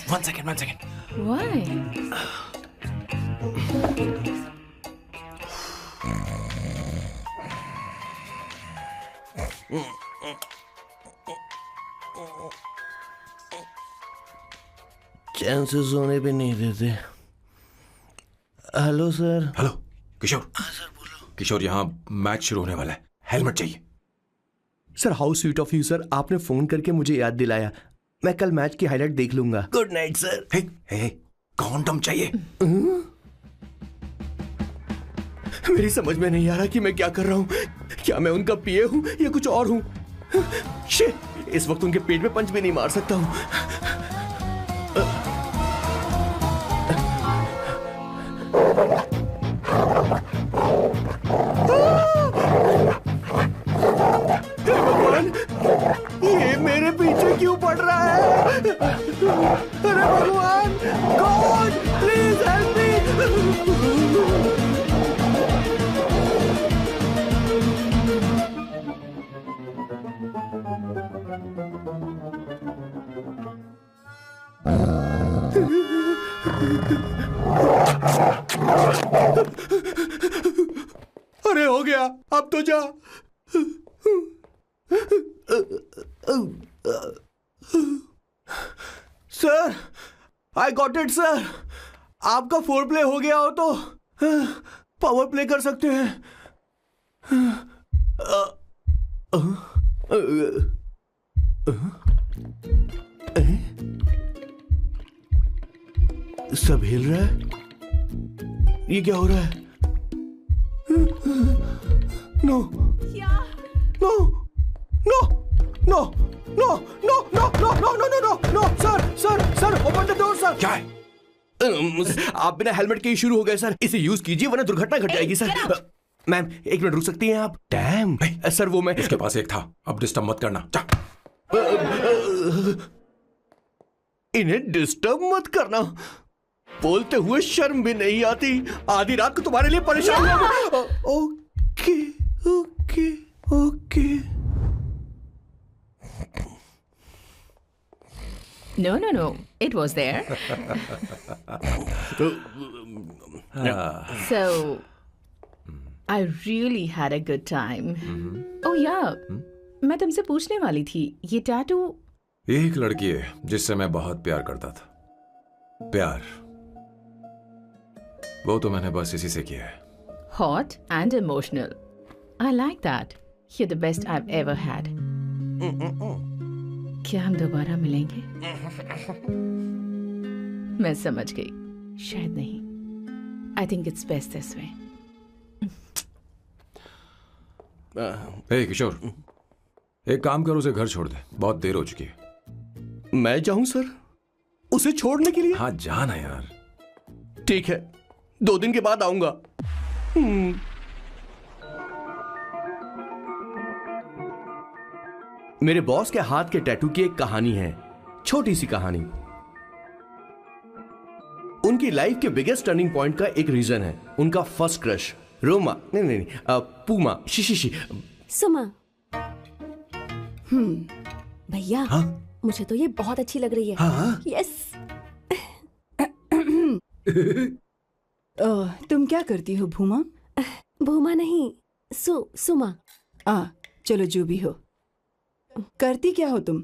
One second. Why? चैन से सोने भी नहीं देते। Hello sir. हेलो किशोर। सर बोलो। किशोर, यहाँ मैच शुरू होने वाला है, हेलमेट चाहिए। Sir how sweet of you sir, आपने फोन करके मुझे याद दिलाया। मैं कल मैच की हाईलाइट देख लूंगा। Good night sir. Hey, condom चाहिए। मेरी समझ में नहीं आ रहा कि मैं क्या कर रहा हूँ। क्या मैं उनका पीए हूँ या कुछ और हूँ? शिट, इस वक्त उनके पेट में पंच भी नहीं मार सकता हूँ। ये मेरे पीछे क्यों पड़ रहा है? अरे भगवान, गॉड प्लीज हेल्प मी। अरे हो गया, अब तो जा। Sir, I got it sir. आपका फोर प्ले हो गया हो तो पावर प्ले कर सकते हैं। सब हिल रहा है। ये क्या हो रहा है? No no no no no no no no no no no no no sir open the door sir. क्या है? आप बिना हेलमेट के ही शुरू हो गए सर। इसे यूज कीजिए वरना दुर्घटना घट जाएगी सर। मैम एक मिनट रुक सकती हैं आप? डैम सर, वो मैं उसके पास एक था, अब डिस्टर्ब मत करना। जा। इन्हें डिस्टर्ब मत करना। बोलते हुए शर्म भी नहीं आती। आधी रात को तुम्हारे लिए परेशान हो। Okay okay okay. No. It was there. So, I really had a good time. Oh yeah, मैं तुमसे पूछने वाली थी, ये टैटू। एक लड़की है जिससे मैं बहुत प्यार करता था। प्यार वो तो मैंने बस इसी से किया है। Hot and emotional. I like that. You're the best I've ever had. क्या हम दोबारा मिलेंगे? मैं समझ गई, शायद नहीं। I think it's best this way. हे किशोर, एक काम कर, उसे घर छोड़ दे, बहुत देर हो चुकी है। मैं जाऊं सर उसे छोड़ने के लिए? हाँ जाना यार। ठीक है, 2 दिन के बाद आऊंगा। मेरे बॉस के हाथ के टैटू की एक कहानी है, छोटी सी कहानी। उनकी लाइफ के बिगेस्ट टर्निंग पॉइंट का एक रीजन है उनका फर्स्ट क्रश रोमा, नहीं, पूमा, शी। सुमा। भैया, मुझे तो ये बहुत अच्छी लग रही है। हाँ? यस। तुम क्या करती हो भूमा? भूमा नहीं, सुमा। चलो जो भी हो। करती क्या हो तुम?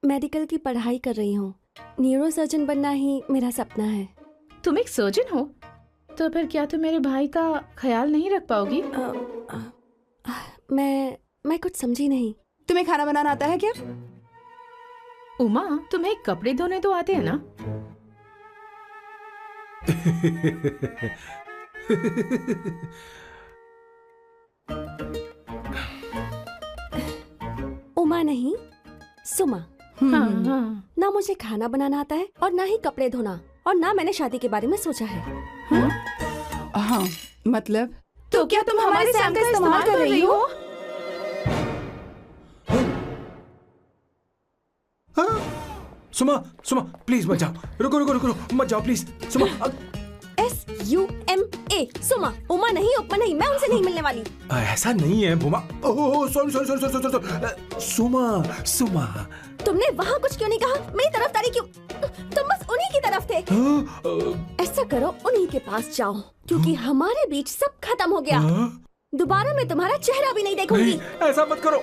मेडिकल की पढ़ाई कर रही हूँ। न्यूरो सर्जन बनना ही मेरा सपना है। तुम एक सर्जन हो तो फिर क्या तुम मेरे भाई का ख्याल नहीं रख पाओगी? मैं कुछ समझी नहीं। तुम्हें खाना बनाना आता है क्या? उमा, तुम्हें कपड़े धोने तो आते हैं ना? उमा नहीं, सुमा। हाँ। ना मुझे खाना बनाना आता है और ना ही कपड़े धोना, और ना मैंने शादी के बारे में सोचा है। हाँ, मतलब तो क्या तुम हमारे सैम का इस्तेमाल कर रही हो? सुमा सुमा प्लीज मत जाओ, रुको रुको रुको रुको, मत जाओ प्लीज सुमा। SUMA, सुमा। उमा नहीं, उपमा नहीं, मैं उनसे नहीं मिलने वाली। ऐसा नहीं है बुमा। Oh sorry sorry sorry sorry sorry, Suma Suma. तुमने वहाँ कुछ क्यों नहीं कहा? मेरी तरफदारी क्यों? तुम बस उन्हीं की तरफ थे। ऐसा करो, उन्हीं के पास जाओ, क्योंकि हमारे बीच सब खत्म हो गया। दोबारा मैं तुम्हारा चेहरा भी नहीं देखूंगी। नहीं, ऐसा मत करो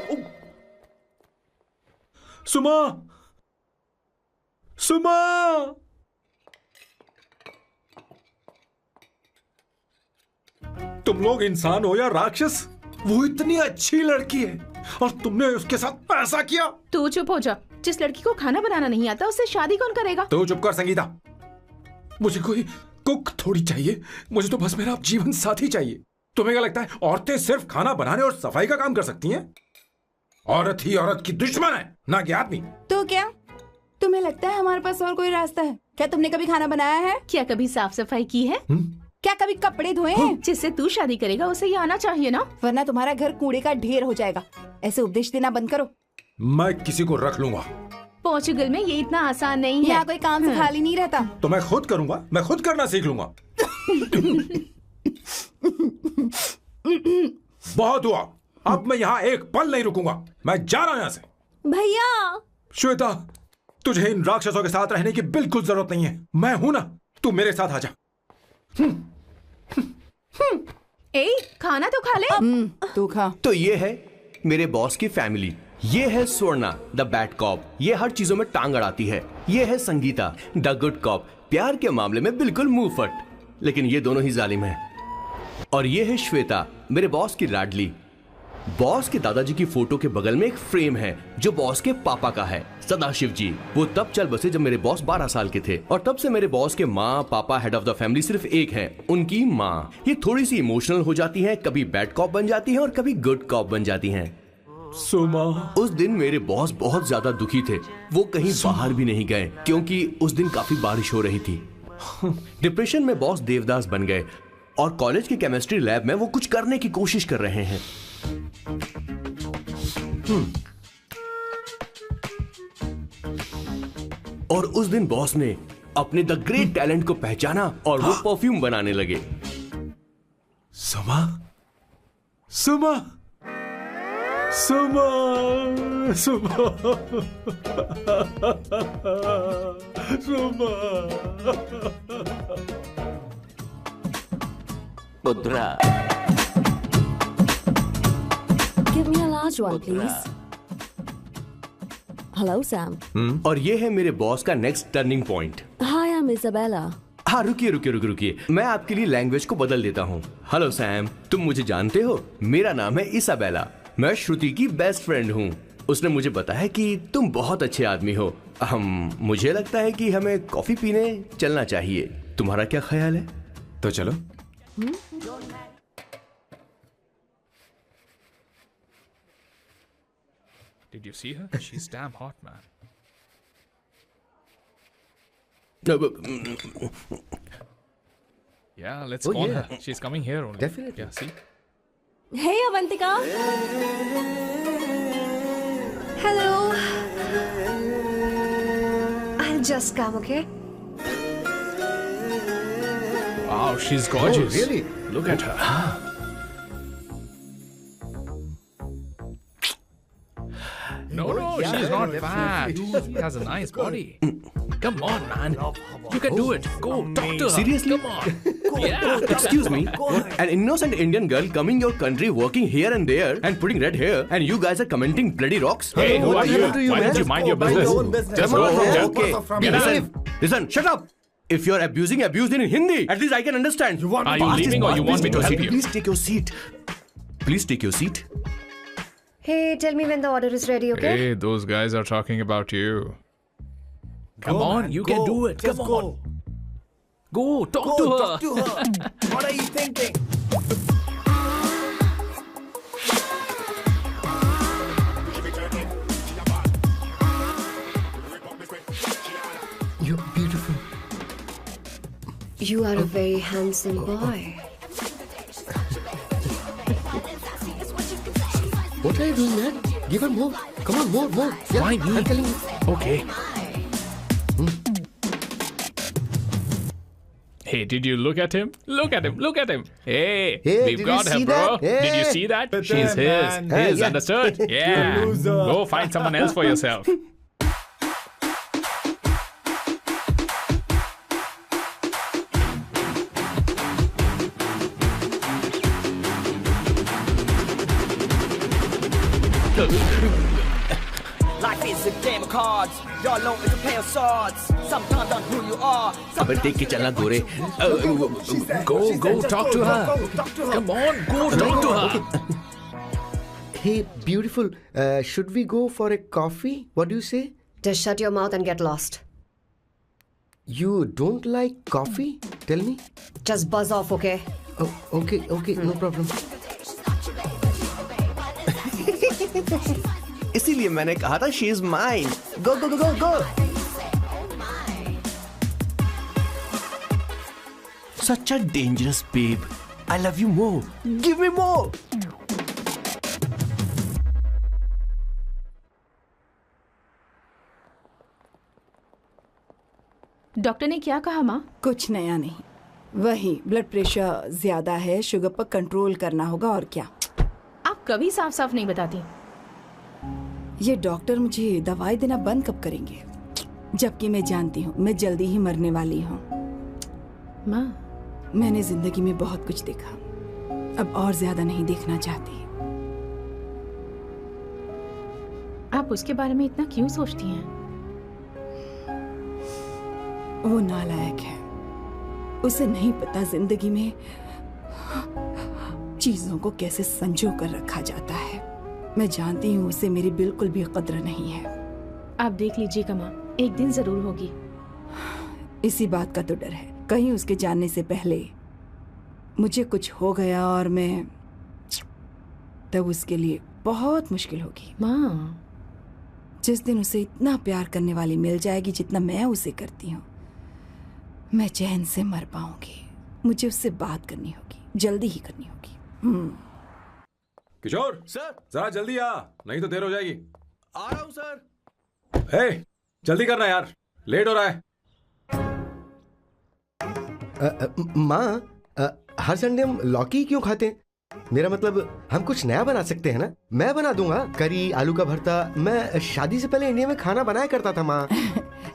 सुमा सुमा। तुम लोग इंसान हो या राक्षस? वो इतनी अच्छी लड़की है और तुमने उसके साथ ऐसा किया। तू चुप हो जा। जिस लड़की को खाना बनाना नहीं आता उससे शादी कौन करेगा? तो चुप कर संगीता। मुझे कोई कुक थोड़ी चाहिए, मुझे तो बस मेरा जीवन साथी चाहिए। तुम्हें क्या लगता है औरतें सिर्फ खाना बनाने और सफाई का काम कर सकती हैं? औरत ही औरत की दुश्मन है, ना कि आदमी। तो क्या तुम्हें लगता है हमारे पास और कोई रास्ता है? क्या तुमने कभी खाना बनाया है? क्या कभी साफ सफाई की है? क्या कभी कपड़े धोए हैं? जिससे तू शादी करेगा उसे ये आना चाहिए ना, वरना तुम्हारा घर कूड़े का ढेर हो जाएगा। ऐसे उपदेश देना बंद करो। मैं किसी को रख लूंगा। पोर्चुगल में ये इतना आसान नहीं है। यहाँ कोई काम से खाली नहीं रहता। तो मैं खुद करूंगा, मैं खुद करना सीख लूंगा। बहुत हुआ, अब मैं यहाँ एक पल नहीं रुकूंगा। मैं जा रहा हूं यहाँ से। भैया श्वेता, तुझे इन राक्षसों के साथ रहने की बिल्कुल जरूरत नहीं है। मैं हूं ना, तू मेरे साथ आ जा। ए, खाना तो खा ले। तू खा। तो ये है मेरे बॉस की फैमिली। ये है स्वर्णा द बैड कॉप, ये हर चीजों में टांग अड़ाती है। ये है संगीता द गुड कॉप, प्यार के मामले में बिल्कुल मुंह फट, लेकिन ये दोनों ही जालिम है। और ये है श्वेता, मेरे बॉस की लाडली। बॉस के दादाजी की फोटो के बगल में एक फ्रेम है जो बॉस के पापा का है, सदाशिव जी। वो तब चल बसे जब मेरे बॉस 12 साल के थे, और तब से मेरे बॉस के माँ पापा हेड ऑफ द फैमिली सिर्फ एक है, उनकी माँ। ये थोड़ी सी इमोशनल हो जाती हैं, कभी बैड कॉप बन जाती हैं और कभी गुड कॉप बन जाती हैं। सुमा, उस दिन मेरे बॉस बहुत ज्यादा दुखी थे। वो कहीं बाहर भी नहीं गए क्योंकि उस दिन काफी बारिश हो रही थी। डिप्रेशन में बॉस देवदास बन गए और कॉलेज की केमिस्ट्री लैब में वो कुछ करने की कोशिश कर रहे हैं। और उस दिन बॉस ने अपने द ग्रेट टैलेंट को पहचाना और वो परफ्यूम बनाने लगे। सुमा सुमा सुमा सुमा सुमा। पुत्रा, Give me a large one, please. Hello, Sam. और ये है मेरे बॉस का next turning point. Hi, I'm Isabella. हाँ, रुकिए, मैं आपके लिए लैंग्वेज को बदल देता हूँ। हेलो सैम, तुम मुझे जानते हो? मेरा नाम है इसाबेला। मैं श्रुति की बेस्ट फ्रेंड हूँ। उसने मुझे बताया कि तुम बहुत अच्छे आदमी हो। मुझे लगता है कि हमें कॉफी पीने चलना चाहिए। तुम्हारा क्या ख्याल है? तो चलो। Did you see her? She's damn hot, man. Yeah, let's call her. She's coming here only. Definitely. Yeah, see? Hey, Avantika. Hello. I'll just come, okay? Wow, she's gorgeous. Oh, really? Look at her. No, she's not fat. She has a nice body. Come on, man. You can do it. Go, talk to her. Seriously? Come on. Yeah. Excuse me, an innocent Indian girl coming your country, working here and there, and putting red hair, and you guys are commenting bloody rocks? Hey, who are you? happened to you, Why man? don't you mind your Mind business? your own business. Just Come go. on, Just okay. go. Get Get out. out. Listen, shut up. If you're abusing in Hindi, at least I can understand. Are you leaving or you want me to help you? Please take your seat. Please take your seat. Hey, tell me when the order is ready, okay? Hey, those guys are talking about you. Come on, man, you go. can do it. Just Come go. on. Go, talk to her. Talk to her. What are you thinking? You're beautiful. You are a very handsome boy. What are you doing, man? Give her more. Come on, more. Yeah, Why me? I'm telling you. Okay. Hey, did you look at him? Look at him. Look at him. Hey, Hey, we've did got you her, see bro. that? Hey. Did you see that? But She's then, his. man. His, Yeah. understood? Yeah. loser. Go find someone else for yourself. Life is a game of cards. Y'all know it's a pair of swords. Sometimes on who you are. अबे देख के चलना गोरे. Go, talk to her. Come on, go talk to her. Hey, beautiful. Should we go for a coffee? What do you say? Just shut your mouth and get lost. You don't like coffee? Tell me. Just buzz off, okay? Oh, okay, no problem. इसीलिए मैंने कहा था she is mine. Go, go, go, go, go. Such a dangerous babe. I love you more. Give me more. Doctor ने क्या कहा माँ? कुछ नया नहीं, वही ब्लड प्रेशर ज्यादा है, शुगर पर कंट्रोल करना होगा और क्या। आप कभी साफ साफ नहीं बताती। ये डॉक्टर मुझे दवाई देना बंद कब करेंगे, जबकि मैं जानती हूँ मैं जल्दी ही मरने वाली हूँ। माँ, मैंने जिंदगी में बहुत कुछ देखा, अब और ज्यादा नहीं देखना चाहती। आप उसके बारे में इतना क्यों सोचती हैं? वो नालायक है, उसे नहीं पता जिंदगी में चीजों को कैसे संजो कर रखा जाता है। मैं जानती हूँ उसे मेरी बिल्कुल भी कद्र नहीं है। आप देख लीजिएगा माँ, एक दिन जरूर होगी। इसी बात का तो डर है, कहीं उसके जानने से पहले मुझे कुछ हो गया और मैं तब उसके लिए बहुत मुश्किल होगी। माँ, जिस दिन उसे इतना प्यार करने वाली मिल जाएगी जितना मैं उसे करती हूँ, मैं चैन से मर पाऊंगी। मुझे उससे बात करनी होगी, जल्दी ही करनी होगी। किशोर सर, जरा जल्दी आ, नहीं तो देर हो जाएगी। आ रहा हूँ सर। हे, जल्दी करना यार, लेट हो रहा है। माँ, हर संडे हम लौकी क्यों खाते हैं? मेरा मतलब हम कुछ नया बना सकते हैं ना। मैं बना दूंगा करी, आलू का भरता। मैं शादी से पहले इंडिया में खाना बनाया करता था माँ।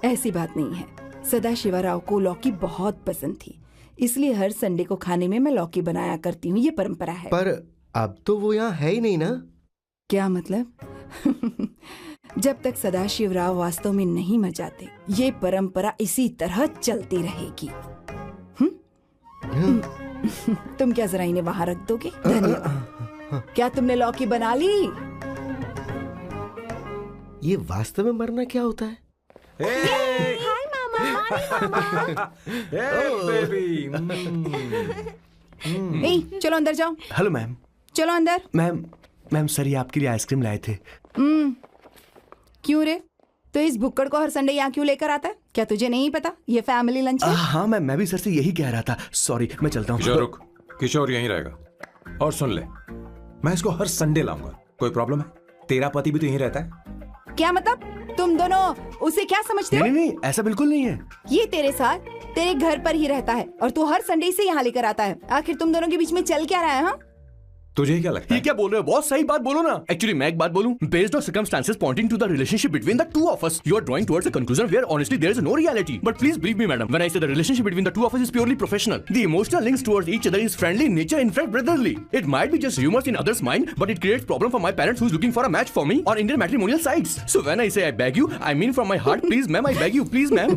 ऐसी बात नहीं है, सदाशिवराव को लौकी बहुत पसंद थी, इसलिए हर संडे को खाने में मैं लौकी बनाया करती हूँ। ये परंपरा है। पर अब तो वो यहाँ है ही नहीं ना। क्या मतलब? जब तक सदाशिवराव वास्तव में नहीं मर जाते, ये परंपरा इसी तरह चलती रहेगी। तुम क्या जरा इन्हें वहां रख दोगे? धन्यवाद। क्या तुमने लौकी बना ली? ये वास्तव में मरना क्या होता है? हाय मामा। बेबी। ए, चलो अंदर जाओ। Hello ma'am. चलो अंदर। मैम सर ये आपके लिए आइसक्रीम लाए थे। क्यों रे? तो इस भुक्कड़ को हर संडे यहाँ क्यों लेकर आता है? क्या तुझे नहीं पता ये फैमिली लंच है? हाँ मैम, मैं भी सर से यही कह रहा था। सॉरी, मैं चलता हूँ। किशोर रुक, किशोर यहीं रहेगा। और सुन ले, मैं इसको हर संडे लाऊंगा। कोई प्रॉब्लम है? तेरा पति भी तो यहीं रहता है। क्या मतलब? तुम दोनों उसे क्या समझते हो? नहीं, ऐसा बिल्कुल नहीं है। ये तेरे साथ तेरे घर पर ही रहता है और तू हर संडे से यहाँ लेकर आता है। आखिर तुम दोनों के बीच में चल क्या रहा है? हाँ, तुझे क्या लगता ये है? क्या बोल रहे हो बॉस? सही बात बोलो ना। एक्चुअली मैं एक बात बोलूं, based on circumstances pointing to the relationship between the two of us, you are drawing towards a conclusion where honestly there is no reality. But please believe me madam, when I say the relationship between the two of us is purely professional. The emotional links towards each other is friendly in nature, in fact brotherly. It might be just humours in others mind, but it creates problem for my parents who is looking for a match for me on Indian matrimonial sites. So when I say I beg you, I mean from my heart, please ma'am, I beg you, please ma'am.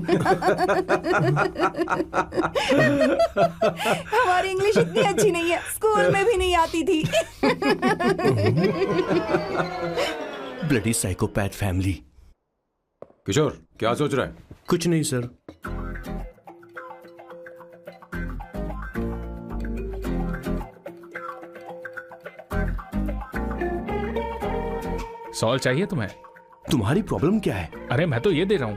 हमारी English इतनी अच्छी नहीं है, school में भी नहीं आती थी। Bloody psychopath family. किशोर क्या सोच रहा है? कुछ नहीं सर। सॉल्ट चाहिए तुम्हें? तुम्हारी प्रॉब्लम क्या है? अरे मैं तो ये दे रहा हूँ।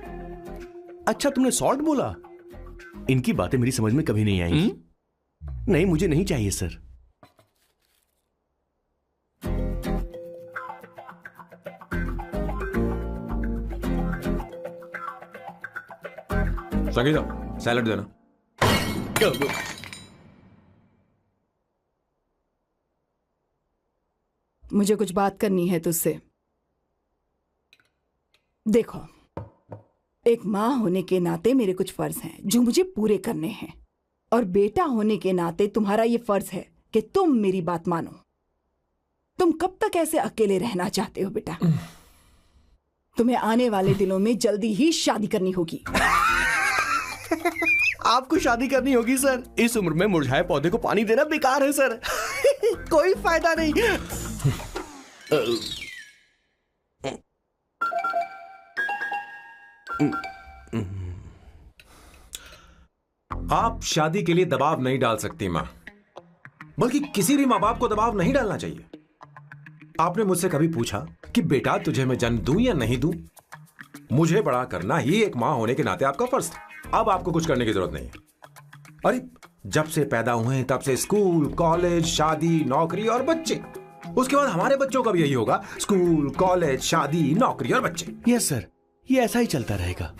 अच्छा तुमने सॉल्ट बोला। इनकी बातें मेरी समझ में कभी नहीं आई। नहीं, मुझे नहीं चाहिए सर। संगीता, सैलेड देना। मुझे कुछ बात करनी है तुझसे। देखो, एक माँ होने के नाते मेरे कुछ फर्ज हैं जो मुझे पूरे करने हैं, और बेटा होने के नाते तुम्हारा ये फर्ज है कि तुम मेरी बात मानो। तुम कब तक ऐसे अकेले रहना चाहते हो बेटा? तुम्हें आने वाले दिनों में जल्दी ही शादी करनी होगी। आपको शादी करनी होगी सर। इस उम्र में मुरझाए पौधे को पानी देना बेकार है सर। कोई फायदा नहीं। आप शादी के लिए दबाव नहीं डाल सकती मां, बल्कि किसी भी मां बाप को दबाव नहीं डालना चाहिए। आपने मुझसे कभी पूछा कि बेटा तुझे मैं जन्म दूं या नहीं दूं? मुझे बड़ा करना ही एक मां होने के नाते आपका फर्ज था। अब आपको कुछ करने की जरूरत नहीं है। अरे जब से पैदा हुए तब से स्कूल, कॉलेज, शादी, नौकरी और बच्चे। उसके बाद हमारे बच्चों का भी यही होगा, स्कूल, कॉलेज, शादी, नौकरी और बच्चे। यस सर, ये ऐसा ही चलता रहेगा।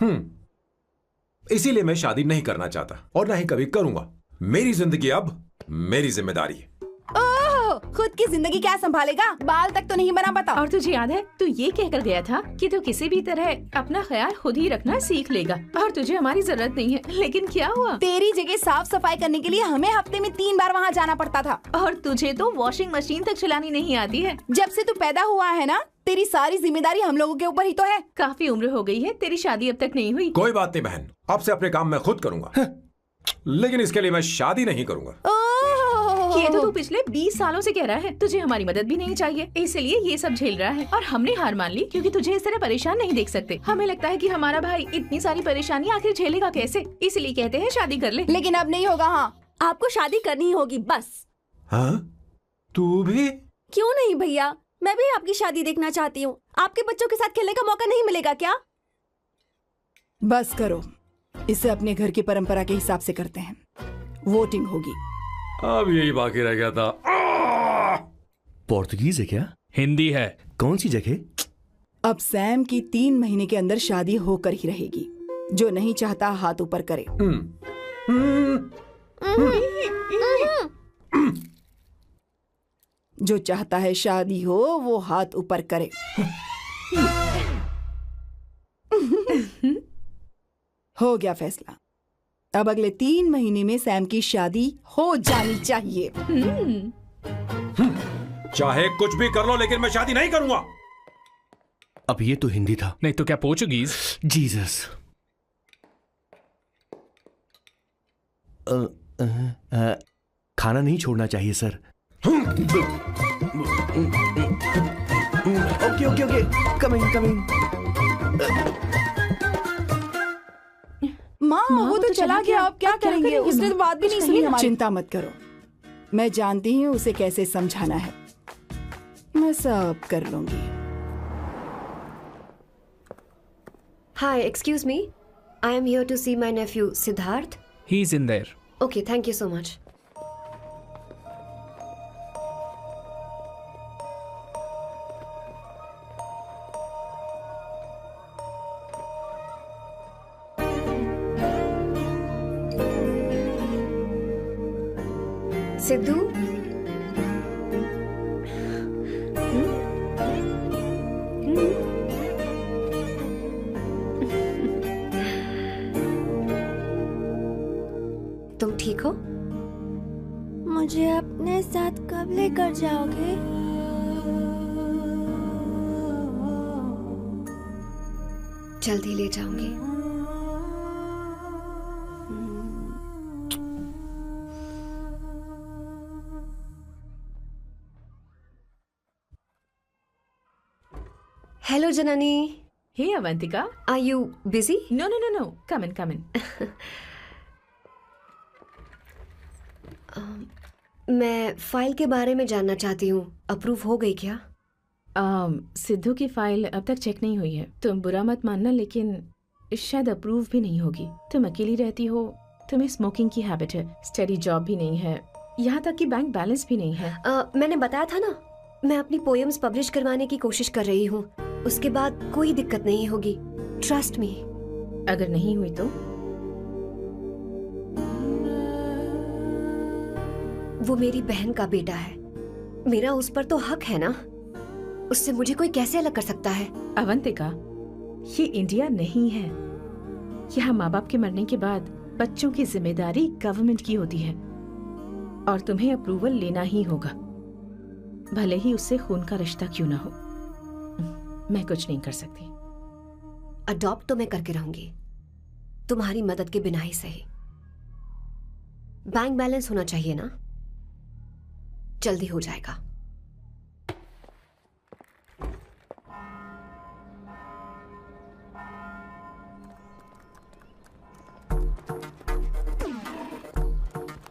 इसीलिए मैं शादी नहीं करना चाहता और ना ही कभी करूंगा। मेरी जिंदगी अब मेरी जिम्मेदारी है। ओह, खुद की जिंदगी क्या संभालेगा? बाल तक तो नहीं बना, बता। और तुझे याद है तू ये कहकर गया था कि तू किसी भी तरह अपना ख्याल खुद ही रखना सीख लेगा और तुझे हमारी जरूरत नहीं है। लेकिन क्या हुआ? तेरी जगह साफ सफाई करने के लिए हमें हफ्ते में 3 बार वहाँ जाना पड़ता था। और तुझे तो वॉशिंग मशीन तक चलानी नहीं आती है। जब से तू पैदा हुआ है ना, तेरी सारी जिम्मेदारी हम लोगों के ऊपर ही तो है। काफी उम्र हो गई है, तेरी शादी अब तक नहीं हुई। कोई बात नहीं बहन, अब से अपने काम मैं खुद करूंगा। लेकिन इसके लिए मैं शादी नहीं करूंगा। ये तो तू पिछले 20 सालों से कह रहा है। तुझे हमारी मदद भी नहीं चाहिए, इसलिए ये सब झेल रहा है। और हमने हार मान ली क्योंकि तुझे इस तरह परेशान नहीं देख सकते। हमें लगता है कि हमारा भाई इतनी सारी परेशानी आखिर झेलेगा कैसे, इसलिए कहते हैं शादी कर ले। लेकिन अब नहीं होगा। हाँ, आपको शादी करनी ही होगी बस। हाँ? तू भी? क्यों नहीं भैया, मैं भी आपकी शादी देखना चाहती हूँ। आपके बच्चों के साथ खेलने का मौका नहीं मिलेगा क्या? बस करो, इसे अपने घर की परंपरा के हिसाब से करते हैं। वोटिंग होगी। अब यही बाकी रह गया था। पोर्तुगीज है क्या? हिंदी है। कौन सी जगह? अब सैम की 3 महीने के अंदर शादी होकर ही रहेगी। जो नहीं चाहता हाथ ऊपर करे। जो चाहता है शादी हो वो हाथ ऊपर करे। हो गया फैसला। अब अगले 3 महीने में सैम की शादी हो जानी चाहिए। चाहे कुछ भी कर लो, लेकिन मैं शादी नहीं करूंगा। अब ये तो हिंदी था। नहीं तो क्या पोर्चुगीज? जीसस। खाना नहीं छोड़ना चाहिए sir. Okay okay okay, coming coming. माँ, वो तो चला गया, अब क्या करेंगे? उसने तो बात भी नहीं सुनी हमारी। चिंता मत करो, मैं जानती हूँ उसे कैसे समझाना है। मैं सब कर लूंगी। Hi, excuse me. I am here to see my nephew Siddharth. He's in there. Okay, thank you so much. Sidhu, तुम ठीक हो? मुझे अपने साथ कब लेकर जाओगे? जल्दी ले जाऊंगी। Hello, Janani. Hey, Avantika. Are you busy? No. Come in, come in. मैं फाइल के बारे में जानना चाहती हूँ। अप्रूव हो गई क्या? सिद्धू की फाइल अब तक चेक नहीं हुई है। तुम बुरा मत मानना, लेकिन शायद अप्रूव भी नहीं होगी। तुम अकेली रहती हो, तुम्हें स्मोकिंग की हैबिट है, स्टडी जॉब भी नहीं है, यहाँ तक कि बैंक बैलेंस भी नहीं है। मैंने बताया था ना, मैं अपनी पोएम्स पब्लिश करवाने की कोशिश कर रही हूँ। उसके बाद कोई दिक्कत नहीं होगी, ट्रस्ट मी। अगर नहीं हुई तो? वो मेरी बहन का बेटा है, मेरा उस पर तो हक है ना। उससे मुझे कोई कैसे अलग कर सकता है? अवंतिका, ये इंडिया नहीं है। यहाँ माँ बाप के मरने के बाद बच्चों की जिम्मेदारी गवर्नमेंट की होती है और तुम्हें अप्रूवल लेना ही होगा, भले ही उससे खून का रिश्ता क्यों ना हो। मैं कुछ नहीं कर सकती। अडॉप्ट तो मैं करके रहूंगी, तुम्हारी मदद के बिना ही सही। बैंक बैलेंस होना चाहिए ना, जल्दी हो जाएगा।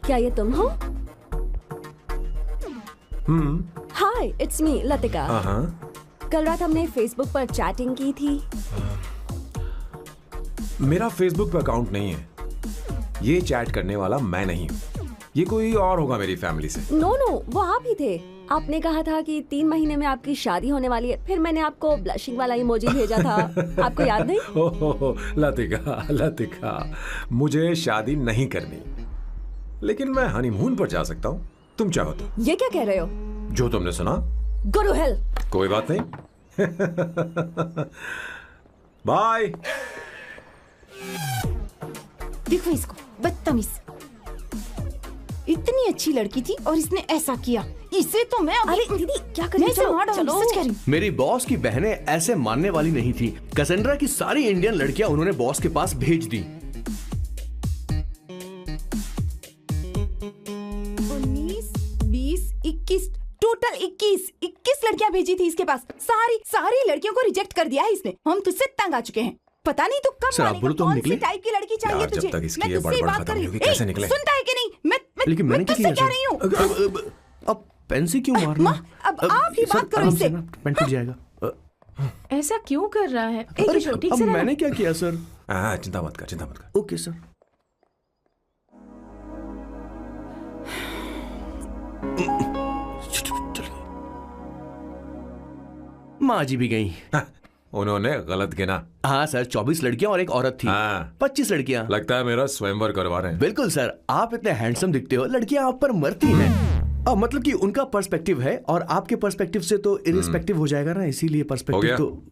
क्या ये तुम हो? हाय, इट्स मी लतिका। कल रात हमने फेसबुक पर चैटिंग की थी। मेरा फेसबुक पे अकाउंट नहीं है। ये चैट करने वाला मैं नहीं हूँ, ये कोई और होगा मेरी फैमिली से। नो, वो आप ही थे। आपने कहा था कि 3 महीने में आपकी शादी होने वाली है। फिर मैंने आपको ब्लशिंग वाला इमोजी भेजा था, आपको याद नहीं? ओहो लतिका, मुझे शादी नहीं करनी, लेकिन मैं हनीमून पर जा सकता हूँ, तुम चाहो तो। ये क्या कह रहे हो? जो तुमने सुना। Go to hell. कोई बात नहीं। बाय। देखो इसको, बदतमीज। इतनी अच्छी लड़की थी और इसने ऐसा किया। इसे तो मैं अरे दीदी क्या कर रही हो? चलो, सच कह रही हूँ। मेरी बॉस की बहनें ऐसे मानने वाली नहीं थी। कैसेंड्रा की सारी इंडियन लड़कियां उन्होंने बॉस के पास भेज दी। 19, 20, 21, टोटल 21 लड़कियां भेजी थी इसके पास। सारी लड़कियों को रिजेक्ट कर दिया है इसने। हम तुझसे तंग आ चुके हैं। पता नहीं तू कब सर, आप बोलो तो हम कौन सी निकले? टाइप की लड़की चाहिए यार, तुझे? जब तक इसकी मैं ये तुझसे बड़बड़ बात खत्म कर रही नहीं होगी, हूँ। कैसे निकले? सुनता है कि नहीं? लेकिन मैंने क्या तुझसे किया कह रही हूँ। अब पेन से क्यों मारना? अब आप ही बात करो इससे। पेन टूट जाएगा। ऐसा क्यों कर रहा है? एक किशोर, ठीक अब से रहना। मैंने क्या किया सर? चिंता मत कर। Okay sir. माँ जी भी गई। उन्होंने गलत गिना। हाँ सर, 24 लड़कियां और एक औरत थी। 25 लड़कियां। लगता है मेरा स्वयंवर करवा रहे हैं। बिल्कुल सर, आप इतने हैंडसम दिखते हो, लड़कियां आप पर मरती हैं। मतलब कि उनका पर्सपेक्टिव है और आपके पर्सपेक्टिव से तो इरिस्पेक्टिव हो जाएगा ना, इसीलिए पर्सपेक्टिव तो।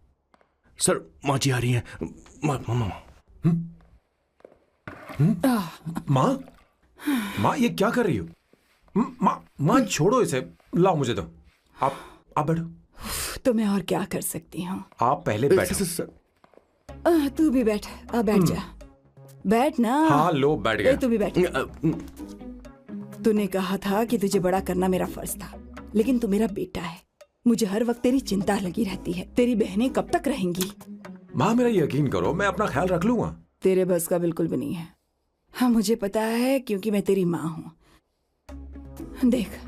सर माँ जी आ रही हैं। माँ ये क्या कर रही हो? माँ छोड़ो इसे, लाओ मुझे दो। आप बैठो। तो मैं और क्या कर सकती हूँ? आप पहले बैठो। तू भी बैठ। बैठ जा। बैठ ना। हाँ लो, बैठ गया। तू भी बैठ। तूने कहा था कि तुझे बड़ा करना मेरा फर्ज था, लेकिन तू मेरा बेटा है। मुझे हर वक्त तेरी चिंता लगी रहती है। तेरी बहनें कब तक रहेंगी? माँ मेरा यकीन करो, मैं अपना ख्याल रख लूंगा। तेरे बस का बिल्कुल भी नहीं है। हाँ मुझे पता है, क्योंकि मैं तेरी माँ हूँ। देख,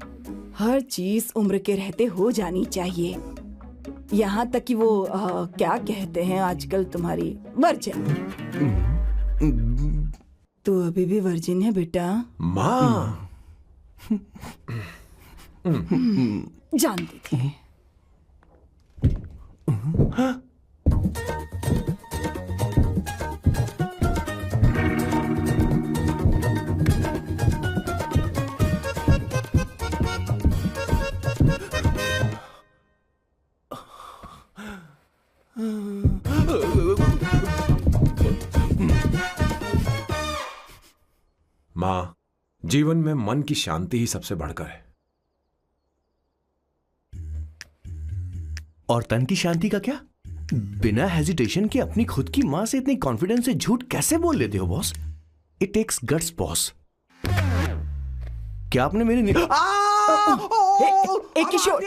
हर चीज उम्र के रहते हो जानी चाहिए, यहाँ तक कि वो क्या कहते हैं आजकल तुम्हारी वर्जिन। तू अभी भी वर्जिन है बेटा? माँ जानती थी। माँ, जीवन में मन की शांति ही सबसे बढ़कर है। और तन की शांति का क्या? बिना हेजिटेशन के अपनी खुद की मां से इतनी कॉन्फिडेंस से झूठ कैसे बोल लेते हो boss? It takes guts boss. क्या आपने मेरी किशोर,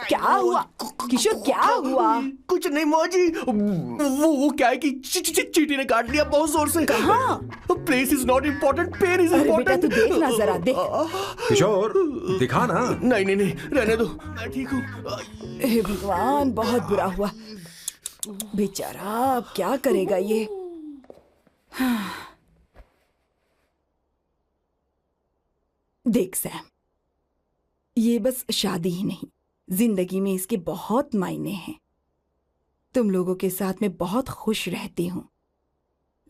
क्या हुआ? किशोर क्या हुआ? कुछ नहीं माँ जी, वो क्या है कि चींटी ने काट लिया बहुत जोर से। कहाँ? Place is not important, pen is बेटा इम्पोर्टेंट। तू देख ना जरा, देख। किशोर दिखा ना। नहीं रहने दो, मैं ठीक हूँ। हे भगवान, बहुत बुरा हुआ बेचारा। अब क्या करेगा ये? देख सैम, ये बस शादी ही नहीं, जिंदगी में इसके बहुत मायने हैं। तुम लोगों के साथ मैं बहुत खुश रहती हूँ,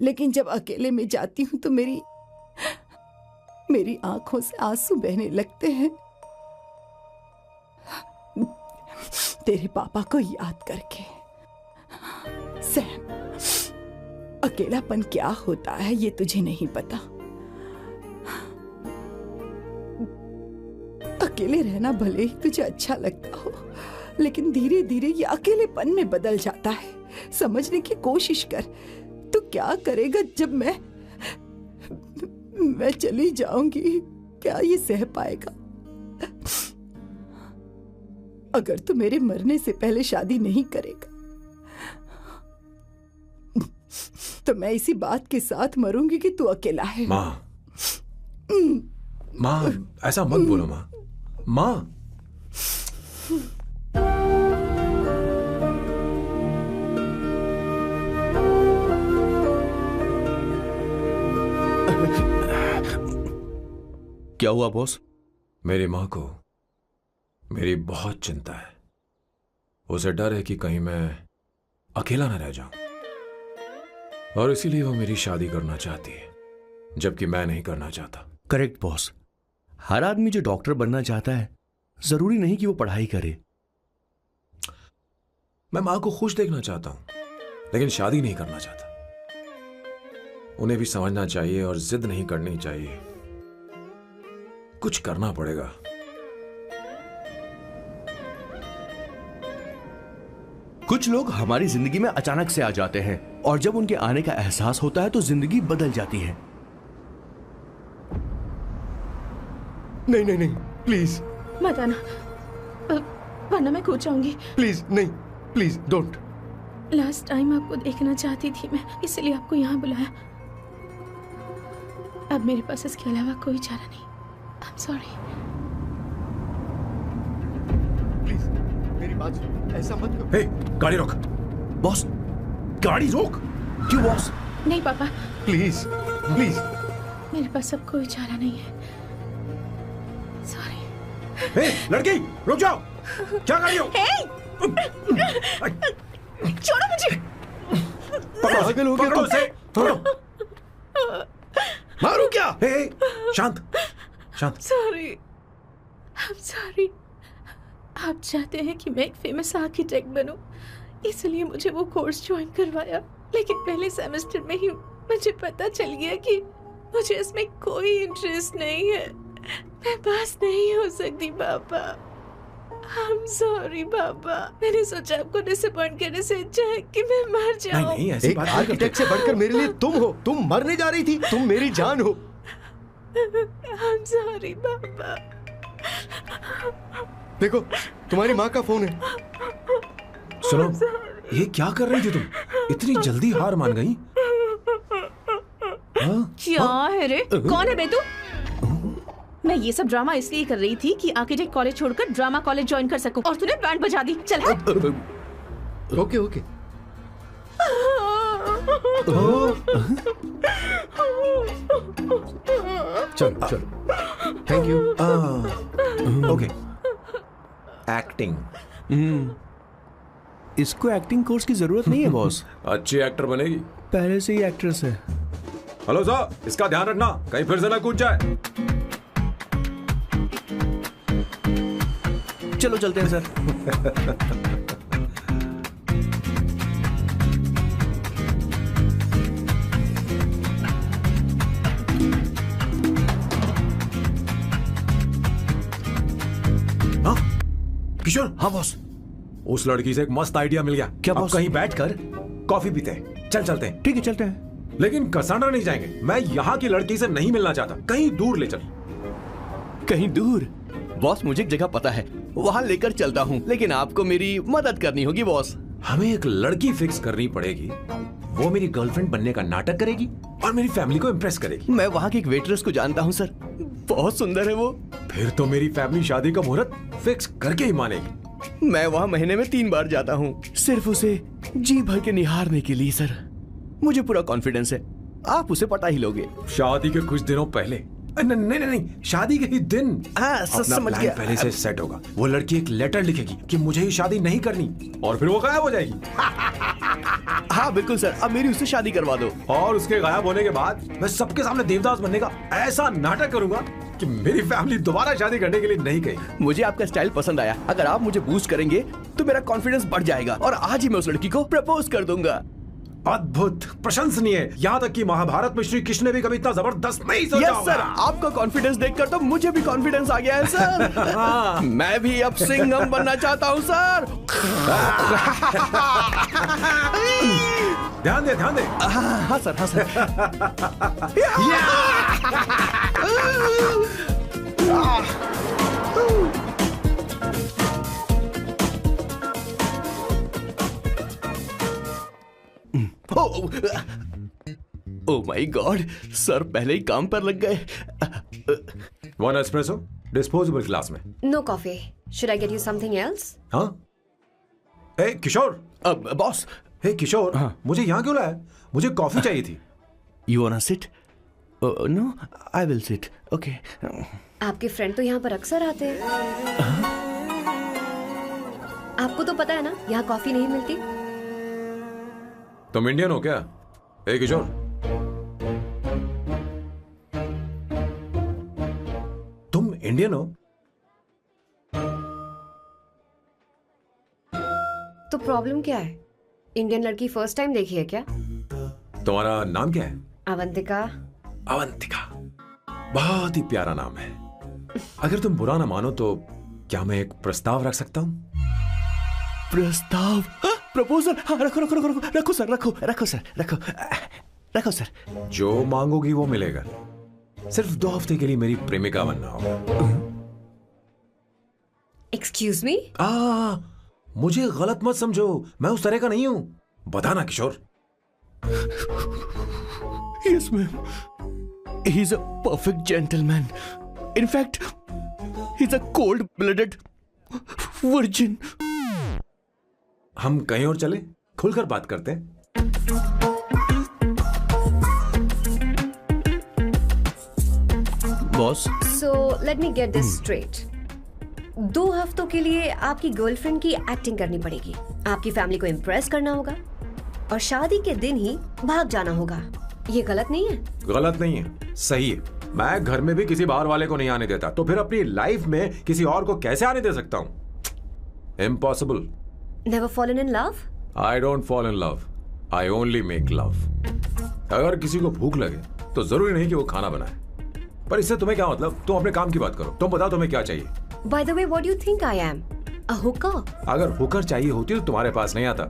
लेकिन जब अकेले में जाती हूँ तो मेरी मेरी आंखों से आंसू बहने लगते हैं तेरे पापा को याद करके। सैम, अकेलापन क्या होता है ये तुझे नहीं पता। अकेले रहना भले ही तुझे अच्छा लगता हो, लेकिन धीरे धीरे ये अकेलेपन में बदल जाता है। समझने की कोशिश कर। तू क्या करेगा जब मैं चली जाऊंगी? क्या ये सह पाएगा? अगर तू मेरे मरने से पहले शादी नहीं करेगा तो मैं इसी बात के साथ मरूंगी कि तू अकेला है। माँ, माँ ऐसा मत बोलो माँ। माँ, क्या हुआ बॉस? मेरी माँ को मेरी बहुत चिंता है। उसे डर है कि कहीं मैं अकेला न रह जाऊं, और इसीलिए वो मेरी शादी करना चाहती है, जबकि मैं नहीं करना चाहता। Correct boss. हर आदमी जो डॉक्टर बनना चाहता है जरूरी नहीं कि वो पढ़ाई करे। मैं माँ को खुश देखना चाहता हूं, लेकिन शादी नहीं करना चाहता। उन्हें भी समझना चाहिए और जिद नहीं करनी चाहिए। कुछ करना पड़ेगा। कुछ लोग हमारी जिंदगी में अचानक से आ जाते हैं और जब उनके आने का एहसास होता है तो जिंदगी बदल जाती है। नहीं नहीं नहीं, प्लीज मत आना, वरना मैं कूद जाऊंगी। प्लीज नहीं, प्लीज डोंट। लास्ट टाइम आपको देखना चाहती थी मैं, इसलिए आपको यहाँ बुलाया। अब मेरे पास इसके अलावा कोई चारा नहीं। I'm sorry। प्लीज मेरी बात सुनो, ऐसा मत करो। हे, गाड़ी रोक। बॉस, गाड़ी रोक। क्यों बॉस? नहीं पापा, प्लीज प्लीज। मेरे पास अब कोई चारा नहीं है। सॉरी। हे, लड़की रुक जाओ। क्या कर रही हो? छोड़ो मुझे। पागल हो गया? पकड़ो उसे, पकड़ो। मारो क्या? हे, शांत शांत। सॉरी। आप चाहते हैं कि मैं एक फेमस आर्किटेक्ट बनूं, इसलिए मुझे वो कोर्स ज्वाइन करवाया, लेकिन पहले सेमेस्टर में ही मुझे पता चल गया कि मुझे इसमें कोई इंटरेस्ट नहीं है। मैं पास नहीं हो सकती पापा। I'm sorry पापा। मैंने सोचा आपको डिसअपॉइंट करने से अच्छा है कि मैं मर जाऊं। नहीं, ऐसी एक बात नहीं आर्किटेक्ट से बढ़कर मेरे लिए तुम हो। तुम मरने जा रही थी, तुम मेरी जान हो। I'm sorry पापा। देखो, तुम्हारी माँ का फोन है। सुनो, ये क्या कर रही थी तुम? इतनी जल्दी हार मान गई? क्या है रे? कौन है बे तू? मैं ये सब ड्रामा इसलिए कर रही थी कि आर्किटेक्ट कॉलेज छोड़कर ड्रामा कॉलेज ज्वाइन कर सकूं, और तूने बैंड बजा दी। चल हट। Okay okay. चलो चलो, थैंक यू। ओके। एक्टिंग। इसको एक्टिंग कोर्स की जरूरत नहीं है बॉस। अच्छी एक्टर बनेगी। पहले से ही एक्ट्रेस है। हेलो सर, इसका ध्यान रखना कहीं फिर से ना कूद जाए। चलो चलते हैं सर। हाँ किशोर। हाँ बॉस। उस लड़की से एक मस्त आइडिया मिल गया। क्या अब बॉस? कहीं बैठकर कॉफी पीते हैं। चलते हैं। ठीक है चलते हैं। लेकिन कसांड्रा नहीं जाएंगे। मैं यहाँ की लड़की से नहीं मिलना चाहता। कहीं दूर ले चल। कहीं दूर? बॉस मुझे एक जगह पता है, वहां लेकर चलता हूँ, लेकिन आपको मेरी मदद करनी होगी बॉस। हमें एक लड़की फिक्स करनी पड़ेगी। वो मेरी गर्लफ्रेंड बनने का नाटक करेगी और मेरी फैमिली को इम्प्रेस करेगी। मैं वहाँ की एक वेट्रेस को जानता हूँ सर, बहुत सुंदर है वो। फिर तो मेरी फैमिली शादी का मुहूर्त फिक्स करके ही मानेगी। मैं वहाँ महीने में 3 बार जाता हूँ, सिर्फ उसे जी भर के निहारने के लिए सर। मुझे पूरा कॉन्फिडेंस है आप उसे पटा ही लोगे। शादी के कुछ दिनों पहले नहीं नहीं नहीं, शादी के ही दिन हाँ, अपना समझ प्लान गया। पहले से सेट होगा। वो लड़की एक लेटर लिखेगी कि मुझे ही शादी नहीं करनी, और फिर वो गायब हो जाएगी। हाँ बिल्कुल सर, अब मेरी उससे शादी करवा दो। और उसके गायब होने के बाद मैं सबके सामने देवदास बनने का ऐसा नाटक करूंगा कि मेरी फैमिली दोबारा शादी करने के लिए नहीं कही। मुझे आपका स्टाइल पसंद आया। अगर आप मुझे बूस्ट करेंगे तो मेरा कॉन्फिडेंस बढ़ जाएगा और आज ही मैं उस लड़की को प्रपोज कर दूंगा। अद्भुत, प्रशंसनीय। यहाँ तक कि महाभारत में श्री कृष्ण ने भी कभी इतना जबरदस्त नहीं सोचा यस होगा। सर, आपका कॉन्फिडेंस देखकर तो मुझे भी कॉन्फिडेंस आ गया है सर। मैं भी अब सिंघम बनना चाहता हूँ सर। ध्यान दे, ध्यान दे। हाँ सर, हाँ sir. Oh my god, sir पहले ही काम पर लग गए। 1 एस्प्रेसो डिस्पोजेबल ग्लास में। No coffee. Should I get you something else? हाँ। ए किशोर। बॉस। हे किशोर, मुझे यहाँ क्यों लाया? मुझे कॉफी चाहिए थी। You want to sit? No, I will sit. Okay. आपके फ्रेंड तो यहाँ पर अक्सर आते हैं। आपको तो पता है ना, यहाँ कॉफी नहीं मिलती। तुम इंडियन हो क्या? ए किशोर, तुम इंडियन हो? तो प्रॉब्लम क्या है? इंडियन लड़की फर्स्ट टाइम देखी है क्या? तुम्हारा नाम क्या है? अवंतिका। अवंतिका, बहुत ही प्यारा नाम है। अगर तुम बुरा ना मानो तो क्या मैं एक प्रस्ताव रख सकता हूँ? प्रस्ताव? प्रपोजल? हाँ, रखो रखो रखो रखो रखो सर, रखो रखो सर, रखो रखो सर। जो मांगोगी वो मिलेगा। सिर्फ 2 हफ्ते के लिए मेरी प्रेमिका बनना होगा। Excuse me? मुझे गलत मत समझो, मैं उस तरह का नहीं हूं। बताना Kishore. Yes ma'am, he is a perfect gentleman. In fact he is a cold blooded virgin. हम कहीं और चले, खुलकर बात करते हैं। Boss, so let me get this straight. 2 हफ्तों के लिए आपकी गर्लफ्रेंड की एक्टिंग करनी पड़ेगी, आपकी फैमिली को इम्प्रेस करना होगा और शादी के दिन ही भाग जाना होगा। ये गलत नहीं है? गलत नहीं है, सही है। मैं घर में भी किसी बाहर वाले को नहीं आने देता, तो फिर अपनी लाइफ में किसी और को कैसे आने दे सकता हूं? Impossible. Never fallen in love? I don't fall in love. I only make love. अगर किसी को भूख लगे तो जरूरी नहीं कि वो खाना बनाए। पर इससे तुम्हें क्या मतलब? तुम अपने काम की बात करो। तुम बताओ तुम्हें क्या चाहिए? By the way, what do you think I am? A hooker? अगर हुकर चाहिए होती तो तुम्हारे पास नहीं आता।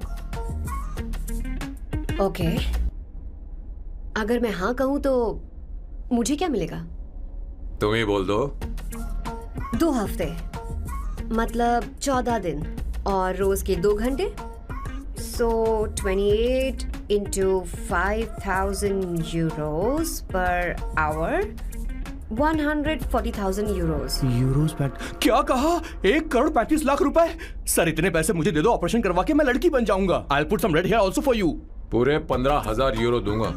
Okay. अगर मैं हाँ कहूँ तो मुझे क्या मिलेगा? तुम ही बोल दो। 2 हफ्ते मतलब 14 दिन और रोज के 2 घंटे। So 28 into 5,000 euros per hour, 140,000 euros. Euros PAT? क्या कहा? 1,35,00,000 रुपए? सर इतने पैसे मुझे दे दो, ऑपरेशन करवा के मैं लड़की बन जाऊंगा। I'll put some red hair also for you. पूरे 15,000 यूरो दूंगा।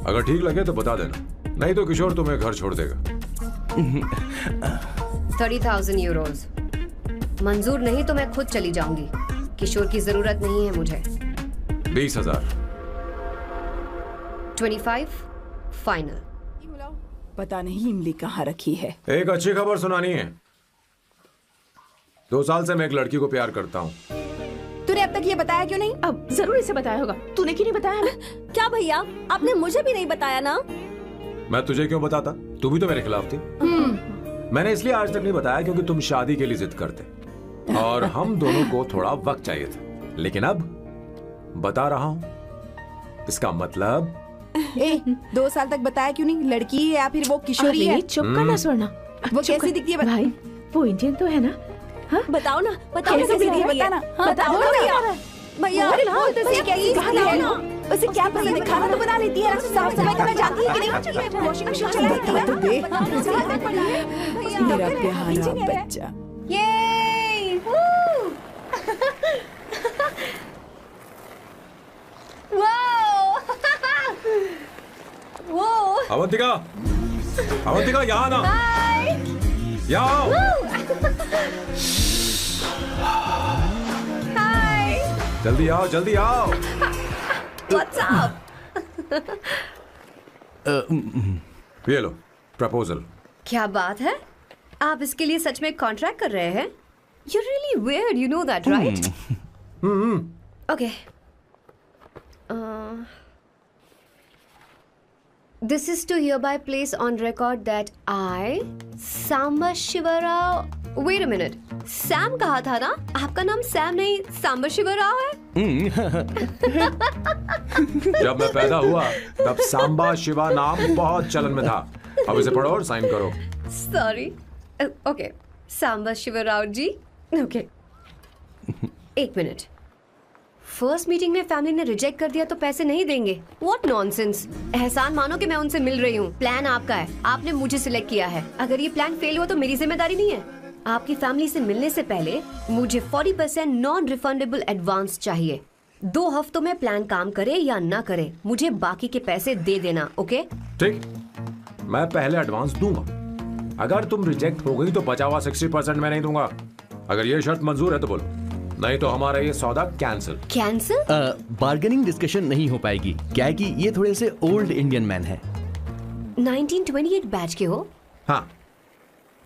अगर ठीक लगे तो बता देना, नहीं तो किशोर तुम्हें घर छोड़ देगा। 30,000 euros. मंजूर नहीं तो मैं खुद चली जाऊंगी। किशोर की जरूरत नहीं है मुझे। 20,000। 25 फाइनल। पता नहीं इमली कहाँ रखी है। एक अच्छी खबर सुनानी है। 2 साल से मैं एक लड़की को प्यार करता हूँ। तूने अब तक ये बताया क्यों नहीं? अब जरूर इसे बताया होगा। तूने क्यों नहीं बताया हमें? क्या भैया, आपने मुझे भी नहीं बताया ना? मैं तुझे क्यों बताता? तू भी तो मेरे खिलाफ थी। मैंने इसलिए आज तक नहीं बताया क्योंकि तुम शादी के लिए जिद करते और हम दोनों को थोड़ा वक्त चाहिए था। लेकिन अब बता रहा हूँ। इसका मतलब 2 साल तक बताया क्यों नहीं? लड़की है या फिर वो किशोरी है? चुप करना स्वर्णा। वो कैसी दिखती है? भाई वो इंडियन तो है ना? बताओ ना, बताओ कैसी दिखती है? बताना। बताओ ना भैया। भैया उसे क्या है ना? उसे क्या पसंद है? खाना तो बना लेती है, साफ सफाई करना जानती है कि नहीं? वॉशिंग मशीन चला लेती है तो दे। मेरा प्यारा बच्चा। ये अवंतिका, अवंतिका यहाँ ना, यहाँ आओ। जल्दी आओ, जल्दी आओ। What's up? ये लो प्रपोजल। क्या बात है? आप इसके लिए सच में कॉन्ट्रैक्ट कर रहे हैं? You're really weird, you know that, right? Okay. This is to hereby place on record that I, Samba Shiva Rao. Wait a minute. Sam कहा था ना? आपका नाम सैम नहीं सांबा शिवा राव है? जब मैं पैदा हुआ तब सांबा शिवा नाम बहुत चलन में था। अब इसे पढ़ो और साइन करो। Sorry. Okay. Samba Shiva Rao ji. Okay. एक मिनट। फर्स्ट मीटिंग में फैमिली ने रिजेक्ट कर दिया तो पैसे नहीं देंगे? What nonsense! एहसान मानो कि मैं उनसे मिल रही हूँ। प्लान आपका है, आपने मुझे सिलेक्ट किया है। अगर ये प्लान फेल हुआ तो मेरी जिम्मेदारी नहीं है। आपकी फैमिली से मिलने से पहले मुझे 40% नॉन रिफंडेबल एडवांस चाहिए। 2 हफ्तों में प्लान काम करे या ना करे, मुझे बाकी के पैसे दे देना, ओके? ठीक, मैं पहले एडवांस दूंगा। अगर तुम रिजेक्ट हो गई तो बचा हुआ 60% मैं नहीं दूंगा। अगर ये शर्त मंजूर है तो बोलो, नहीं तो हमारा ये सौदा कैंसिल। कैंसिल? बार्गेनिंग डिस्कशन नहीं हो पाएगी। क्या है कि ये थोड़े से ओल्ड इंडियन मैन है। 1928 बैच के हो? हाँ।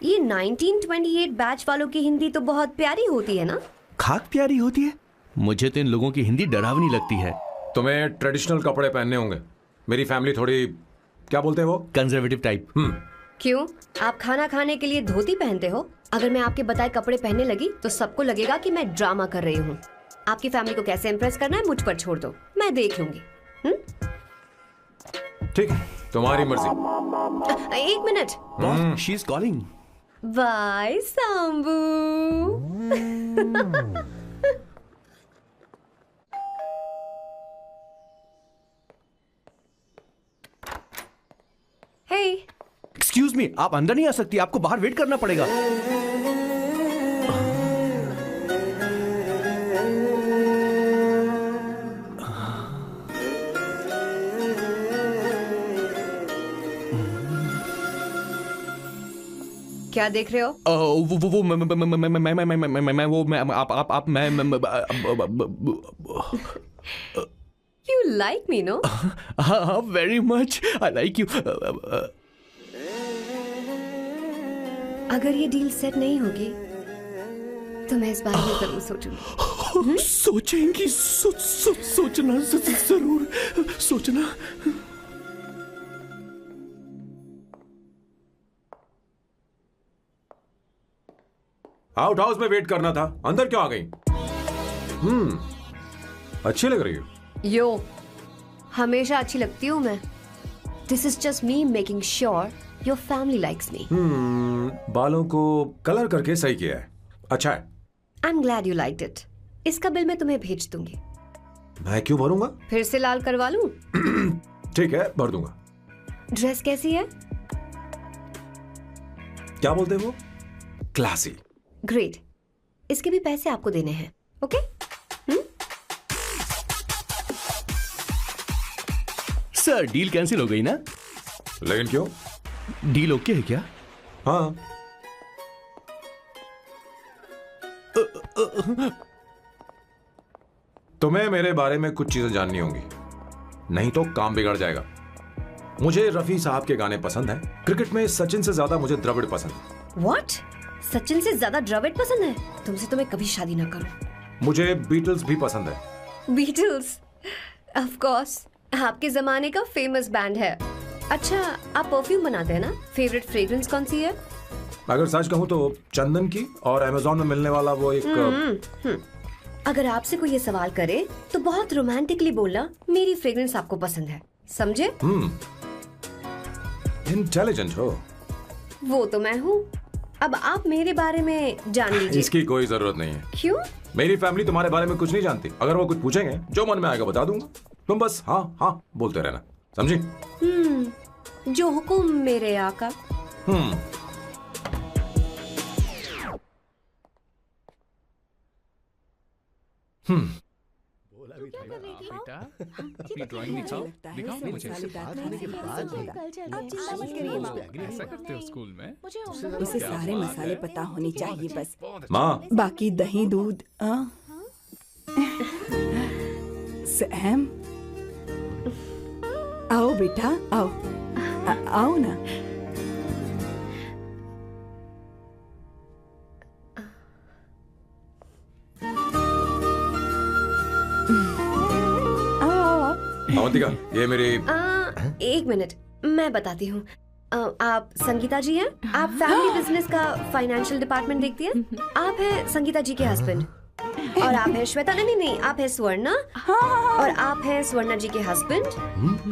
ये 1928 बैच वालों की हिंदी तो बहुत प्यारी होती है ना? खाक प्यारी होती है? मुझे तो इन लोगों की हिंदी डरावनी लगती है। तुम्हें ट्रेडिशनल कपड़े पहनने होंगे। मेरी फैमिली थोड़ी, क्या बोलते हैं वो, कंजर्वेटिव टाइप। क्यों? आप खाना खाने के लिए धोती पहनते हो? अगर मैं आपके बताए कपड़े पहनने लगी तो सबको लगेगा कि मैं ड्रामा कर रही हूँ। आपकी फैमिली को कैसे इम्प्रेस करना है मुझ पर छोड़ दो, मैं देख लूंगी। ठीक, तुम्हारी मर्जी। एक minute. She is calling. Bye Sambu. Hey, excuse me, आप अंदर नहीं आ सकती, आपको बाहर वेट करना पड़ेगा। क्या देख रहे हो? वो मैं You like me, no? हाँ, very much. I like you. अगर ये डील सेट नहीं होगी तो मैं इस बारे में जरूर सोचूंगी। सोचेंगी, सोचना जरूर सोचना। आउट हाउस में वेट करना था, अंदर क्यों आ गई? अच्छी लग रही हो। यो, हमेशा अच्छी लगती हूँ मैं। This is just me making sure your family likes me. बालों को कलर करके सही किया है, अच्छा है। I'm glad you liked it. इसका बिल मैं तुम्हें भेज दूंगी। मैं क्यों भरूंगा? फिर से लाल करवा लूं? ठीक है, भर दूंगा। ड्रेस कैसी है? क्या बोलते हैं वो? क्लासी। ग्रेट, इसके भी पैसे आपको देने हैं, ओके? सर, डील कैंसिल हो गई ना? लेकिन क्यों? डील ओके है क्या? हाँ। तुम्हें मेरे बारे में कुछ चीजें जाननी होंगी, नहीं तो काम बिगड़ जाएगा। मुझे रफी साहब के गाने पसंद हैं। क्रिकेट में सचिन से ज्यादा मुझे द्रविड़ पसंद है। What? सचिन से ज्यादा द्रविड़ पसंद है? तुमसे तो मैं कभी शादी ना करूं। मुझे बीटल्स भी पसंद है। बीटल्स? ऑफ कोर्स, आपके जमाने का फेमस बैंड है। अच्छा, आप परफ्यूम बनाते हैं ना? फेवरेट फ्रेग्रेंस कौन सी है? अगर सच कहूं तो चंदन की, और अमेज़न में मिलने वाला वो एक अगर आपसे कोई ये सवाल करे तो बहुत रोमांटिकली बोलना, मेरी फ्रेग्रेंस आपको पसंद है, समझे? इंटेलिजेंट हो। वो तो मैं हूँ। अब आप मेरे बारे में जान लीजिए। इसकी कोई जरूरत नहीं है। क्यों? मेरी फैमिली तुम्हारे बारे में कुछ नहीं जानती। अगर वो कुछ पूछेंगे, जो मन में आएगा बता दूंगा। तुम बस हाँ हाँ बोलते रहना, समझी? जो हुकुम मेरे आका। कर रही थी। बेटा अपनी ड्राइंग मुझे दिखाओ लगता है दिखाओ सिर्फ मुझे। मसालेदार बात खाने होने के के बाद बाद होगा। कल चलेंगे। आप चिंता मत करिए माँ। ऐसा करते हो स्कूल में? मुझे उसे क्या सारे बात मसाले है। पता होने चाहिए बस। बहुत अच्छा। माँ बाकी दही दूध सैम आओ बेटा आओ आओ ना। आओ आओ आओ। अवंतिका ये मेरी एक मिनट, मैं बताती हूँ। आप संगीता जी हैं? आप फैमिली बिजनेस का फाइनेंशियल डिपार्टमेंट देखती हैं? आप हैं संगीता जी के हस्बैंड। और आप हैं श्वेता, नहीं, आप हैं स्वर्णा। और आप हैं स्वर्णा जी के husband.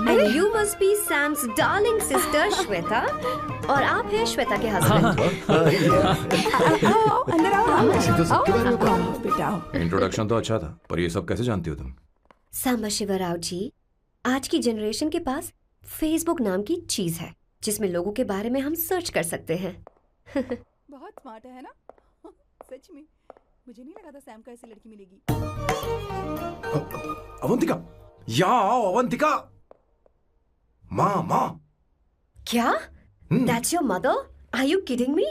And you must be Sam's darling sister Shweta. और आप हैं श्वेता के हस्बैंड। आओ अंदर आओ आओ ऐसे तो सबके बारे में आओ, आओ बेटा आओ। इंट्रोडक्शन तो अच्छा था, पर ये सब कैसे जानती हो तुम? सांबा शिवराव जी, आज की जनरेशन के पास फेसबुक नाम की चीज है जिसमें लोगों के बारे में हम सर्च कर सकते हैं। बहुत स्मार्ट है ना? सच में मुझे नहीं लगा था सैम को ऐसी लड़की मिलेगी। अवंतिका यहाँ आओ अवंतिका। माँ क्या? That's your mother? Are you kidding me?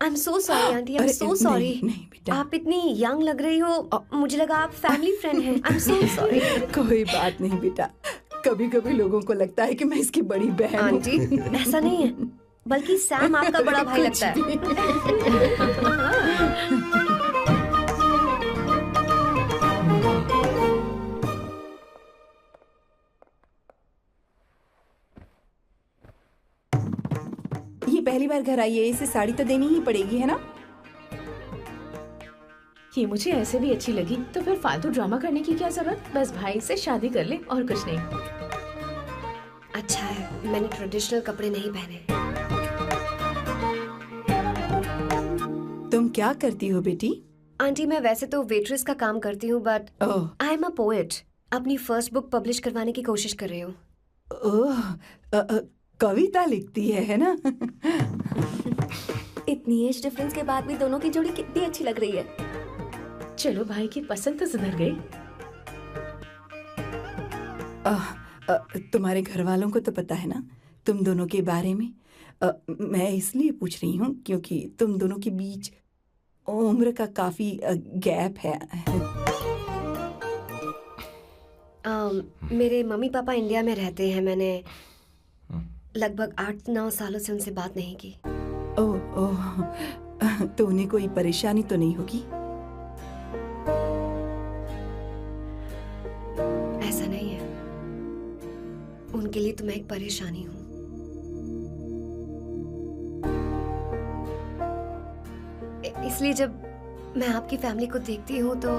I'm so sorry, auntie. I'm so sorry. नहीं बेटा, आप इतनी यंग लग रही हो, मुझे लगा आप फैमिली फ्रेंड हैं। I'm so sorry. कोई बात नहीं बेटा। कभी कभी लोगों को लगता है कि मैं इसकी बड़ी बहन हूँ। आंटी, ऐसा नहीं है, बल्कि सैम आपका बड़ा भाई लगता है। ये पहली बार घर आई है, इसे साड़ी तो देनी ही पड़ेगी है ना? ये मुझे ऐसे भी अच्छी लगी, तो फिर फालतू ड्रामा करने की क्या जरूरत? बस भाई से शादी कर ले और कुछ नहीं। अच्छा है, मैंने ट्रेडिशनल कपड़े नहीं पहने। तुम क्या करती हो बेटी? आंटी, मैं वैसे तो वेट्रेस का काम करती हूँ, but oh I am a poet. अपनी फर्स्ट बुक पब्लिश करवाने की कोशिश कर रही हूँ। ओह कविता लिखती है ना? इतनी एज डिफरेंस के बाद भी दोनों की जोड़ी कितनी अच्छी लग रही है। चलो भाई की पसंद तो सुधर गई। तुम्हारे घर वालों को तो पता है ना तुम दोनों के बारे में? मैं इसलिए पूछ रही हूँ क्योंकि तुम दोनों के बीच उम्र का काफी गैप है। मेरे मम्मी पापा इंडिया में रहते हैं। मैंने लगभग 8-9 सालों से उनसे बात नहीं की। ओह तो उन्हें कोई परेशानी तो नहीं होगी? ऐसा नहीं है, उनके लिए तो मैं एक परेशानी हूँ। इसलिए जब मैं आपकी फैमिली को देखती हूँ तो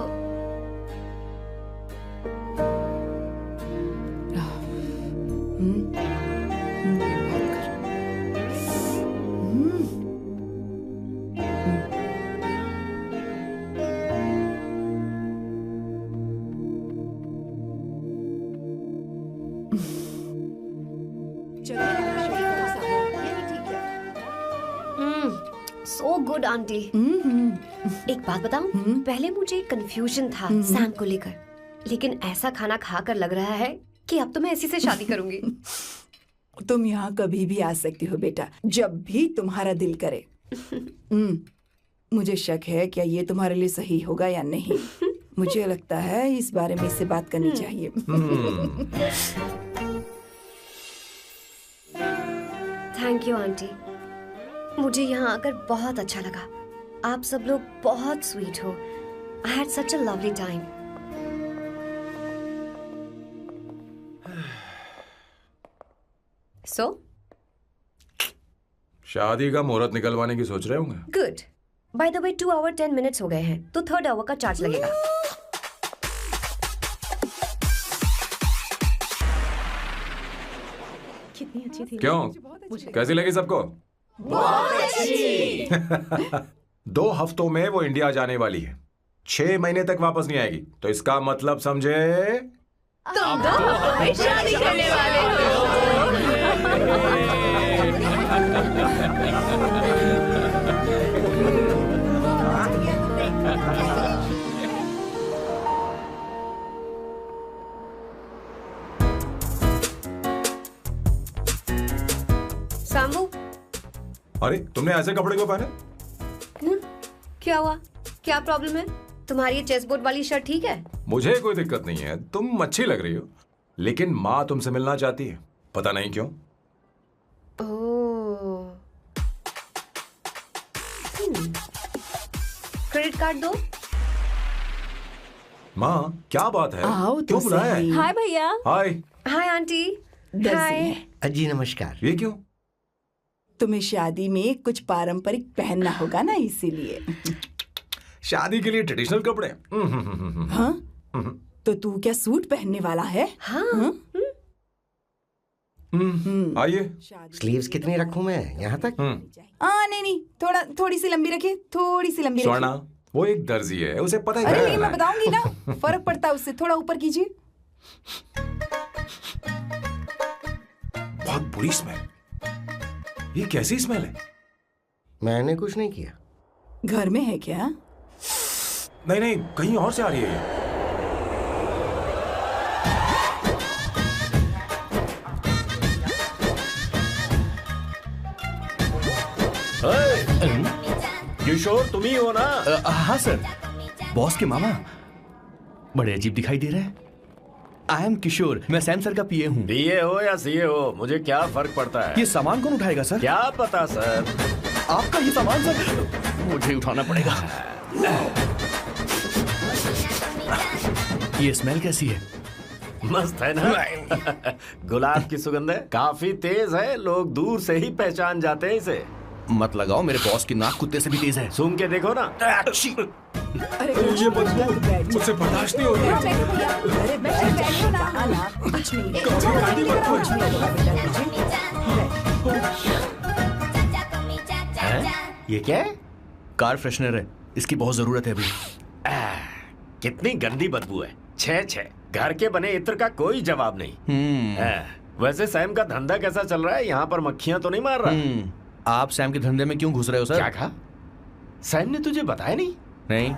सो गुड आंटी। एक बात बताऊं, पहले मुझे कंफ्यूजन था सैम को लेकर, लेकिन ऐसा खाना खाकर लग रहा है कि अब तो मैं इसी से शादी करूंगी। तुम यहाँ कभी भी आ सकती हो बेटा, जब भी तुम्हारा दिल करे। मुझे शक है क्या ये तुम्हारे लिए सही होगा या नहीं। मुझे लगता है इस बारे में इससे बात करनी चाहिए। थैंक यू आंटी, मुझे यहाँ आकर बहुत अच्छा लगा। आप सब लोग बहुत स्वीट हो। I had such a lovely time. So शादी का मुहूर्त निकलवाने की सोच रहे होंगे। Good. By the way 2 hour 10 minutes हो गए हैं, तो 3rd आवर का चार्ज लगेगा। कितनी अच्छी थी। क्यों, कैसी लगी सबको? बहुत अच्छी। 2 हफ्तों में वो इंडिया जाने वाली है, 6 महीने तक वापस नहीं आएगी। तो इसका मतलब समझे, तुम तो शादी करने वाले हो। सामू, अरे तुमने ऐसे कपड़े क्यों पहने? क्या हुआ? क्या प्रॉब्लम है? तुम्हारी ये चेस्ट बोर्ड वाली शर्ट ठीक है? मुझे कोई दिक्कत नहीं है, तुम अच्छी लग रही हो, लेकिन माँ तुमसे मिलना चाहती है, पता नहीं क्यों। ओह। क्रेडिट कार्ड दो। माँ क्या बात है? आओ तो क्यों बुलाया है? सही। हाय भैया। हाय। Hi aunty. दर्जी हाय। है। जी नमस्कार। ये क्यों? तुम्हें शादी में कुछ पारंपरिक पहनना होगा ना, इसीलिए। शादी के लिए ट्रेडिशनल कपड़े? हाँ? तो तू क्या सूट पहनने वाला है? हाँ। आइए। स्लीव्स कितनी रखूं मैं? यहाँ तक? नहीं, थोड़ी सी लंबी रखे, थोड़ी सी लंबी रखे। स्वर्णा, वो एक दर्जी है, उसे पता है अरे क्या नहीं, करना मैं है। बताऊंगी ना, फर्क पड़ता है उससे। थोड़ा ऊपर कीजिए। बहुत बुरी स्मेल। ये कैसी स्मेल है? मैंने कुछ नहीं किया। घर में है क्या? नहीं, कहीं और से आ रही है ये। किशोर तुम ही हो ना? हाँ सर, बॉस के मामा। बड़े अजीब दिखाई दे रहे हैं। आई एम किशोर, मैं सैम सर का पीए हूँ। बीए हो या सीए हो, मुझे क्या फर्क पड़ता है? ये सामान कौन उठाएगा सर? क्या पता सर। आपका ये सामान सर मुझे उठाना पड़ेगा। ये स्मेल कैसी है? मस्त है ना? गुलाब की सुगंध है, काफी तेज है, लोग दूर से ही पहचान जाते हैं इसे। मत लगाओ, मेरे बॉस की नाक कुत्ते से भी तेज है। सूंघ के देखो ना। अरे ये बदबू मुझसे बर्दाश्त नहीं हो रही है। अरे बैठो ना, आना। कुछ नहीं, कुछ नहीं होगा बेटा। ये क्या है? कार फ्रेशनर है, इसकी बहुत जरूरत है अभी। कितनी गंदी बदबू है। छे घर के बने इत्र का कोई जवाब नहीं। वैसे सैम का धंधा कैसा चल रहा है? यहाँ पर मक्खियां तो नहीं मार रहा? आप सैम के धंधे में क्यों घुस रहे हो सर? क्या कहा? सैम ने तुझे बताया नहीं? नहीं।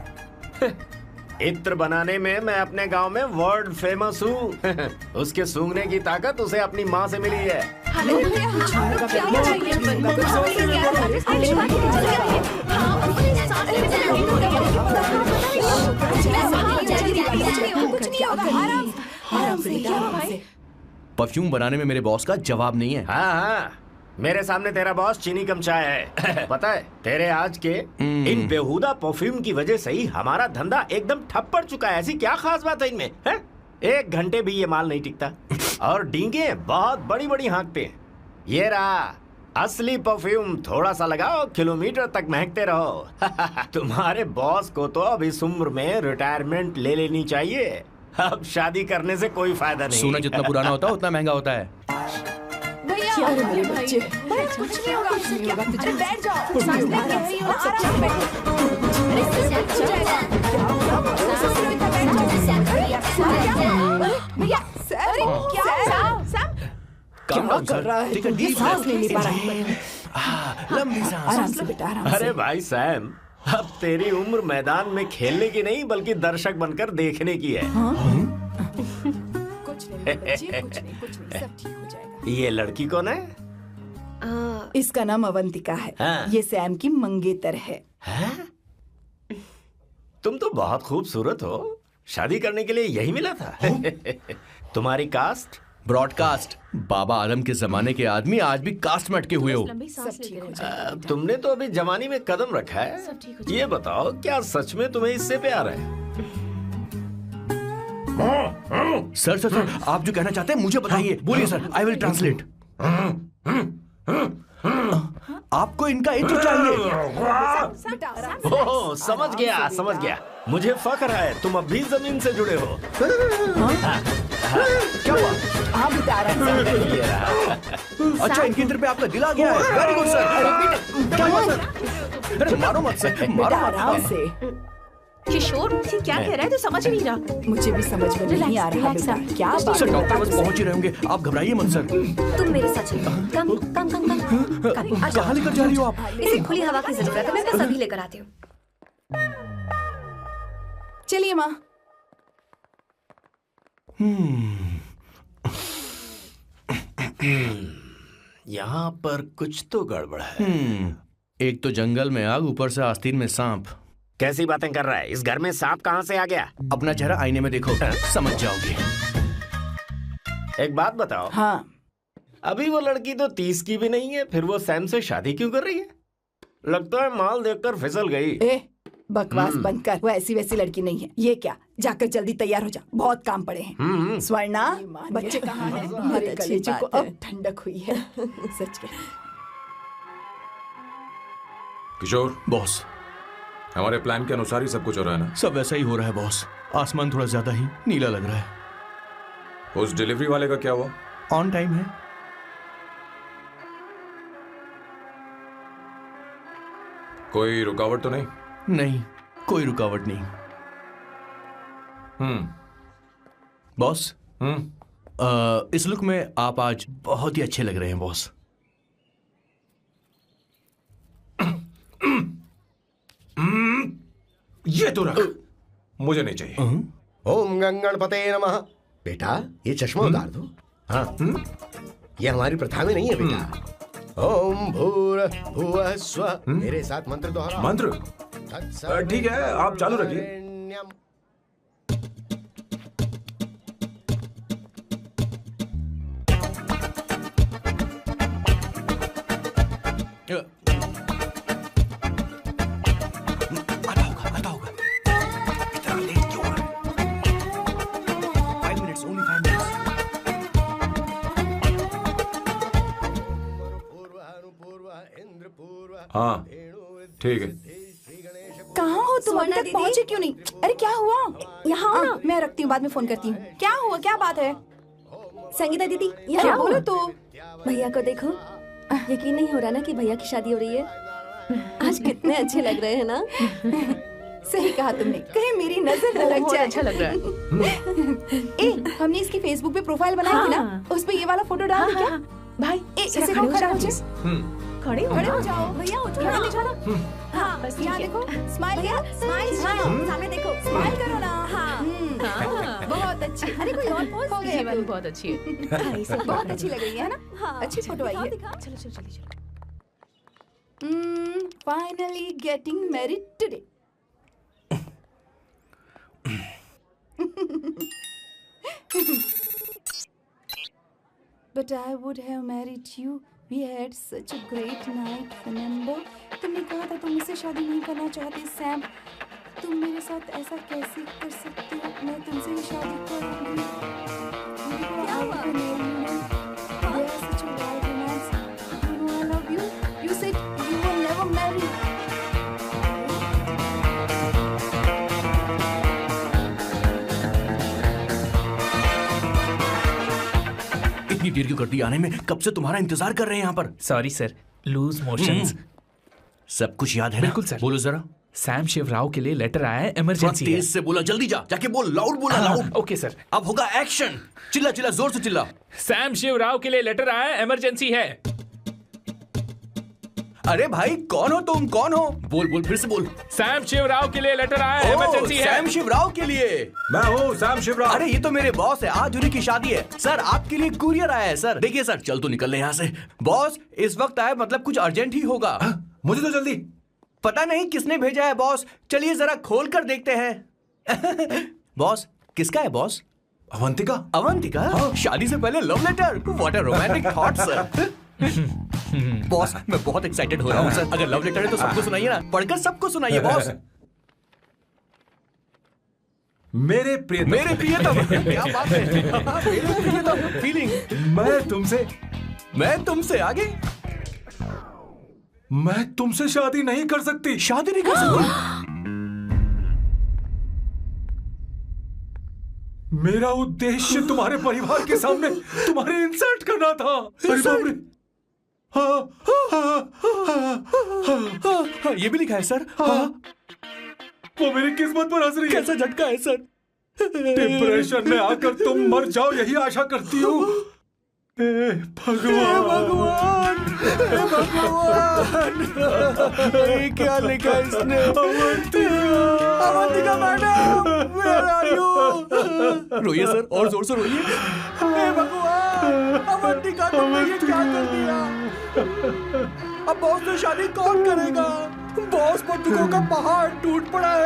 इत्र बनाने में मैं अपने गांव में वर्ल्ड फेमस हूँ। उसके सूंघने की ताकत उसे अपनी माँ से मिली है। परफ्यूम बनाने में मेरे बॉस का जवाब नहीं है। हाँ, मेरे सामने तेरा बॉस चीनी कम चाय है। पता है, तेरे आज के इन बेहुदा परफ्यूम की वजह से ही हमारा धंधा एकदम ठप पड़ चुका है। ऐसी क्या खास बात है इनमें? है? 1 घंटे भी ये माल नहीं टिकता और डींगे बहुत बड़ी बड़ी हाँकते हैं। ये रहा असली परफ्यूम, थोड़ा सा लगाओ, किलोमीटर तक महकते रहो। तुम्हारे बॉस को तो अब इस उम्र में रिटायरमेंट ले लेनी चाहिए। अब शादी करने से कोई फायदा नहीं। सोना जितना पुराना होता है उतना महंगा होता है। क्या रे मेरे बच्चे? कुछ नहीं होगा, कुछ नहीं होगा। तुझे बैठ जाओ, सांस लेके रही हो, आराम से बैठो। अरे भैया, क्या कर रहा है? ये सांस नहीं ले पा रहा है। लंबी सांस। आराम से बेटा, आराम से। अरे भाई सैम, अब तेरी उम्र मैदान में खेलने की नहीं बल्कि दर्शक बनकर देखने की है। कुछ नहीं बच्चे, कुछ नहीं, सब ठीक हो जाएगा। ये लड़की कौन है? इसका नाम अवंतिका है। हाँ। ये सैम की मंगेतर है। तुम तो बहुत खूबसूरत हो, शादी करने के लिए यही मिला था। तुम्हारी कास्ट? ब्रॉडकास्ट। बाबा आलम के जमाने के आदमी आज भी कास्ट में अटके हुए हो। सब ठीक हो जाएगा। तुमने तो अभी जवानी में कदम रखा है। ये बताओ, क्या सच में तुम्हें इससे प्यार है? सर सर सर, आप जो कहना चाहते हैं मुझे बताइए। बोलिए सर, आई विल ट्रांसलेट। आपको इनका इत्र चाहिए? ओह, समझ गया। मुझे फख्र है, तुम अब भी जमीन से जुड़े हो। क्या हुआ? हाँ बेटा, आराम से। अच्छा, इनके इत्र पे आपका दिल आ गया है। Very good sir. क्या हुआ सर? अरे मारो मत सर, बेटा मारो आराम मत। से। किशोर, ये क्या कह रहा है? तो समझ नहीं रहा। मुझे भी समझ में नहीं आ रहा बेटा, क्या बात सर है? डॉक्टर बस पहुंच ही रहे होंगे, आप घबराइए मत सर। तुम मेरे साथ चलो। कम कहाँ लेकर जा रही हो आप? इसे खुली हवा की जरूरत है, मैं बस अभी लेकर आती हूँ। चलिए माँ। यहाँ पर कुछ तो गड़बड़ है। एक तो जंगल में आग, ऊपर से आस्तीन में सांप। कैसी बातें कर रहा है? इस घर में सांप कहाँ से आ गया? अपना चेहरा आईने में देखो, समझ जाओगे। एक बात बताओ। हाँ, अभी वो लड़की तो 30 की भी नहीं है, फिर वो सैम से शादी क्यों कर रही है? लगता है माल देखकर फिसल गई। ए बकवास बंद कर, वो ऐसी वैसी लड़की नहीं है। ये क्या, जाकर जल्दी तैयार हो जा, बहुत काम पड़े हैं। स्वर्णा, बच्चे कहाँ हैं? मेरे कलेजे को अब ठंडक हुई है। सच में। किशोर बॉस, हमारे प्लान के अनुसार ही सब कुछ हो रहा है ना? सब वैसा ही हो रहा है बॉस। आसमान थोड़ा ज्यादा ही नीला लग रहा है। उस डिलीवरी वाले का क्या हुआ? ऑन टाइम है। कोई रुकावट तो नहीं? नहीं, कोई रुकावट नहीं। बॉस, इस लुक में आप आज बहुत ही अच्छे लग रहे हैं बॉस। ये तो रख, मुझे नहीं चाहिए। ओम गंगणपते नमः। बेटा, ये चश्मा उतार दो। हाँ, ये हमारी प्रथा में नहीं है बेटा। ओम भूर भुवः स्वः। मेरे साथ मंत्र दोहराओ। मंत्र? ठीक है, आप चालू रखिए। आता होगा। इतना लेट क्यों हो रहा है? 5 minutes, only 5 minutes। हाँ, ठीक है। कहाँ हो तुम? अभी तक पहुँचे क्यों नहीं? अरे क्या हुआ? यहाँ आओ ना, मैं रखती हूँ, बाद में फोन करती हूँ। क्या हुआ, क्या बात है? संगीता दीदी, क्या यहाँ बोलो तो? भैया को देखो। यकीन नहीं हो रहा ना कि भैया की शादी हो रही है। आज कितने अच्छे लग रहे हैं ना। सही कहा तुमने, कहीं मेरी नजर न लग जाए। अच्छा लग रहा है। ए, हमने इसकी फेसबुक पे प्रोफाइल बनाई थी ना, उस पे ये वाला फोटो डाल दी क्या? भाई इसे खड़े हो जाओ। खड़े हो जाओ भैया, उठो खड़े ना। ले जाओ। हाँ, बस यहाँ ठीक है। देखो, स्माइल भैया, स्माइल सामने देखो। स्माइल करो ना। हाँ। बहुत अच्छी। अरे कोई और पोज हो ये गया। वाली बहुत अच्छी है। बहुत अच्छी लग रही है ना? हाँ, अच्छी फोटो आई है। चलो चलो चलो चलो। Finally getting married today. But I would have married you. We had such a great night. Remember? तुमने कहा था तुम मुझसे शादी नहीं करना चाहते सैम। तुम मेरे साथ ऐसा कैसे कर सकते हो? मैं तुमसे ही शादी करूंगी। क्या हुआ? We are such a wild romance. You know I love you. You said you will never marry. इतनी देर क्यों कर दी आने में? कब से तुम्हारा इंतजार कर रहे हैं यहाँ पर। Sorry sir, loose motions. सब कुछ याद है ना? बिल्कुल सर। बोलो जरा। सैम शिवराव के लिए लेटर आया है, इमरजेंसी है। तेज से बोला, जल्दी जा, जाके बोल, लाउड बोला, लाउड। Okay sir. अब होगा एक्शन। चिल्ला चिल्ला, जोर से चिल्ला। सैम शिवराव के लिए लेटर आया है, इमरजेंसी है। अरे भाई, कौन हो तुम? कौन हो? बोल बोल, फिर से बोल। सैम शिवराव के लिए लेटर आया है, इमरजेंसी है। सैम शिवराव के लिए? मैं हूँ सैम शिवराव। अरे ये तो मेरे बॉस है, आज उन्हीं की शादी है। सर, आपके लिए कुरियर आया है सर। देखिए सर, चल तो निकल ले यहाँ से। बॉस इस वक्त आए, मतलब कुछ अर्जेंट ही होगा। मुझे तो जल्दी। पता नहीं किसने भेजा है बॉस, चलिए जरा खोल कर देखते हैं। बॉस, किसका है बॉस? अवंतिका। अवंतिका? शादी से पहले love letter? What a romantic thought sir. Boss, मैं बहुत एक्साइटेड हो रहा हूँ सर। अगर लव लेटर है तो सबको सुनाइए ना, पढ़कर सबको सुनाइए बॉस। मेरे प्रियतम। मेरे प्रियतम, क्या बात है। मेरे प्रियतम, फीलिंग। मैं तुमसे आगे। मैं तुमसे शादी नहीं कर सकती। शादी नहीं कर सकती? मेरा उद्देश्य तुम्हारे परिवार के सामने तुम्हारे इंसल्ट करना था। अरे बाप रे। हाँ, ये भी लिखा है सर। वो मेरी किस्मत पर हंस रही है। कैसा झटका है सर। डिप्रेशन में आकर तुम मर जाओ, यही आशा करती हूँ। भगवान, ये क्या लिखा है इसने? Avantika madam, where are you? रोइए सर, और जोर से रोइए। हे भगवान, अवंतिका तुमने ये क्या कर दिया? अब बॉस से शादी कौन करेगा? बॉस पर दुखों का पहाड़ टूट पड़ा है।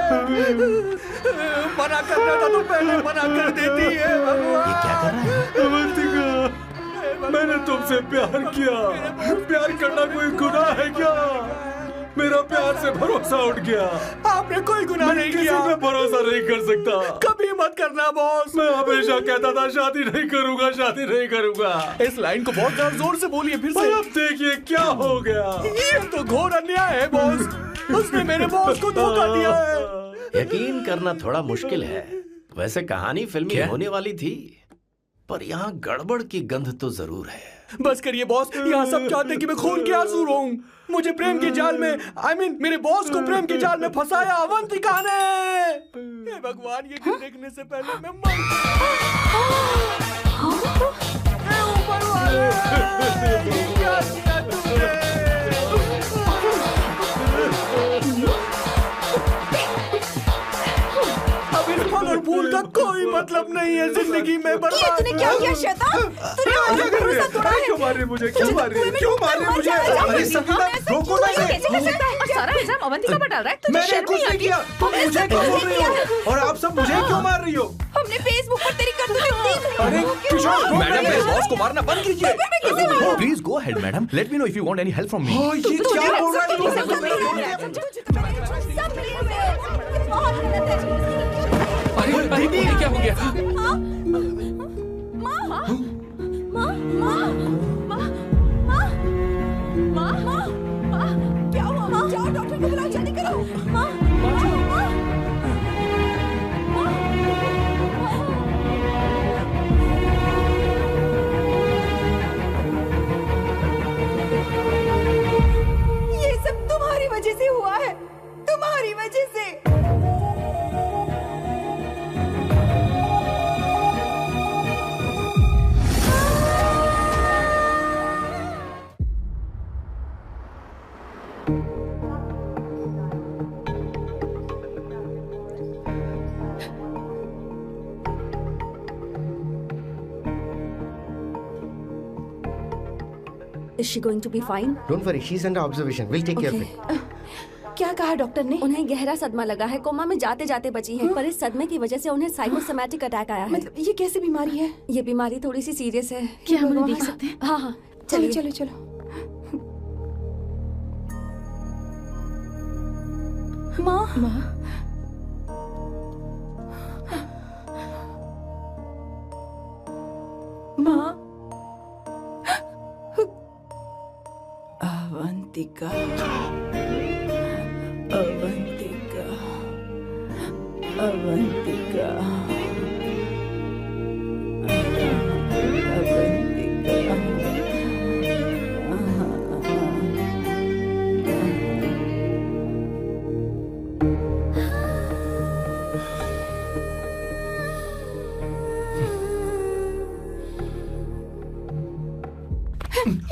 मना करना था तो पहले मना कर देती है भगवान। ये क्या कर रहा है? अवंतिका, मैंने तुमसे प्यार किया। प्यार करना कोई गुनाह है क्या? मेरा प्यार से भरोसा उठ गया। आपने कोई गुनाह नहीं किया। किसी पे भरोसा नहीं कर सकता। कभी मत करना बॉस। मैं हमेशा कहता था शादी नहीं करूंगा, शादी नहीं करूंगा। इस लाइन को बहुत ज्यादा जोर से बोलिए फिर से। अब देखिए क्या हो गया। ये तो घोर अन्याय है बॉस। उसने मेरे बॉस को धोखा दिया है। यकीन करना थोड़ा मुश्किल है। वैसे कहानी फिल्मी होने वाली थी, पर यहाँ गड़बड़ की गंध तो जरूर है। बस करिए बॉस, यहाँ सब चाहते कि मैं खून के आंसू रोऊं। मुझे प्रेम के जाल में, मेरे बॉस को प्रेम के जाल में फंसाया अवंतिका ने। हे भगवान, ये दिन देखने से पहले मैं मर ऊपर वाले, क्या किया तुमने? अब इस फल और फूल का कोई मतलब नहीं है जिंदगी में। बर्बाद। तूने क्या किया शैतान? तूने हमारा भरोसा तोड़ा है। क्यों मार रही मुझे? क्यों मार रही? क्यों मार रही मुझे? अरे संगीता, रोको ना इसे। और सारा इल्जाम अवंतिका पर डाल रहा है। तुझे मैंने शर्म कुछ नहीं किया। तुम मुझे क्यों बोल रही हो? और आप सब मुझे क्यों मार रही हो? हमने फेसबुक पर तेरी करतूतें देख ली। अरे किशोर, मैडम, मेरे बॉस को मारना बंद कीजिए। Please go ahead madam, let me know if you want any help from me. ये क्या बोल रहा है तू? अरे दीदी, ये क्या हो गया? क्या हुआ? जाओ डॉक्टर को बुलाओ, जल्दी करो। ये सब तुम्हारी वजह से हुआ है, तुम्हारी वजह से। Is she going to be fine? Don't worry, she's under observation. We'll take care of it. क्या कहा डॉक्टर ने? उन्हें गहरा सदमा लगा है, कोमा में जाते जाते बची है। पर इस सदमे की वजह से उन्हें साइकोसोमैटिक अटैक आया है। मतलब ये कैसी बीमारी है? ये बीमारी थोड़ी सी सीरियस है। क्या हम उन्हें देख सकते हैं? हाँ हाँ, चलिए चलो चलो। माँ माँ अवंतिका, अवंतिका, अवंतिका,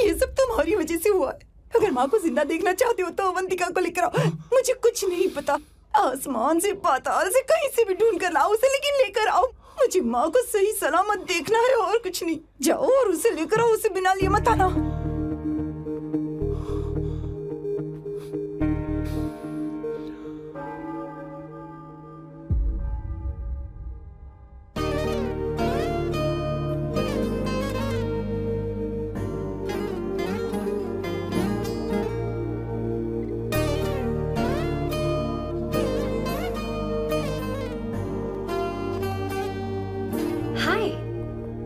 ये सब तुम्हारी वजह से हुआ है। अगर माँ को जिंदा देखना चाहते हो तो अवंतिका को लेकर आओ। मुझे कुछ नहीं पता, आसमान से पाताल से कहीं से भी ढूंढ कर लाओ उसे, लेकिन लेकर आओ। मुझे माँ को सही सलामत देखना है और कुछ नहीं। जाओ और उसे लेकर आओ, उसे बिना लिए मत आना।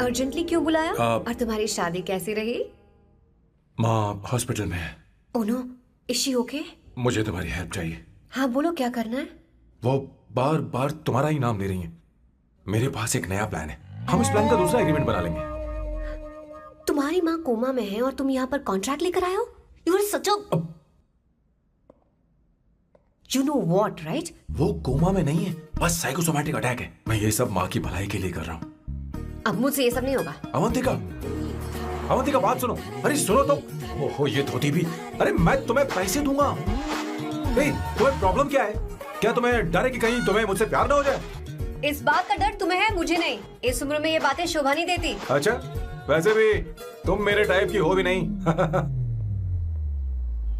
अर्जेंटली क्यों बुलाया? और तुम्हारी शादी कैसी रही? माँ हॉस्पिटल में है। Oh no, is she okay? मुझे तुम्हारी हेल्प चाहिए। हाँ बोलो, क्या करना है? वो बार बार तुम्हारा ही नाम ले रही है। मेरे पास एक नया प्लान है, हम इस प्लान का दूसरा एग्रीमेंट बना लेंगे। तुम्हारी माँ कोमा में है और तुम यहाँ पर कॉन्ट्रैक्ट लेकर आए हो? You are such a you know what, right? वो कोमा में नहीं है, बस साइकोसोमैटिक अटैक है। मैं ये सब माँ की भलाई के लिए कर रहा हूँ। अब मुझसे ये सब नहीं होगा। अवंतिका, अवंतिका बात सुनो। अरे सुनो तो। ओहो ये धोती भी। अरे मैं तुम्हें पैसे दूंगा। तुम्हें प्रॉब्लम क्या है? क्या तुम्हें डर है कि कहीं तुम्हें मुझसे प्यार ना हो जाए? इस बात का डर तुम्हें है, मुझे नहीं। इस उम्र में ये बातें शोभा नहीं देती। अच्छा, वैसे भी तुम मेरे टाइप की हो भी नहीं।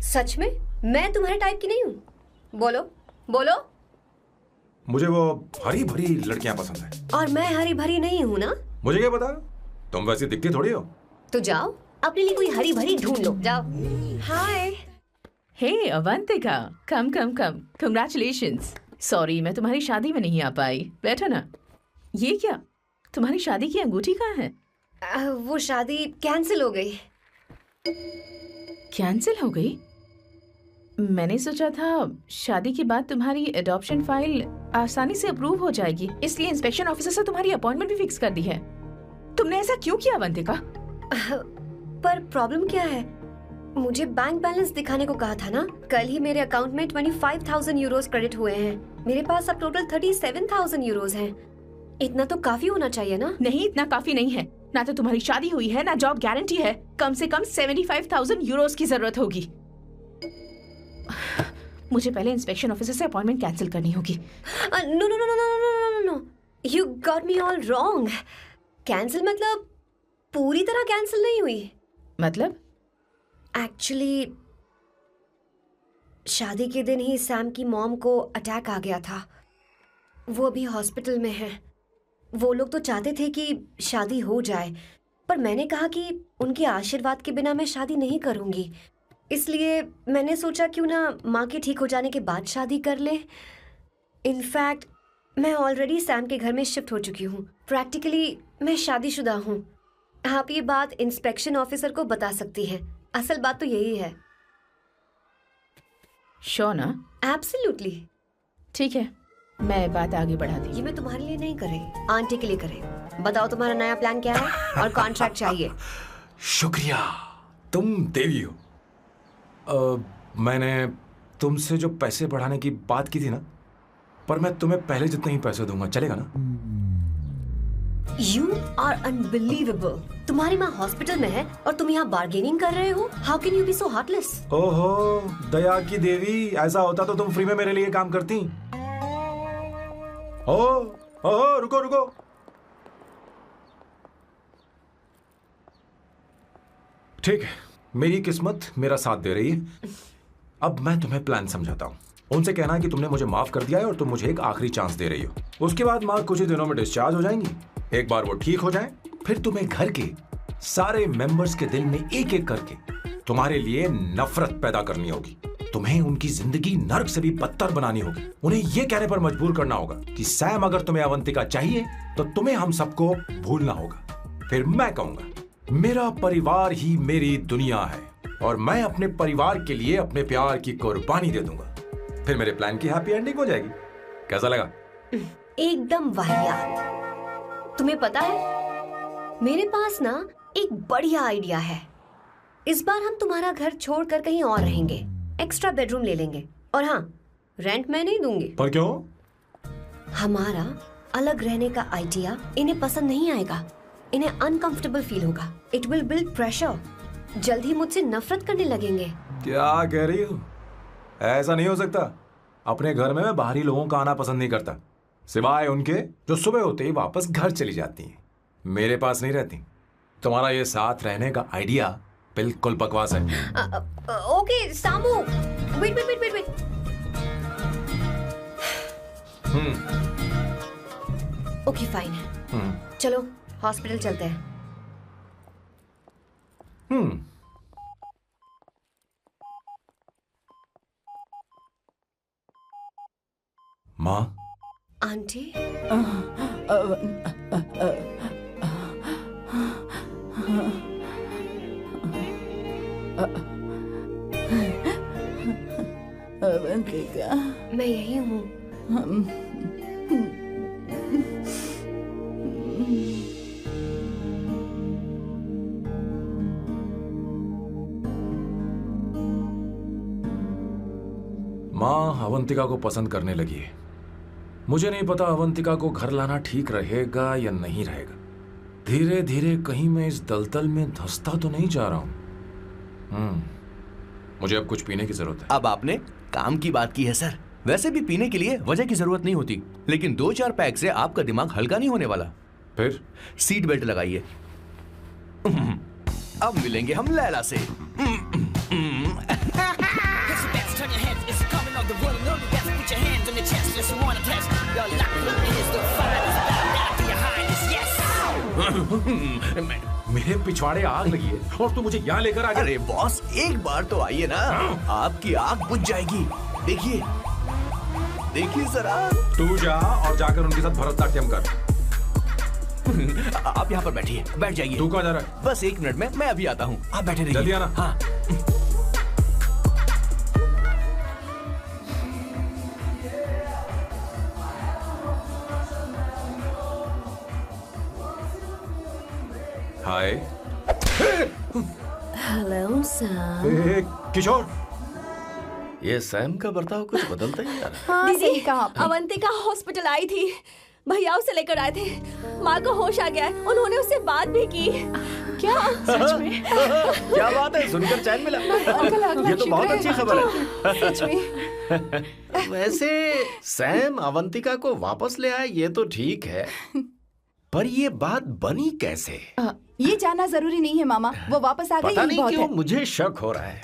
सच में मैं तुम्हारे टाइप की नहीं हूँ? बोलो बोलो। मुझे वो हरी भरी लड़कियां पसंद है। और मैं हरी भरी नहीं हूँ ना? मुझे क्या पता, तुम वैसी दिखती थोड़ी हो। तो जाओ अपने लिए कोई हरी भरी ढूंढ लो, जाओ। हाय। हे अवंतिका, कम कम कम, कंग्रेचुलेशंस। सॉरी मैं तुम्हारी शादी में नहीं आ पाई। बैठो ना। ये क्या, तुम्हारी शादी की अंगूठी कहाँ है? वो शादी कैंसिल हो गई। कैंसिल हो गई? मैंने सोचा था शादी के बाद तुम्हारी एडॉप्शन फाइल आसानी से अप्रूव हो जाएगी, इसलिए इंस्पेक्शन ऑफिसर से तुम्हारी अपॉइंटमेंट भी फिक्स कर दी है। तुमने ऐसा क्यों किया अवंतिका? पर प्रॉब्लम क्या है? मुझे बैंक बैलेंस दिखाने को कहा था ना। कल ही मेरे अकाउंट में 25,000 यूरोस क्रेडिट हुए हैं। मेरे पास अब टोटल 37,000 यूरोस हैं। इतना तो काफी होना चाहिए ना? नहीं, इतना काफी नहीं है। ना तो तुम्हारी शादी हुई है, ना जॉब गारंटी है। कम से कम 75,000 यूरोस की जरूरत होगी। मुझे पहले इंस्पेक्शन ऑफिसर से अपॉइंटमेंट कैंसिल करनी होगी। No no no no no no no, you got me all wrong. Cancel मतलब पूरी तरह कैंसिल नहीं हुई। मतलब? एक्चुअली शादी के दिन ही सैम की मॉम को अटैक आ गया था। वो अभी हॉस्पिटल में है। वो लोग तो चाहते थे कि शादी हो जाए, पर मैंने कहा कि उनके आशीर्वाद के बिना मैं शादी नहीं करूंगी। इसलिए मैंने सोचा क्यों ना माँ के ठीक हो जाने के बाद शादी कर ले। इनफैक्ट मैं ऑलरेडी सैम के घर में शिफ्ट हो चुकी हूँ। प्रैक्टिकली मैं शादीशुदा हूँ। आप ये बात इंस्पेक्शन ऑफिसर को बता सकती हैं। असल बात तो यही है। श्योर ना? एब्सोल्युटली। ठीक है, मैं बात आगे बढ़ा दी। ये मैं तुम्हारे लिए नहीं कर रही, आंटी के लिए कर रही। बताओ तुम्हारा नया प्लान क्या है और कॉन्ट्रैक्ट चाहिए। शुक्रिया, तुम देवी हो। मैंने तुमसे जो पैसे बढ़ाने की बात की थी ना, पर मैं तुम्हें पहले जितने ही पैसे दूंगा, चलेगा ना? You are unbelievable. तुम्हारी माँ हॉस्पिटल में है और तुम यहाँ बार्गेनिंग कर रहे हो? How can you be so heartless? ओहो दया की देवी, ऐसा होता तो तुम फ्री में मेरे लिए काम करती। ओहो रुको रुको। ठीक है, मेरी किस्मत मेरा साथ दे रही है। अब मैं तुम्हें प्लान समझाता हूँ। उनसे कहना है कि तुमने मुझे माफ कर दिया है और तुम मुझे एक आखिरी चांस दे रही हो। उसके बाद माँ कुछ ही दिनों में डिस्चार्ज हो जाएंगी। एक बार वो ठीक हो जाए, फिर तुम्हें घर के सारे मेंबर्स के दिल में एक एक करके तुम्हारे लिए नफरत पैदा करनी होगी। तुम्हें उनकी जिंदगी नर्क से भी बदतर बनानी होगी। उन्हें यह कहने पर मजबूर करना होगा कि सैम, अगर तुम्हें अवंतिका चाहिए तो तुम्हें हम सबको भूलना होगा। फिर मैं कहूंगा मेरा परिवार ही मेरी दुनिया है और मैं अपने परिवार के लिए अपने प्यार की कुर्बानी दे दूंगा। फिर मेरे प्लान की हैप्पी एंडिंग हो जाएगी। कैसा लगा? एकदम वाहियात। तुम्हें पता है मेरे पास ना एक बढ़िया आइडिया है। इस बार हम तुम्हारा घर छोड़कर कहीं और रहेंगे, एक्स्ट्रा बेडरूम ले लेंगे। और हाँ, रेंट मैं नहीं दूंगी। पर क्यों? हमारा अलग रहने का आइडिया इन्हें पसंद नहीं आएगा। इन्हें अनकंफर्टेबल फील होगा। It will build pressure. जल्द ही मुझसे नफरत करने लगेंगे। क्या कह रही हो? ऐसा नहीं हो सकता। अपने घर में मैं बाहरी लोगों का आना पसंद नहीं करता, सिवाय उनके जो सुबह होते ही वापस घर चली जाती हैं, मेरे पास नहीं रहती। तुम्हारा ये साथ रहने का आइडिया बिल्कुल बकवास है। Okay Samu, wait wait wait wait. Okay fine है। चलो हॉस्पिटल चलते हैं। माँ? आंटी? अवंतिका, मैं यही हूँ। माँ अवंतिका को पसंद करने लगी है। मुझे नहीं पता अवंतिका को घर लाना ठीक रहेगा या नहीं रहेगा। धीरे धीरे कहीं मैं इस दलदल में धंसता तो नहीं जा रहा हूं। मुझे अब कुछ पीने की जरूरत है। अब आपने काम की बात की है सर। वैसे भी पीने के लिए वजह की जरूरत नहीं होती, लेकिन 2-4 पैक से आपका दिमाग हल्का नहीं होने वाला। फिर सीट बेल्ट लगाइए। अब मिलेंगे हम लैला से। Push your best, turn your heads. It's coming on the one and only best. Put your hands on your chest, let's want to test. Your luck is the finest. Bow down to your highness, yes. मेरे पिछवाड़े आग लगी है और तू मुझे यहाँ लेकर आ गया। अरे बॉस, एक बार तो आइए ना, आपकी आग बुझ जाएगी। देखिए देखिए जरा। तू जा और जाकर उनके साथ भरतनाट्यम कर। आप यहाँ पर बैठिए, बैठ जाइए। तू कहाँ जा रहा है? बस 1 मिनट में मैं अभी आता हूँ, आप बैठे रहिए। जल्दी आना। हाँ। हाय। Hello sir. किशोर, ये सैम का बर्ताव कुछ बदलता ही जा रहा है। हाँ, सही कहा। अवंतिका हॉस्पिटल आई थी, भैया उसे लेकर आए थे। माँ को होश आ गया है, उन्होंने उससे बात भी की। क्या सच में? क्या बात है, सुनकर चैन मिला। ये तो बहुत अच्छी खबर है। सच में। वैसे सैम अवंतिका को वापस ले आए ये तो ठीक है, पर ये बात बनी कैसे? ये जानना जरूरी नहीं है मामा, वो वापस आ गई। पता नहीं बहुत क्यों है। मुझे शक हो रहा है।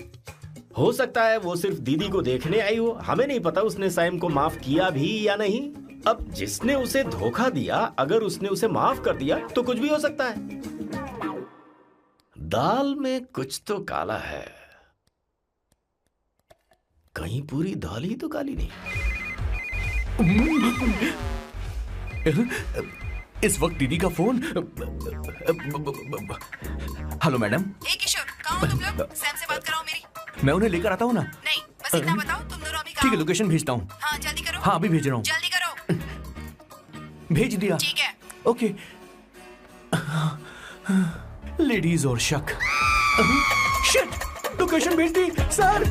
हो सकता है वो सिर्फ दीदी को देखने आई हो, हमें नहीं पता उसने सैम को माफ किया भी या नहीं। अब जिसने उसे धोखा दिया, अगर उसने उसे माफ कर दिया तो कुछ भी हो सकता है। दाल में कुछ तो काला है, कहीं पूरी दाल ही तो काली नहीं। इस वक्त दीदी का फोन। Hello madam. किशोर, कहाँ हो तुम लोग? सैम से बात कराओ मेरी। मैं उन्हें लेकर आता हूँ ना। नहीं, बस इतना बताओ तुम दोनों अभी ठीक है, लोकेशन भेजता हूँ। हाँ जल्दी करो। हाँ अभी भेज रहा हूँ। जल्दी करो। भेज दिया। ठीक है। ओके। लेडीज और शक। शिट, लोकेशन भेज दी सर।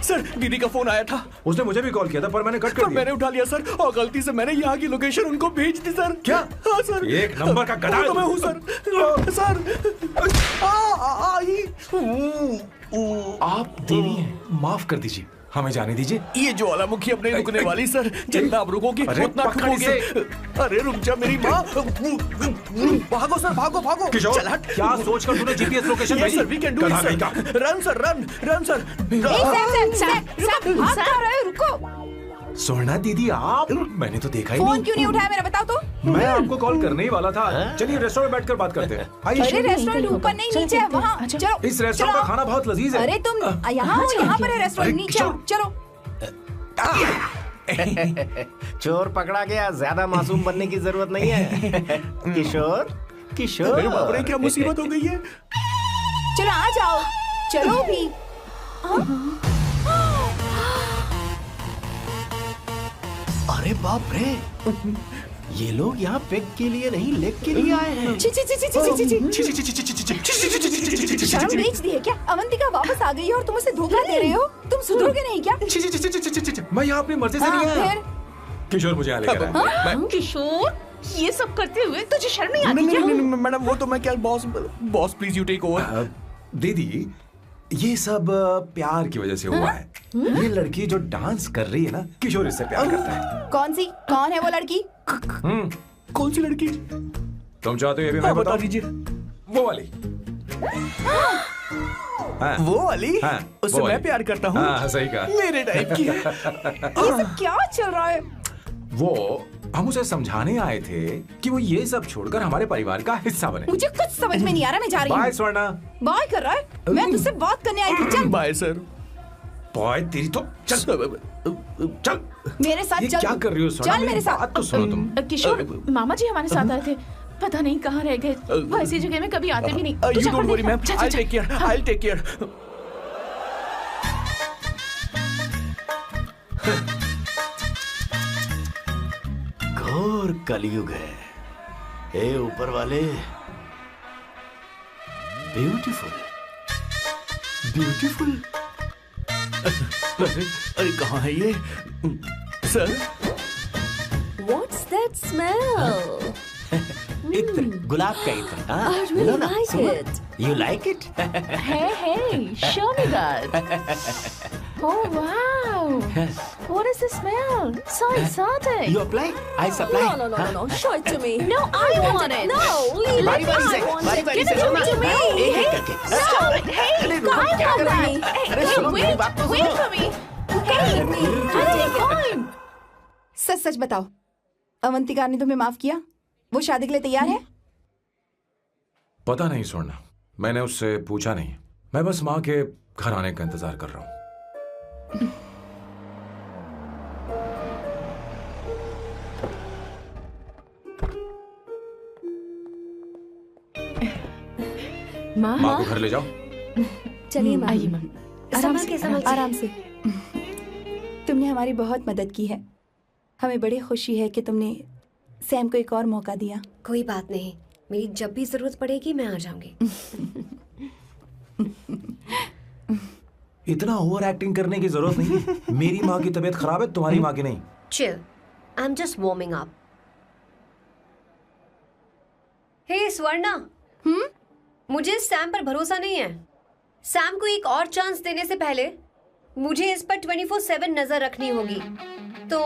सर दीदी का फोन आया था। उसने मुझे भी कॉल किया था पर मैंने कट कर दिया। मैंने उठा लिया सर, और गलती से मैंने यहाँ की लोकेशन उनको भेज दी सर। क्या? हाँ सर। एक नंबर का गधा है तो मैं हूँ सर। सर आप देवी हैं, माफ कर दीजिए, हमें जाने दीजिए। ये ज्वालामुखी अपने रुकने वाली सर, जितना आप रुकोगे उतना ठुकोगे। अरे रुक जा मेरी माँ। भागो सर, भागो भागो। किशोर, चल हट। क्या सोचकर तूने जीपीएस लोकेशन भेजी? Sir, we can do it sir. Run sir, run sir. भाग कहाँ रहे हो? रुको। स्वर्णा दीदी आप, मैंने तो देखा ही फोन नहीं। क्यों नहीं उठाया मेरा, बताओ तो। मैं आपको कॉल करने ही वाला था। चलिए रेस्टोरेंट में बैठकर बात करते हैं। अरे रेस्टोरेंट ऊपर नहीं, नीचे है, वहाँ। चलो इस रेस्टोरेंट का खाना बहुत लजीज है। अरे तुम यहाँ हो, यहाँ पर है रेस्टोरेंट, नीचे आओ, चलो। चोर पकड़ा गया, ज्यादा मासूम बनने की जरूरत नहीं है। किशोर, किशोर। मेरे बाप रे, क्या मुसीबत हो गई है। चलो आ जाओ, चलो भी। अरे बाप रे, ये लोग यहाँ पेग के लिए नहीं लेग के लिए आए हैं। शर्म बेच दी है क्या? अवंतिका वापस आ गई है और तुम उसे धोखा दे रहे हो। तुम सुधरोगे नहीं क्या? मैं यहाँ अपनी मर्जी से नहीं आया। किशोर मुझे यहाँ लेकर आया। किशोर, ये सब करते हुए तुझे शर्म नहीं आती क्या? नहीं मैडम, वो तो मैं क्या, boss please you take over. दीदी, ये सब प्यार की वजह से हुआ है। ये लड़की जो डांस कर रही है ना, किशोर इससे प्यार करता है। कौन है वो लड़की? कौन सी लड़की? तुम चाहते हो ये भी मैं बता बताऊं? दीजिए। वो वाली। हाँ, वो वाली? हाँ, उससे वो मैं वाली। प्यार करता हूँ। हाँ, सही कहा। मेरे टाइप की है। ये सब क्या चल रहा है? वो हम उसे समझाने आए थे कि वो ये सब छोड़कर हमारे परिवार का हिस्सा बने। मुझे कुछ समझ में नहीं आ रहा, मैं जा रही हूँ। बाय स्वर्णा। बाय कर रहा है? मैं तुझसे बात करने आई थी, चल। Bye sir. बॉय तेरी तो चल चल मेरे साथ ये चल। क्या कर रही हो स्वर्णा? चल मेरे साथ। बात तो सुनो तुम। किशोर, मामा जी हमारे साथ आए थे, पता नहीं कहाँ रह गए। वो ऐसी जगह में कभी आते भी नहीं। तू यू जा डोंट कर वरी देखना। मैम, जा, जा, आई जा। Take care, I take care. घोर कलयुग है। ए ऊपर वाले, ब्यूटीफुल, ब्यूटीफुल। अरे कहाँ है ये सर? What's that smell? इत्र, गुलाब का इत्र। I really like it. You like it? Hey, show me that. Oh wow! Yes. What is the smell? So exotic. You apply? I supply. No. Show it to me. No, I want it. No, leave बारी it. बारी से, I want बारी it. बारी Give से it सुनना। to me. एक एक करके। Hey, अरे रुको, I क्या want कर रही that. हो? Hey, अरे सुनो, मेरी बात तो wait सुनो। for me. I'll take it. सच सच बताओ, अवंतिका ने तुम्हें माफ किया? वो शादी के लिए तैयार है? पता नहीं सोना, मैंने उससे पूछा नहीं। मैं बस माँ के घर आने का इंतजार कर रहा हूँ। माँ, माँ को घर ले जाओ। चलिए माँ। आइए माँ। संभल के संभल के। आराम से। तुमने हमारी बहुत मदद की है। हमें बड़ी खुशी है कि तुमने सैम को एक और मौका दिया। कोई बात नहीं, मेरी जब भी जरूरत पड़ेगी मैं आ जाऊंगी। इतना ओवर एक्टिंग करने की जरूरत नहीं है। मेरी माँ की तबीयत खराब है, तुम्हारी माँ की नहीं। Chill, I am just warming up. Hey Swarna, मुझे सैम पर भरोसा नहीं है। सैम को एक और चांस देने से पहले मुझे इस पर 24/7 नजर रखनी होगी। तो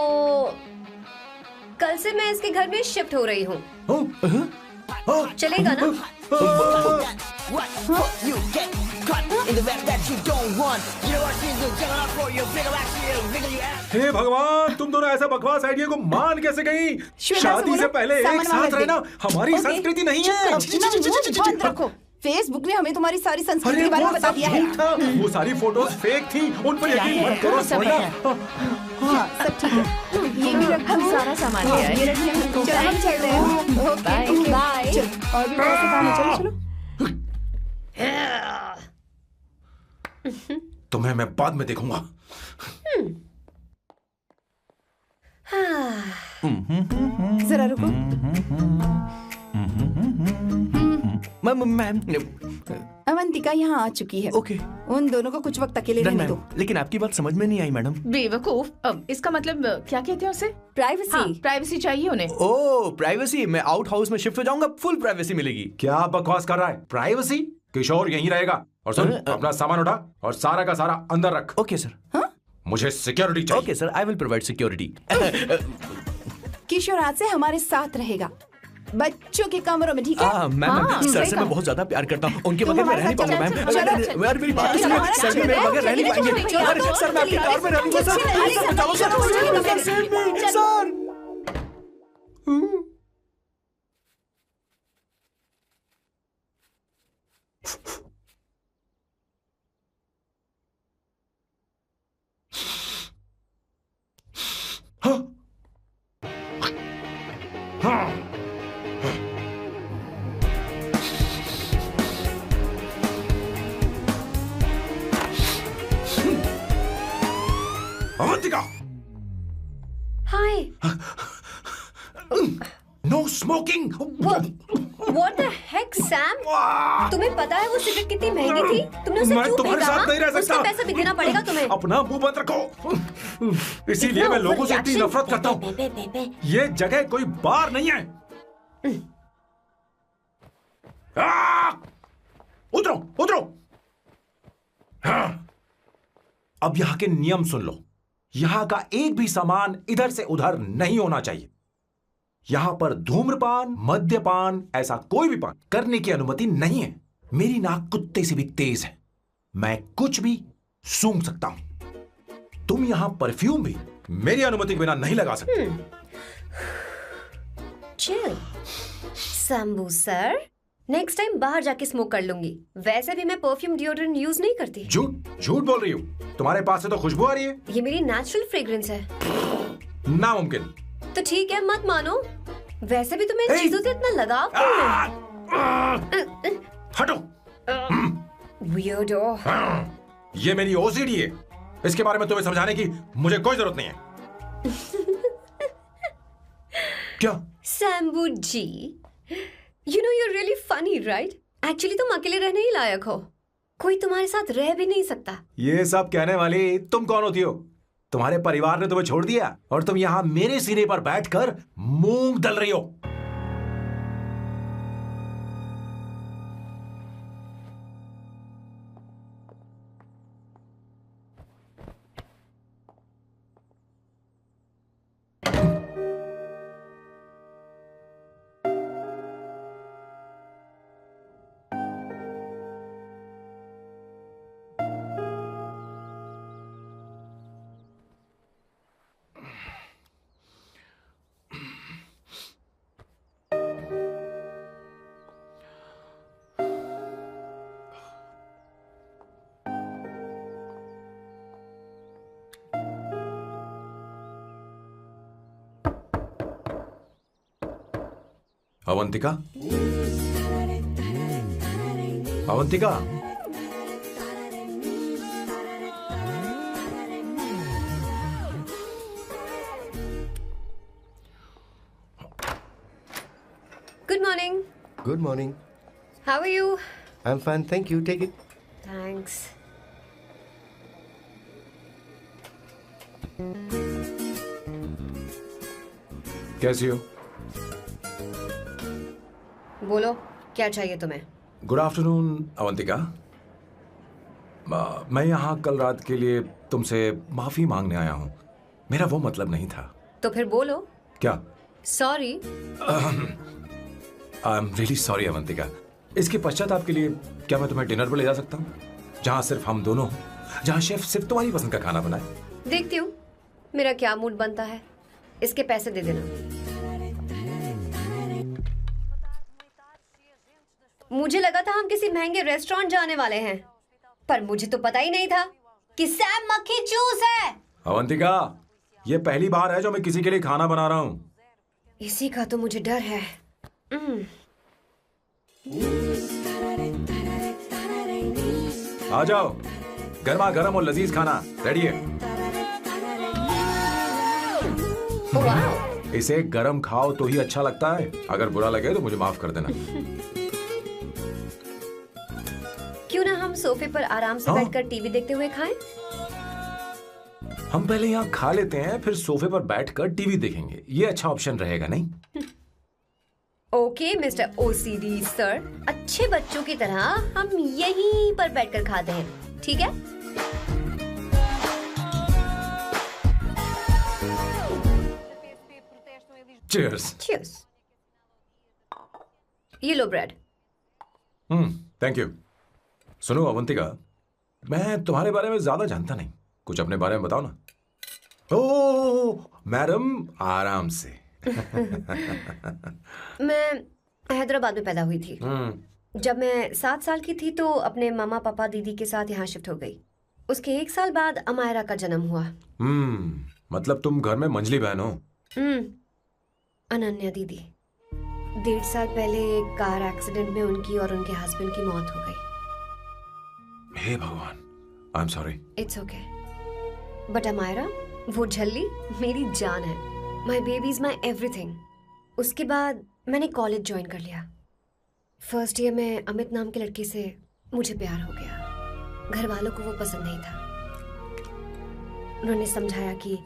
कल से मैं इसके घर में शिफ्ट हो रही हूँ। चलेगा ना? What you get caught in the web that you don't want. You know what she's doing? Check it out for you. Figure actually a wiggle your ass. हे भगवान, तुम दोनों ऐसा बकवास आइडिया को मान कैसे गई? श्वेता से शादी से बोलो, पहले एक सामान साथ वापस रहना दे। हमारी ओके। संस्कृति नहीं चुप है। करो, अपना मुंह बंद रखो। फेसबुक ने हमें तुम्हारी सारी संस्कृति अरे के बारे में वो बता सब दिया है। झूठ था, वो सारी फोटोज फेक थी, उन पर यकीन मत करो सोना। हाँ, सब ठीक है। ये भी रखो। हम सारा सामान ले आए। ये रखिए। चलो हम चल रहे हैं। Okay, bye. चलो, और भी बहुत से काम है। चलो। तुम्हें मैं बाद में देखूंगा। जरा रुको। मैम अवंतिका यहाँ आ चुकी है। ओके। उन दोनों को कुछ वक्त अकेले रहने दो। लेकिन आपकी बात समझ में नहीं आई मैडम। बेवकूफ। अब इसका मतलब क्या कहते हैं उसे? प्राइवेसी। हाँ, प्राइवेसी चाहिए उन्हें। ओह प्राइवेसी, मैं आउट हाउस में शिफ्ट हो जाऊंगा, फुल प्राइवेसी मिलेगी। क्या बकवास कर रहा है? प्राइवेसी? किशोर यहीं रहेगा। और सुन, अपना सामान उठा और सारा का सारा अंदर रख। Okay sir. मुझे सिक्योरिटी चाहिए। Okay sir, I will provide security. Kishore आज से हमारे साथ रहेगा, बच्चों के कमरों में, ठीक है? मैम सर सही से कहा। मैं बहुत ज्यादा प्यार करता हूँ, उनके तुम बगैर मैं हमारे रह नहीं साथ पाऊंगा चलो, मैम। चलो, चलो। यार मेरी बात तो चलो, सुनिए, हमारे सर साथ भी मेरे चलो, बगैर रह नहीं चलो, पाएंगे। चलो, अरे चलो, सर मैं आपकी चलो, कार में रहूंगा सर। चलो, प्लीज सर, चलो सर, चलो, sir. Avantika, hi. No smoking. What the heck, Sam? तुम्हें पता है वो सिगरेट कितनी महंगी थी? तुमने उसे मैं क्यों तुम्हारे फेंका? साथ नहीं रह सकता। उसका पैसा भी देना पड़ेगा तुम्हें। अपना मुंह बंद रखो। इसीलिए मैं लोगों से इतनी नफरत करता हूँ। ये जगह कोई बार नहीं है। उतरो, उतरो। अब यहाँ के नियम सुन लो। यहाँ का एक भी सामान इधर से उधर नहीं होना चाहिए। यहां पर धूम्रपान, मद्यपान, ऐसा कोई भी पान करने की अनुमति नहीं है। मेरी नाक कुत्ते से भी तेज है, मैं कुछ भी सूंघ सकता हूं। तुम यहां परफ्यूम भी मेरी अनुमति के बिना नहीं लगा सकते। Chill Shambhu sir, next time बाहर जाके स्मोक कर लूंगी। वैसे भी मैं परफ्यूम डिओड्रेंट यूज नहीं करती। झूठ झूठ बोल रही हो। तुम्हारे पास से तो खुशबू आ रही है। ये मेरी नेचुरल फ्रेग्रेंस है। नामुमकिन। तो ठीक है, मत मानो। वैसे भी तुम्हें इन चीजों से इतना लगाव क्यों है? हटो। Weirdo। ये मेरी ओसीडी है। इसके बारे में तुम्हें समझाने की मुझे कोई जरूरत नहीं है। क्या? शंभू जी, you know you're really funny, right? Actually तुम अकेले रहने ही लायक हो। कोई तुम्हारे साथ रह भी नहीं सकता। ये सब कहने वाली तुम कौन होती हो? तुम्हारे परिवार ने तुम्हें छोड़ दिया और तुम यहां मेरे सिरे पर बैठकर मूंग दल रही हो। Avantika, Avantika, good morning. Good morning. How are you? I am fine, thank you, take it. Thanks. कैसी हो? बोलो, क्या चाहिए तुम्हें? Good afternoon Avantika. मैं यहाँ कल रात के लिए तुमसे माफी मांगने आया हूँ। मेरा वो मतलब नहीं था। तो फिर बोलो। क्या? Sorry. I am really sorry Avantika. इसके पश्चाताप के लिए क्या मैं तुम्हें डिनर पर ले जा सकता हूँ, जहाँ सिर्फ हम दोनों, जहाँ शेफ सिर्फ तुम्हारी पसंद का खाना बनाए? देखती हूँ मेरा क्या मूड बनता है। इसके पैसे दे देना। मुझे लगा था हम किसी महंगे रेस्टोरेंट जाने वाले हैं, पर मुझे तो पता ही नहीं था कि सैम मक्खी चूस है। अवंतिका, ये पहली बार है जो मैं किसी के लिए खाना बना रहा हूँ। इसी का तो मुझे डर है। आ जाओ, गर्मा गर्म और लजीज खाना रेडी है। वाह। इसे गरम खाओ तो ही अच्छा लगता है। अगर बुरा लगे तो मुझे माफ कर देना। क्यों ना हम सोफे पर आराम से बैठकर टीवी देखते हुए खाएं? हम पहले यहाँ खा लेते हैं, फिर सोफे पर बैठकर टीवी देखेंगे। ये अच्छा ऑप्शन रहेगा, नहीं? ओके मिस्टर ओसीडी सर, अच्छे बच्चों की तरह हम यहीं पर बैठकर खाते हैं, ठीक है? Cheers. Cheers. ये लो ब्रेड। Thank you. सुनो अवंतिका, मैं तुम्हारे बारे में ज्यादा जानता नहीं, कुछ अपने बारे में बताओ ना। ओह मैडम, आराम से। मैं हैदराबाद में पैदा हुई थी। जब मैं 7 साल की थी तो अपने मामा पापा दीदी के साथ यहाँ शिफ्ट हो गई। उसके 1 साल बाद अमायरा का जन्म हुआ। मतलब तुम घर में मंझली बहन हो? अनन्या दीदी। 1.5 साल पहले एक कार एक्सीडेंट में उनकी और उनके हस्बैंड की मौत हो गई। हे भगवान, I am sorry. It's okay. But Amaira, वो झल्ली मेरी जान है। My baby is my everything. उसके बाद मैंने कॉलेज ज्वाइन कर लिया। फर्स्ट ईयर में अमित नाम के लड़के से मुझे प्यार हो गया। घर वालों को वो पसंद नहीं था। उन्होंने समझाया कि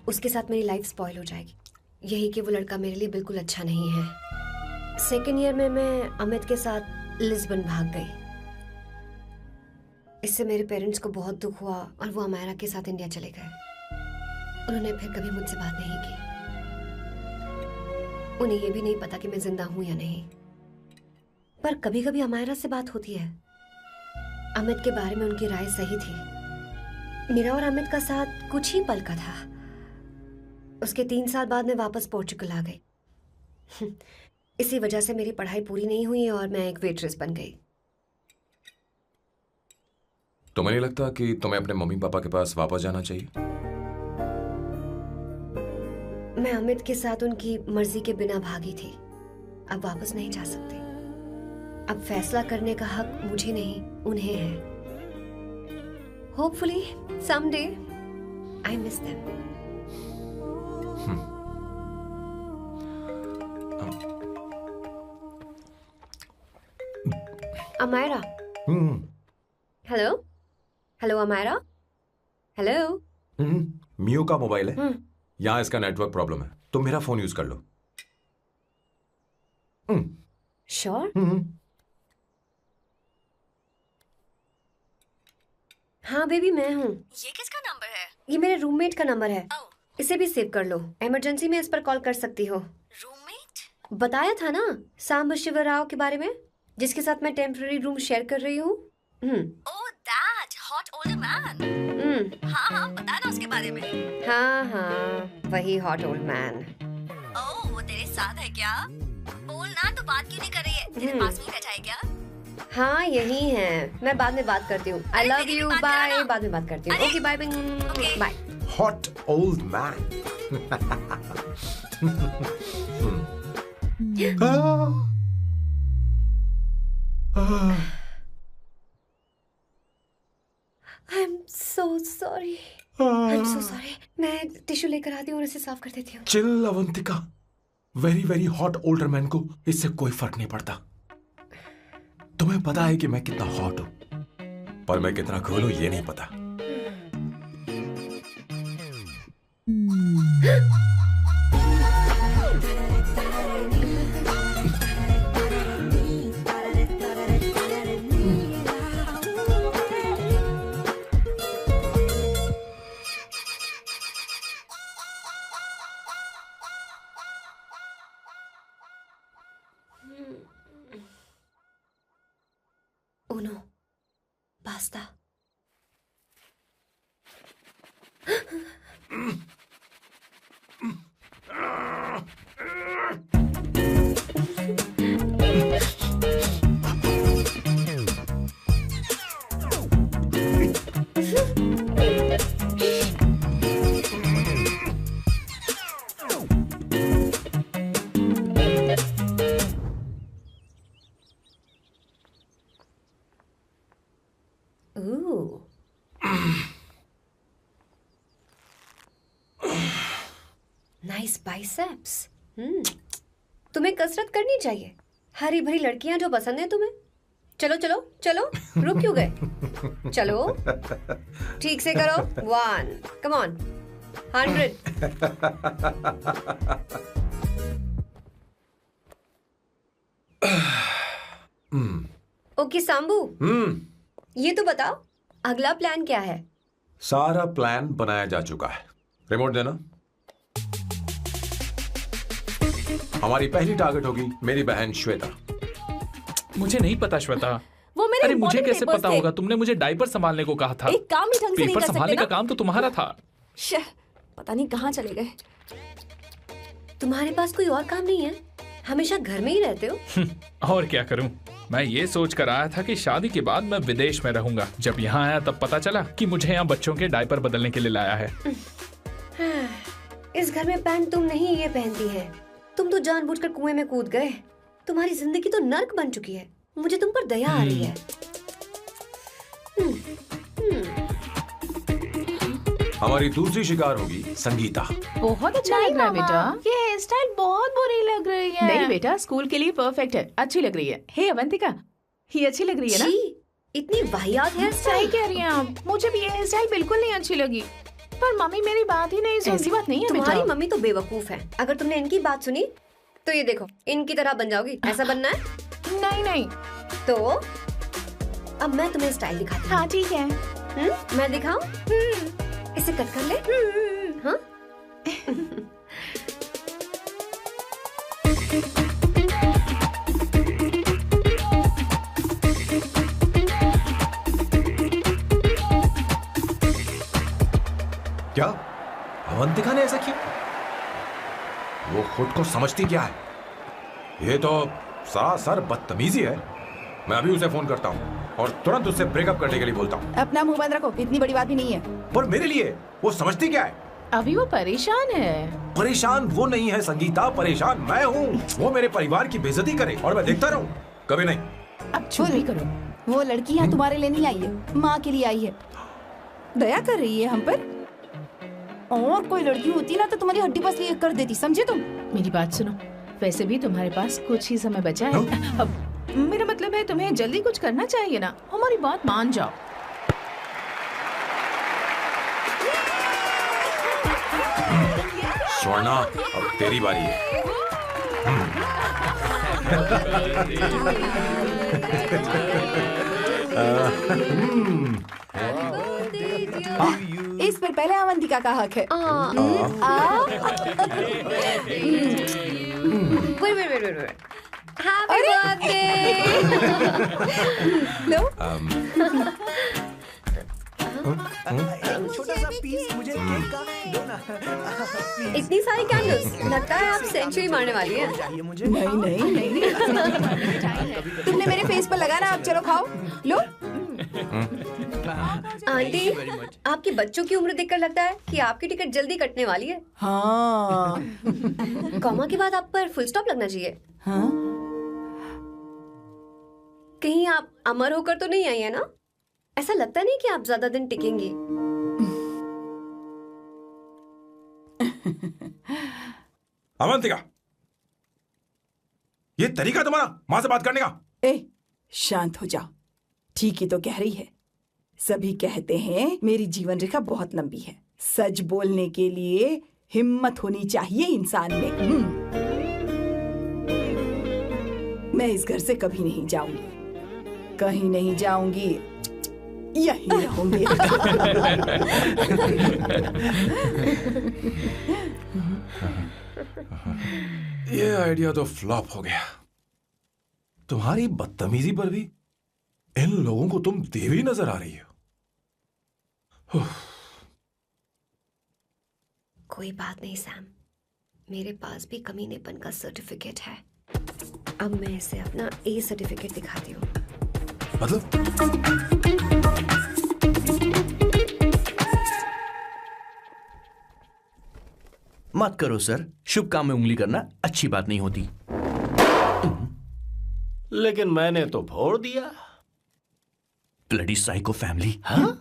उसके साथ मेरी लाइफ स्पॉइल हो जाएगी, यही कि वो लड़का मेरे लिए बिल्कुल अच्छा नहीं है। सेकेंड ईयर में मैं अमित के साथ लिस्बन भाग गई। इससे मेरे पेरेंट्स को बहुत दुख हुआ और वो अमायरा के साथ इंडिया चले गए। उन्होंने फिर कभी मुझसे बात नहीं की। उन्हें ये भी नहीं पता कि मैं जिंदा हूं या नहीं। पर कभी कभी अमायरा से बात होती है। अमित के बारे में उनकी राय सही थी। मेरा और अमित का साथ कुछ ही पल का था। उसके 3 साल बाद मैं वापस पोर्चुगल आ गई। इसी वजह से मेरी पढ़ाई पूरी नहीं हुई और मैं एक वेट्रेस बन गई। तुम्हें नहीं लगता कि तुम्हें अपने मम्मी पापा के पास वापस जाना चाहिए? मैं अमित के साथ उनकी मर्जी के बिना भागी थी। अब वापस नहीं जा सकती। अब फैसला करने का हक मुझे नहीं, उन्हें है। Hopefully someday I miss them. Amayra. Hello hello Amayra. Hello. मियो का मोबाइल है। यहाँ इसका नेटवर्क प्रॉब्लम है, तुम मेरा फोन यूज कर लो। श्योर? हाँ बेबी, मैं हूँ। ये किसका नंबर है? ये मेरे रूममेट का नंबर है। इसे भी सेव कर लो। इमरजेंसी में इस पर कॉल कर सकती हो। रूममेट? बताया था ना सांब शिवराव के बारे में, जिसके साथ मैं टेम्पररी रूम शेयर कर रही हूँ। Oh that hot old man. हाँ, बता ना उसके बारे में। हाँ, वही हॉट ओल्ड मैन। ओह, वो तेरे साथ है क्या? बोल ना, तो बात क्यों नहीं कर रही है? तेरे पास में बैठा है क्या? हाँ, यही है। मैं बाद में बात करती हूँ। I love you, bye. बाद में बात करती हूँ। Okay, bye bye. Hot old man. I am so sorry, I am so sorry. मैं टिश्यू लेकर आती हूँ और इसे साफ कर देती हूँ। Chill Avantika, very very hot older man को इससे कोई फर्क नहीं पड़ता। तुम्हें पता है कि मैं कितना हॉट हूं, पर मैं कितना कूल हूं ये नहीं पता। Uno, basta. Ooh. Nice biceps. तुम्हें कसरत करनी चाहिए। हरी भरी लड़कियां जो पसंद है तुम्हें। चलो चलो चलो, रुक क्यों गए? चलो, ठीक से करो। 1, come on, 100. ओके सांबू, ये तो बताओ अगला प्लान क्या है? सारा प्लान बनाया जा चुका है। रिमोट देना। हमारी पहली टारगेट होगी मेरी बहन श्वेता। मुझे नहीं पता श्वेता। वो मेरे अरे मुझे important कैसे papers पता थे। होगा? तुमने मुझे डायपर संभालने को कहा था। एक काम ही ढंग से नहीं पेपर कर सकते संभालने ना? का काम तो तुम्हारा था। पता नहीं कहाँ चले गए। तुम्हारे पास कोई और काम नहीं है? हमेशा घर में ही रहते हो? और क्या करूं? मैं ये सोच कर आया था कि शादी के बाद मैं विदेश में रहूंगा। जब यहाँ आया तब पता चला कि मुझे यहाँ बच्चों के डायपर बदलने के लिए लाया है। इस घर में पैंट तुम नहीं ये पहनती है। तुम तो जानबूझकर कुएं में कूद गए। तुम्हारी जिंदगी तो नर्क बन चुकी है। मुझे तुम पर दया आ रही है। हमारी दूसरी शिकार होगी संगीता। बहुत अच्छा लग रहा है बेटा। ये हेयर स्टाइल बहुत बुरी लग रही है। नहीं बेटा, स्कूल के लिए परफेक्ट है, अच्छी लग रही है। हे अवंतिका, ये अच्छी लग रही है ना? इतनी वाहियात हेयर सही स्टाइल। कह रही हैं आप। मुझे भी ये हेयर स्टाइल बिल्कुल नहीं अच्छी लगी। पर मम्मी मेरी बात ही नहीं सुनती। ऐसी बात नहीं है। तुम्हारी मम्मी तो बेवकूफ है। अगर तुमने इनकी बात सुनी तो ये देखो इनकी तरह बन जाओगी। ऐसा बनना है? नहीं नहीं। तो अब मैं तुम्हें स्टाइल दिखाती हूँ। हाँ ठीक है। मैं दिखाऊं? इसे कट कर ले। हाँ? क्या अवंतिका ने ऐसा किया? वो खुद को समझती क्या है? ये तो सरासर बदतमीजी है। मैं अभी उसे फोन करता हूँ और तुरंत उससे ब्रेकअप करने के लिए बोलता हूँ। अपना मुंह बंद रखो, इतनी बड़ी बात भी नहीं है। पर मेरे लिए वो समझती क्या है? अभी वो परेशान है। परेशान वो नहीं है संगीता, परेशान मैं हूँ। वो मेरे परिवार की बेइज्जती करे और मैं देखता रहूँ? कभी नहीं। अब चुप ही करो। वो लड़की यहाँ तुम्हारे लिए नहीं आई है, माँ के लिए आई है। दया कर रही है हम पर। और कोई लड़की होती ना तो तुम्हारी हड्डी बस ये कर देती, समझे तुम? मेरी बात सुनो, वैसे भी तुम्हारे पास कुछ ही समय बचा है। अब मेरा मतलब है तुम्हें जल्दी कुछ करना चाहिए ना। हमारी बात मान जाओ। स्वर्णा, अब तेरी बारी है। इस पर पहले अवंतिका का हक है। Wait. Happy birthday! लो। छोटा सा पीस मुझे केक का दो ना। इतनी सारी कैंडल्स, लगता है आप सेंचुरी मारने वाली है। नहीं। तुमने मेरे फेस पर लगाना, अब चलो खाओ। लो। आंटी, आपके बच्चों की उम्र देखकर लगता है कि आपकी टिकट जल्दी कटने वाली है। हाँ। कॉमा के बाद आप पर फुल स्टॉप लगना चाहिए। हाँ? कहीं आप अमर होकर तो नहीं आई है ना? ऐसा लगता नहीं कि आप ज्यादा दिन टिकेंगी। अवंतिका, ये तरीका तुम्हारा मां से बात करने का? ए, शांत हो जाओ। ठीक ही तो कह रही है। सभी कहते हैं मेरी जीवन रेखा बहुत लंबी है। सच बोलने के लिए हिम्मत होनी चाहिए इंसान में। मैं इस घर से कभी नहीं जाऊंगी, कहीं नहीं जाऊंगी, यहीं रहूंगी। ये आइडिया तो फ्लॉप हो गया। तुम्हारी बदतमीजी पर भी इन लोगों को तुम देवी नजर आ रही हो। कोई बात नहीं सैम, मेरे पास भी कमीनेपन का सर्टिफिकेट है। अब मैं इसे अपना ए सर्टिफिकेट दिखाती हूँ। मतलब? मत करो सर, शुभ काम में उंगली करना अच्छी बात नहीं होती। लेकिन मैंने तो फोड़ दिया। Bloody psycho family. हाँ?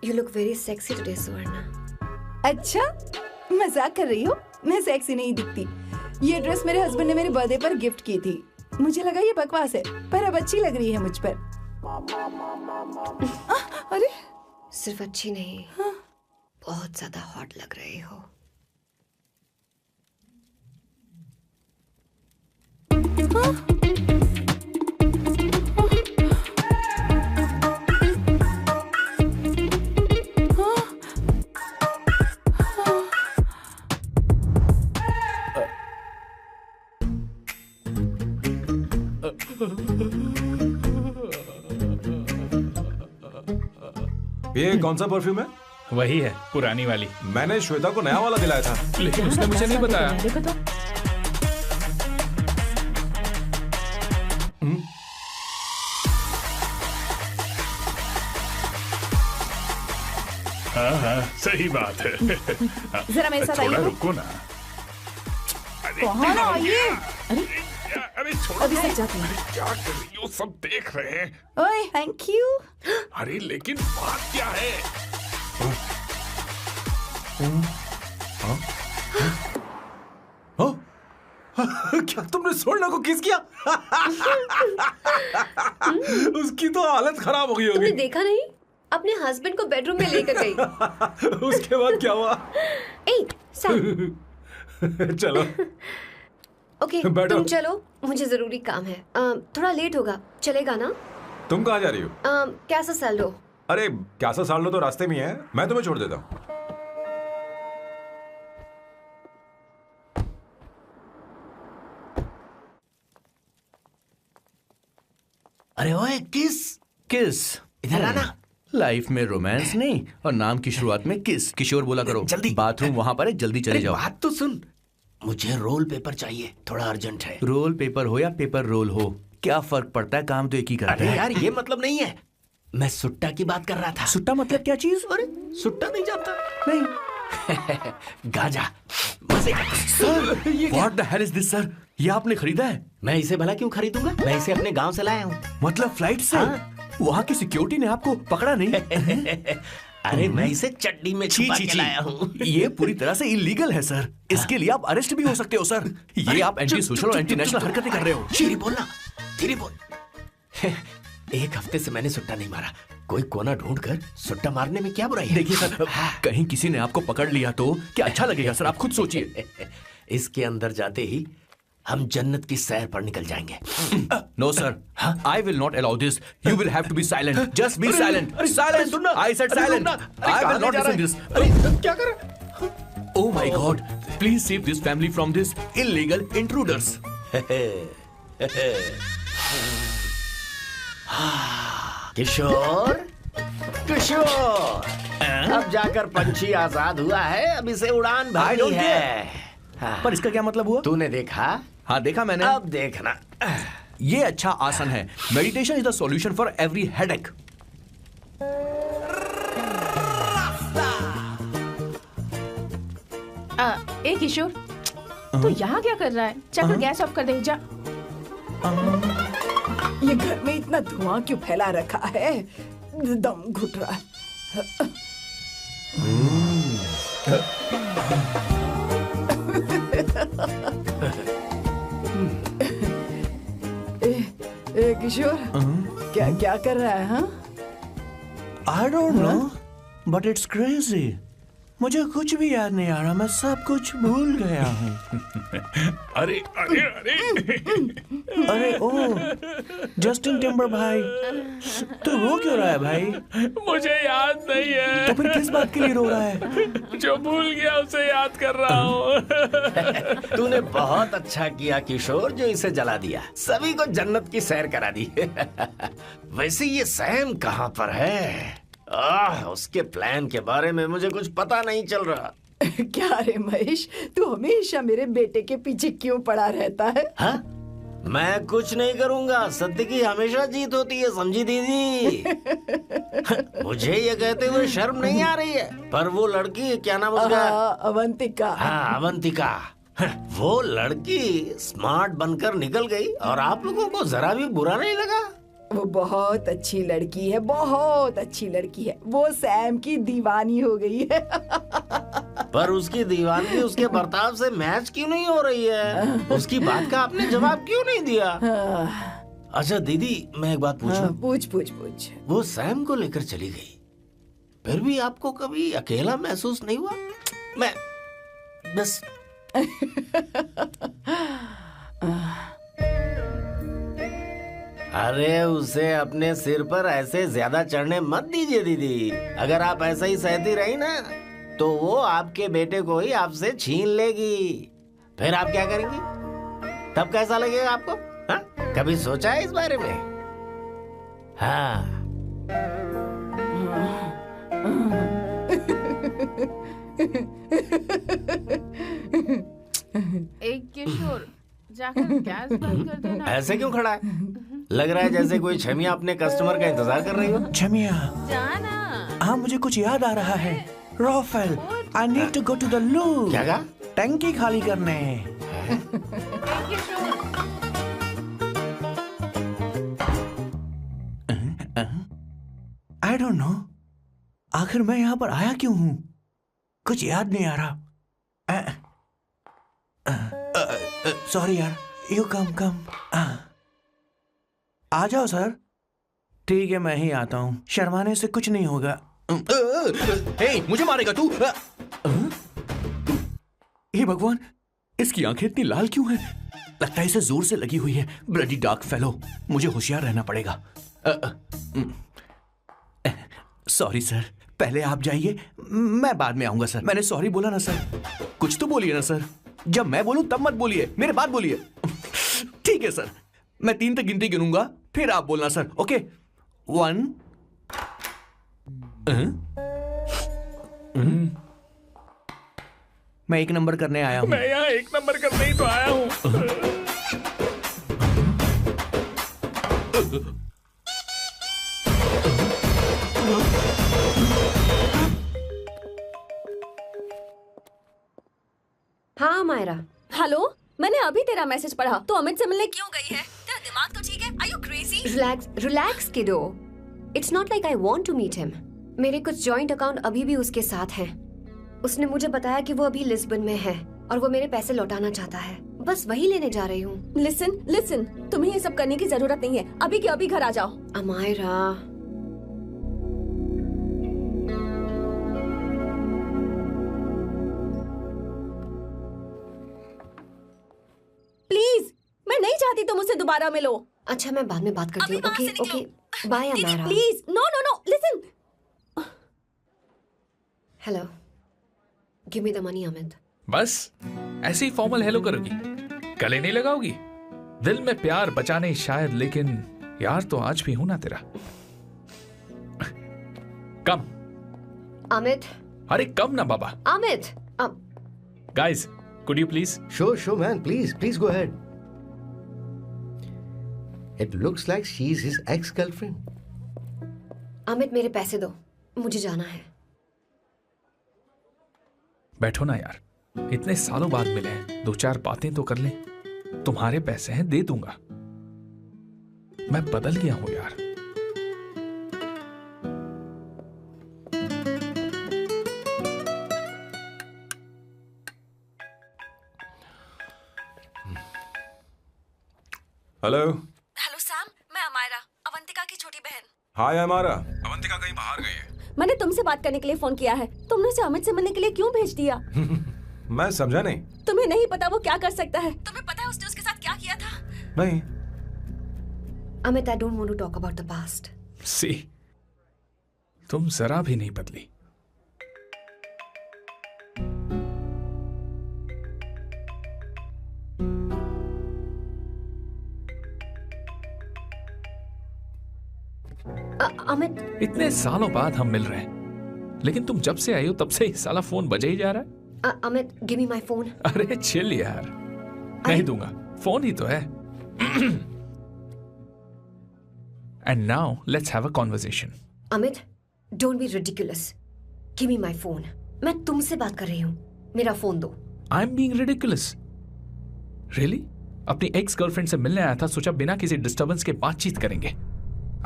You look very sexy today, सुवर्णा। अच्छा, मजाक कर रही हो? मैं सेक्सी नहीं दिखती। ये ड्रेस मेरे हस्बैंड ने मेरे बर्थडे पर गिफ्ट की थी। मुझे लगा ये बकवास है, पर अब अच्छी लग रही है मुझ पर। अरे, सिर्फ अच्छी नहीं, हाँ? बहुत ज्यादा हॉट लग रही हो। हाँ? ये कौन सा परफ्यूम है? वही है, पुरानी वाली। मैंने श्वेता को नया वाला दिलाया था। लेकिन उसने मुझे नहीं बताया। देखो तो। हाँ, सही बात है। जरा मेरे साथ थोड़ा आइए। रुको ना। कहाँ ना आइए? अरे छोड़ो। अभी सच जाती हूँ। क्या कर रही हो? सब देख रहे हैं। ओए, थैंक यू। अरे लेकिन बात क्या है? क्या तुमने सोना को किस किया? उसकी तो हालत खराब हो गई तुमने होगी। देखा नहीं? अपने हस्बैंड को बेडरूम में लेकर गई। उसके बाद क्या हुआ? ए, सैम। चलो। ओके, बैठो। तुम चलो, मुझे जरूरी काम है। थोड़ा लेट होगा, चलेगा ना? तुम कहाँ जा रही हो? कैसा सैल्डो? अरे कैसा साल लो तो रास्ते में ही है, मैं तुम्हें छोड़ देता हूँ। अरे ओए, किस इधर आना। लाइफ में रोमांस नहीं और नाम की शुरुआत में किस। किशोर बोला करो। जल्दी। बाथरूम वहां पर है, जल्दी चले अरे जाओ। बात तो सुन, मुझे रोल पेपर चाहिए, थोड़ा अर्जेंट है। रोल पेपर हो या पेपर रोल हो, क्या फर्क पड़ता है, काम तो एक ही करता अरे है। यार, ये मतलब नहीं है। मैं सुट्टा की बात कर रहा था। सुट्टा मतलब क्या चीज? अरे सुट्टा नहीं जानता? नहीं। गांजा। मजे। Sir, what the hell is this sir? ये आपने खरीदा है? मैं इसे भला क्यों खरीदूंगा? मैं इसे अपने गांव से लाया हूँ। मतलब फ्लाइट से? हाँ। वहाँ की सिक्योरिटी ने आपको पकड़ा नहीं? अरे मैं इसे चड्डी में छुपा के लाया हूँ। ये पूरी तरह से इलीगल है सर। इसके लिए आप अरेस्ट भी हो सकते हो सर। ये आप एंटी सोशल और एंटी नेशनल हरकतें कर रहे हो। धीरे बोलना, धीरे बोल। एक हफ्ते से मैंने सुट्टा नहीं मारा। कोई कोना ढूंढ कर सुट्टा मारने में क्या बुराई है? देखिए सर, कहीं किसी ने आपको पकड़ लिया तो क्या अच्छा लगेगा सर? आप खुद सोचिए। इसके अंदर जाते ही हम जन्नत की सैर पर निकल जाएंगे। No sir, I will not allow this. You will have to be silent. Just be silent. Silent. I said silent. I will not listen this. क्या कर? Oh my God! Please save this family from this illegal intruders. किशोर, किशोर, अब जाकर पंछी आजाद हुआ है, अब इसे उड़ान I भरनी don't है। पर इसका क्या मतलब हुआ? तूने देखा? हाँ देखा मैंने। अब देखना। ये अच्छा आसन है। Meditation is the solution for every headache. ए किशोर, तू यहाँ क्या कर रहा है? जाकर गैस ऑफ कर दे जा। ये घर में इतना धुआं क्यों फैला रखा है? दम घुट रहा है। ए किशोर, क्या क्या कर रहा है? हाँ, I don't know, but it's crazy. मुझे कुछ भी याद नहीं आ रहा, मैं सब कुछ भूल गया हूँ। अरे अरे अरे अरे ओ जस्टिन टिम्बर भाई, तू रो क्यों रहा है भाई? मुझे याद नहीं है। तो फिर किस बात के लिए रो रहा है? जो भूल गया उसे याद कर रहा हूँ। तूने बहुत अच्छा किया किशोर, जो इसे जला दिया, सभी को जन्नत की सैर करा दी। वैसे ये सैम कहाँ पर है? उसके प्लान के बारे में मुझे कुछ पता नहीं चल रहा। क्या रे महेश, तू हमेशा मेरे बेटे के पीछे क्यों पड़ा रहता है? हाँ? मैं कुछ नहीं करूंगा, सत्य की हमेशा जीत होती है, समझी दीदी? मुझे ये कहते हुए शर्म नहीं आ रही है, पर वो लड़की, क्या नाम उसका? अवंतिका। हाँ, अवंतिका। वो लड़की स्मार्ट बनकर निकल गई और आप लोगों को जरा भी बुरा नहीं लगा? वो बहुत अच्छी लड़की है, बहुत अच्छी लड़की है। वो सैम की दीवानी हो गई है। पर उसकी दीवानगी उसके बर्ताव से मैच क्यों नहीं हो रही है? उसकी बात का आपने जवाब क्यों नहीं दिया? अच्छा दीदी, मैं एक बात पूछूं? पूछ पूछ पूछ। वो सैम को लेकर चली गई, फिर भी आपको कभी अकेला महसूस नहीं हुआ? मैं बस अरे उसे अपने सिर पर ऐसे ज्यादा चढ़ने मत दीजिए दीदी। अगर आप ऐसा ही सहती रही ना, तो वो आपके बेटे को ही आपसे छीन लेगी। फिर आप क्या करेंगी? तब कैसा लगेगा आपको? हा? कभी सोचा है इस बारे में? हाँ। एक किशोर, जाकर गैस बंद कर देना। ऐसे क्यों खड़ा है? लग रहा है जैसे कोई छमिया अपने कस्टमर का इंतजार कर रही हो। छमिया, जाना। हाँ मुझे कुछ याद आ रहा है। Rafael, I need to go to the loo। क्या कहा? टंकी खाली करने। I don't know, आखिर मैं यहाँ पर आया क्यों हूँ? कुछ याद नहीं आ रहा। सॉरी यार, यू कम। आ जाओ सर। ठीक है, मैं ही आता हूँ, शर्माने से कुछ नहीं होगा। हे, मुझे मारेगा तू? हे भगवान, इसकी आंखें इतनी लाल क्यों हैं? लगता है इसे जोर से लगी हुई है। ब्लडी डार्क फेलो, मुझे होशियार रहना पड़ेगा। सॉरी सर, पहले आप जाइए, मैं बाद में आऊंगा सर। मैंने सॉरी बोला ना सर? कुछ तो बोलिए ना सर। जब मैं बोलूं तब मत बोलिए, मेरे बाद बोलिए। ठीक है सर, मैं 3 तक गिनती गिनूंगा, फिर आप बोलना सर। ओके, 1। मैं 1 नंबर करने आया हूँ। मैं यहाँ 1 नंबर करने ही तो आया हूँ। हाँ मायरा। हेलो, मैंने अभी तेरा मैसेज पढ़ा। तो अमित से मिलने क्यों गई है? तेरा दिमाग तो ठीक है? Are you crazy? Relax kiddo. It's not like I want to meet him. मेरे कुछ जॉइंट अकाउंट अभी भी उसके साथ हैं। उसने मुझे बताया कि वो अभी लिस्बन में है और वो मेरे पैसे लौटाना चाहता है। बस वही लेने जा रही हूँ। लिसन, तुम्हें ये सब करने की जरूरत नहीं है। अभी के अभी घर आ जाओ। अमायरा, प्लीज, मैं नहीं चाहती तुम मुझसे दोबारा मिलो। अच्छा मैं बाद में बात करती हूँ। Okay, bye Amaira. Please, no, listen. Hello, give me the money Amit. बस ऐसे ही फॉर्मल हेलो करोगी, गले नहीं लगाओगी? दिल में प्यार बचा नहीं शायद, लेकिन यार तो आज भी हूं ना तेरा। कम, अमित, अरे कम ना बाबा। Amit, Guys, could you please? Sure, man. Please go ahead. It looks like she's his ex-girlfriend. Amit मेरे पैसे दो, मुझे जाना है। बैठो ना यार, इतने सालों बाद मिले हैं, 2-4 बातें तो कर लें। तुम्हारे पैसे हैं, दे दूंगा। मैं बदल गया हूं यार। हेलो। हेलो सैम, मैं अमायरा, अवंतिका की छोटी बहन। हाय अमायरा। अवंतिका कहीं बाहर गई है। मैंने तुमसे बात करने के लिए फोन किया है। तुमने उसे अमित से मिलने के लिए क्यों भेज दिया? मैं समझा नहीं। तुम्हें नहीं पता वो क्या कर सकता है? तुम्हें पता है उसने उसके साथ क्या किया था? नहीं। Amit, I don't want to talk about the past. See, तुम जरा भी नहीं बदली। अमित, इतने सालों बाद हम मिल रहे हैं, लेकिन तुम जब से आई हो तब से ही साला फोन बजे ही जा रहा है। Amit, give me my phone. अरे चिल यार, नहीं दूंगा, फोन ही तो है। And now let's have a conversation. Amit, don't be ridiculous. Give me my phone. मैं तुमसे बात कर रही हूँ, मेरा फोन दो। I'm being ridiculous. Really? अपनी एक्स गर्लफ्रेंड से मिलने आया था, सोचा बिना किसी डिस्टर्बेंस के बातचीत करेंगे।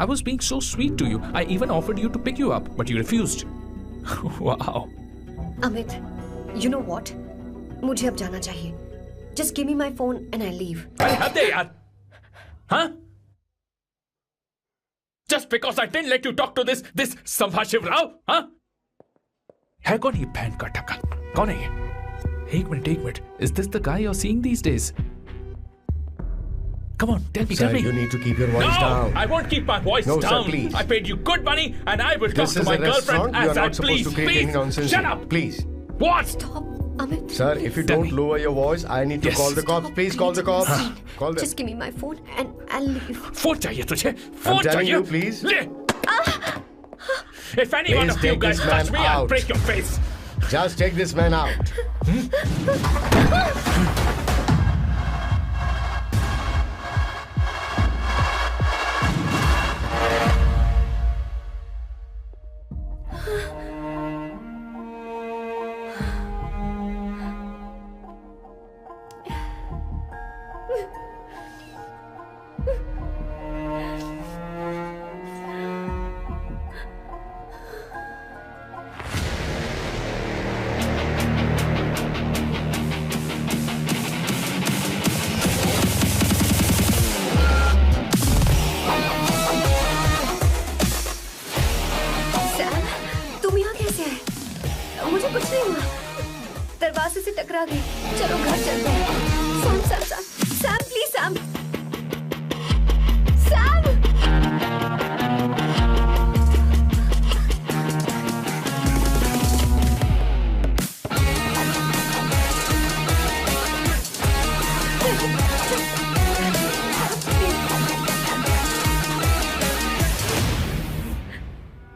I was being so sweet to you. I even offered you to pick you up, but you refused. Wow. Amit, you know what? मुझे अब जाना चाहिए। Just give me my phone and I leave. अरे हद है यार, हाँ? Just because I didn't let you talk to this संभाशिव Rao, हाँ? है कौन ये बहन का टक्का? कौन है ये? एक minute. Is this the guy you're seeing these days? Come on, tell me. Sir, you need to keep your voice down. No, I won't keep my voice No, down. sir, please. I paid you good money, and I will talk This to is my a girlfriend restaurant. You as are I not supposed please. to create any nonsense. Shut here. up. Please. What? Stop, Amit. Sir, if you don't lower your voice, I need to Yes. call the cops. Please call the cops. Call them. Just give me my phone and I'll leave. Phone चाहिए तुझे? I'm phone telling चाहिए? you, please. ले. If any one Please of you take guys this touch man me, I'll out. break your face. Just take this man out. दरवाजे से टकरा गई। चलो घर चलते हैं। Sam please Sam.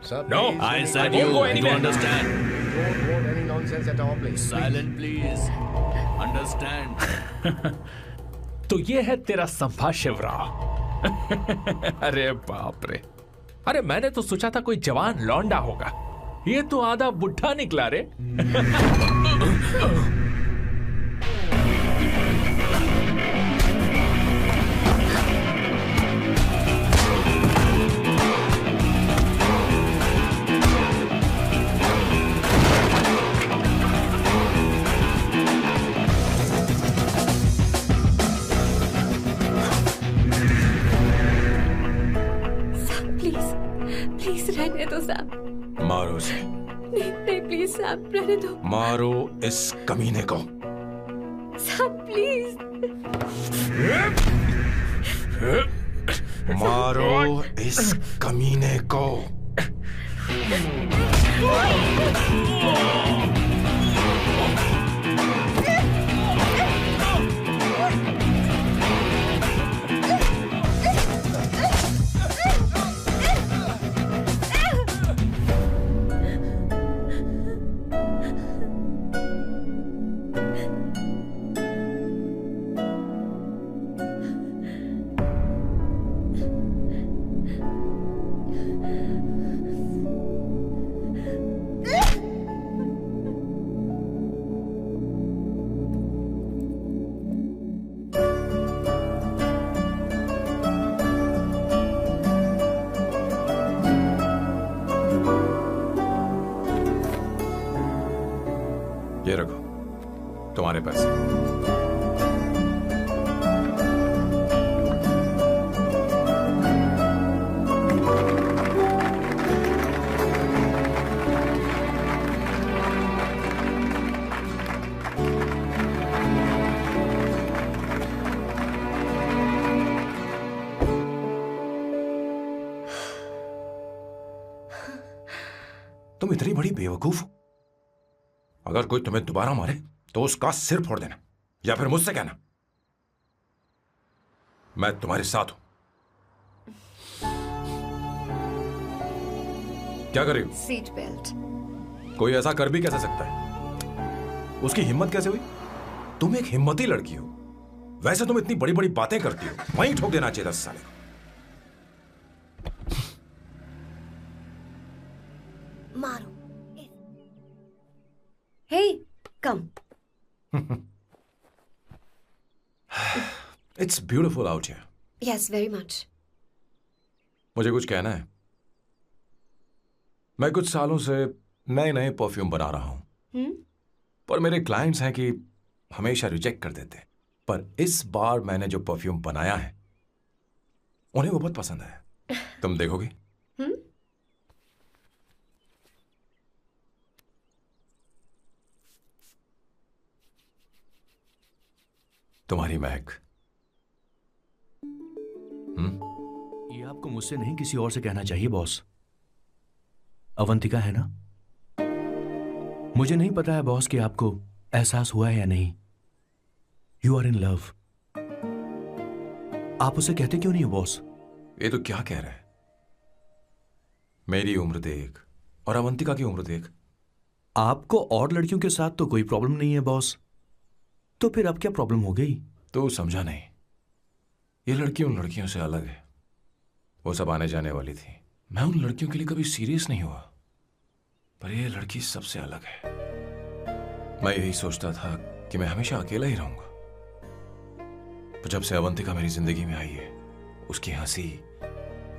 Sir, No, please, I don't said go you anywhere. to understand. Don't want any nonsense at our place. Silent, please. Understand. तो ये है तेरा संभाशिव राव। अरे बाप रे, अरे मैंने तो सोचा था कोई जवान लौंडा होगा, ये तो आधा बुढ़ा निकला रे। रहने दो सैम। मारो उसे। नहीं प्लीज सैम, रहने दो। मारो इस कमीने को। Sam please. मारो इस कमीने को। तुम्हारे पैसे। तुम इतनी बड़ी बेवकूफ हो। अगर कोई तुम्हें दोबारा मारे तो उसका सिर फोड़ देना, या फिर मुझसे कहना मैं तुम्हारे साथ हूं। क्या कर रही हो? Seat belt. कोई ऐसा कर भी कैसे सकता है? उसकी हिम्मत कैसे हुई? तुम एक हिम्मती लड़की हो। वैसे तुम इतनी बड़ी बड़ी बातें करती हो, वहीं ठोक देना चाहिए 10 साल। मारो। Hey, come. It's beautiful out here. Yes, very much. मुझे कुछ कहना है। मैं कुछ सालों से नए नए परफ्यूम बना रहा हूं, पर मेरे क्लाइंट्स हैं कि हमेशा रिजेक्ट कर देते हैं। पर इस बार मैंने जो परफ्यूम बनाया है उन्हें वो बहुत पसंद है। तुम देखोगी? तुम्हारी महक। ये आपको मुझसे नहीं किसी और से कहना चाहिए बॉस। अवंतिका है ना? मुझे नहीं पता है बॉस कि आपको एहसास हुआ है या नहीं। You are in love. आप उसे कहते क्यों नहीं हो बॉस? ये तो क्या कह रहा है? मेरी उम्र देख और अवंतिका की उम्र देख। आपको और लड़कियों के साथ तो कोई प्रॉब्लम नहीं है बॉस, तो फिर अब क्या प्रॉब्लम हो गई? तो समझा नहीं। ये लड़की उन लड़कियों से अलग है। वो सब आने जाने वाली थी। मैं उन लड़कियों के लिए कभी सीरियस नहीं हुआ, पर ये लड़की सबसे अलग है। मैं यही सोचता था कि मैं हमेशा अकेला ही रहूंगा, पर जब से अवंतिका मेरी जिंदगी में आई है, उसकी हंसी,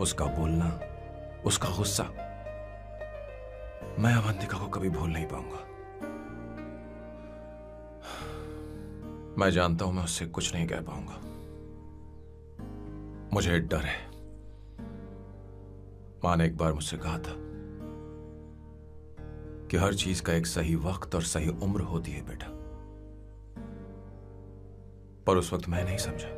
उसका बोलना, उसका गुस्सा, मैं अवंतिका को कभी भूल नहीं पाऊंगा। मैं जानता हूं मैं उससे कुछ नहीं कह पाऊंगा। मुझे डर है। मां ने एक बार मुझसे कहा था कि हर चीज का एक सही वक्त और सही उम्र होती है बेटा, पर उस वक्त मैं नहीं समझा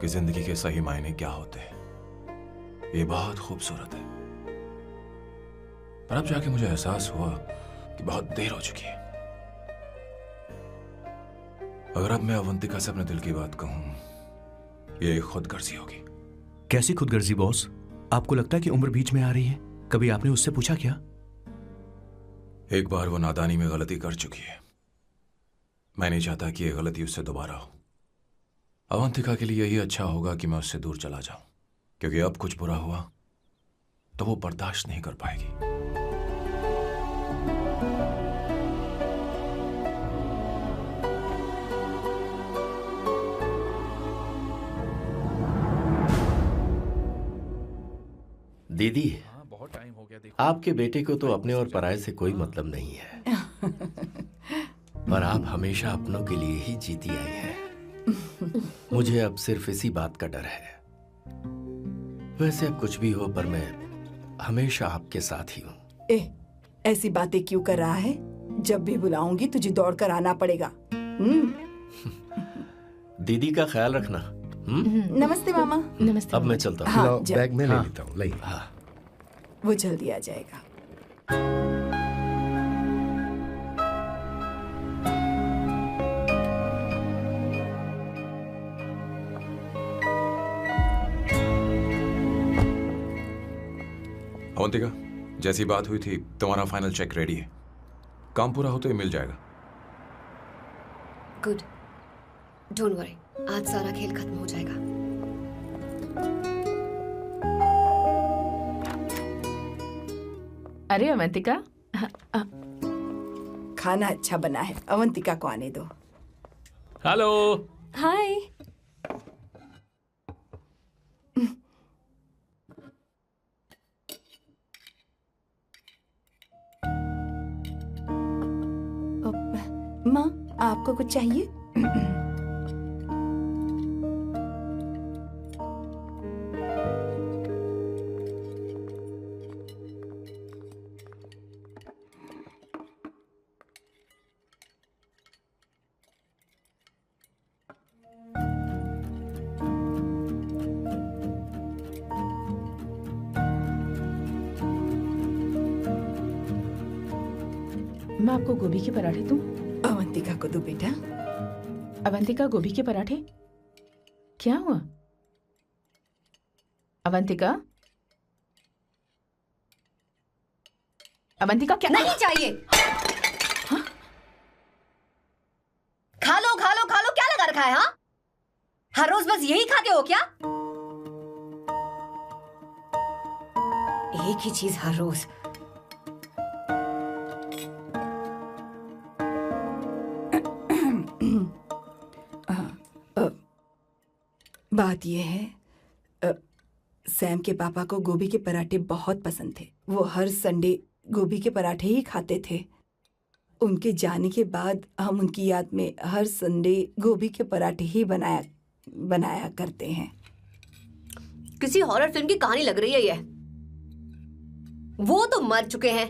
कि जिंदगी के सही मायने क्या होते हैं। ये बहुत खूबसूरत है, पर अब जाके मुझे एहसास हुआ कि बहुत देर हो चुकी है। अगर अब मैं अवंतिका से अपने दिल की बात कहूं, ये खुदगर्जी होगी। कैसी खुदगर्जी बॉस? आपको लगता है कि उम्र बीच में आ रही है? कभी आपने उससे पूछा क्या? एक बार वो नादानी में गलती कर चुकी है। मैं नहीं चाहता कि ये गलती उससे दोबारा हो। अवंतिका के लिए यही अच्छा होगा कि मैं उससे दूर चला जाऊं, क्योंकि अब कुछ बुरा हुआ तो वो बर्दाश्त नहीं कर पाएगी। दीदी, बहुत टाइम हो गया। देखो, आपके बेटे को तो अपने और पराये से कोई मतलब नहीं है, पर आप हमेशा अपनों के लिए ही जीती आई हैं। मुझे अब सिर्फ इसी बात का डर है। वैसे अब कुछ भी हो, पर मैं हमेशा आपके साथ ही हूँ। ऐसी बातें क्यों कर रहा है? जब भी बुलाऊंगी तुझे दौड़कर आना पड़ेगा। दीदी का ख्याल रखना। नमस्ते मामा। नमस्ते। अब मैं चलता हूँ। हाँ, बैग में ले लेता हूँ। हाँ। वो जल्दी आ जाएगा। अवंतिका, जैसी बात हुई थी तुम्हारा फाइनल चेक रेडी है। काम पूरा हो तो ये मिल जाएगा। गुड, डोंट वरी, आज सारा खेल खत्म हो जाएगा। अरे अवंतिका, खाना अच्छा बना है। अवंतिका को आने दो। हेलो। हाय। माँ, आपको कुछ चाहिए? मैं आपको गोभी के पराठे दूं? अवंतिका को दो बेटा। अवंतिका, गोभी के पराठे? क्या हुआ अवंतिका? अवंतिका क्या? नहीं चाहिए। हाँ? खा लो खा लो खा लो, क्या लगा रखा है? हाँ, हर रोज बस यही खाते हो क्या? एक ही चीज हर रोज। बात यह है, सैम के पापा को गोभी के पराठे बहुत पसंद थे। वो हर संडे गोभी के पराठे ही खाते थे। उनके जाने के बाद हम उनकी याद में हर संडे गोभी के पराठे ही बनाया करते हैं। किसी हॉरर फिल्म की कहानी लग रही है ये। वो तो मर चुके हैं,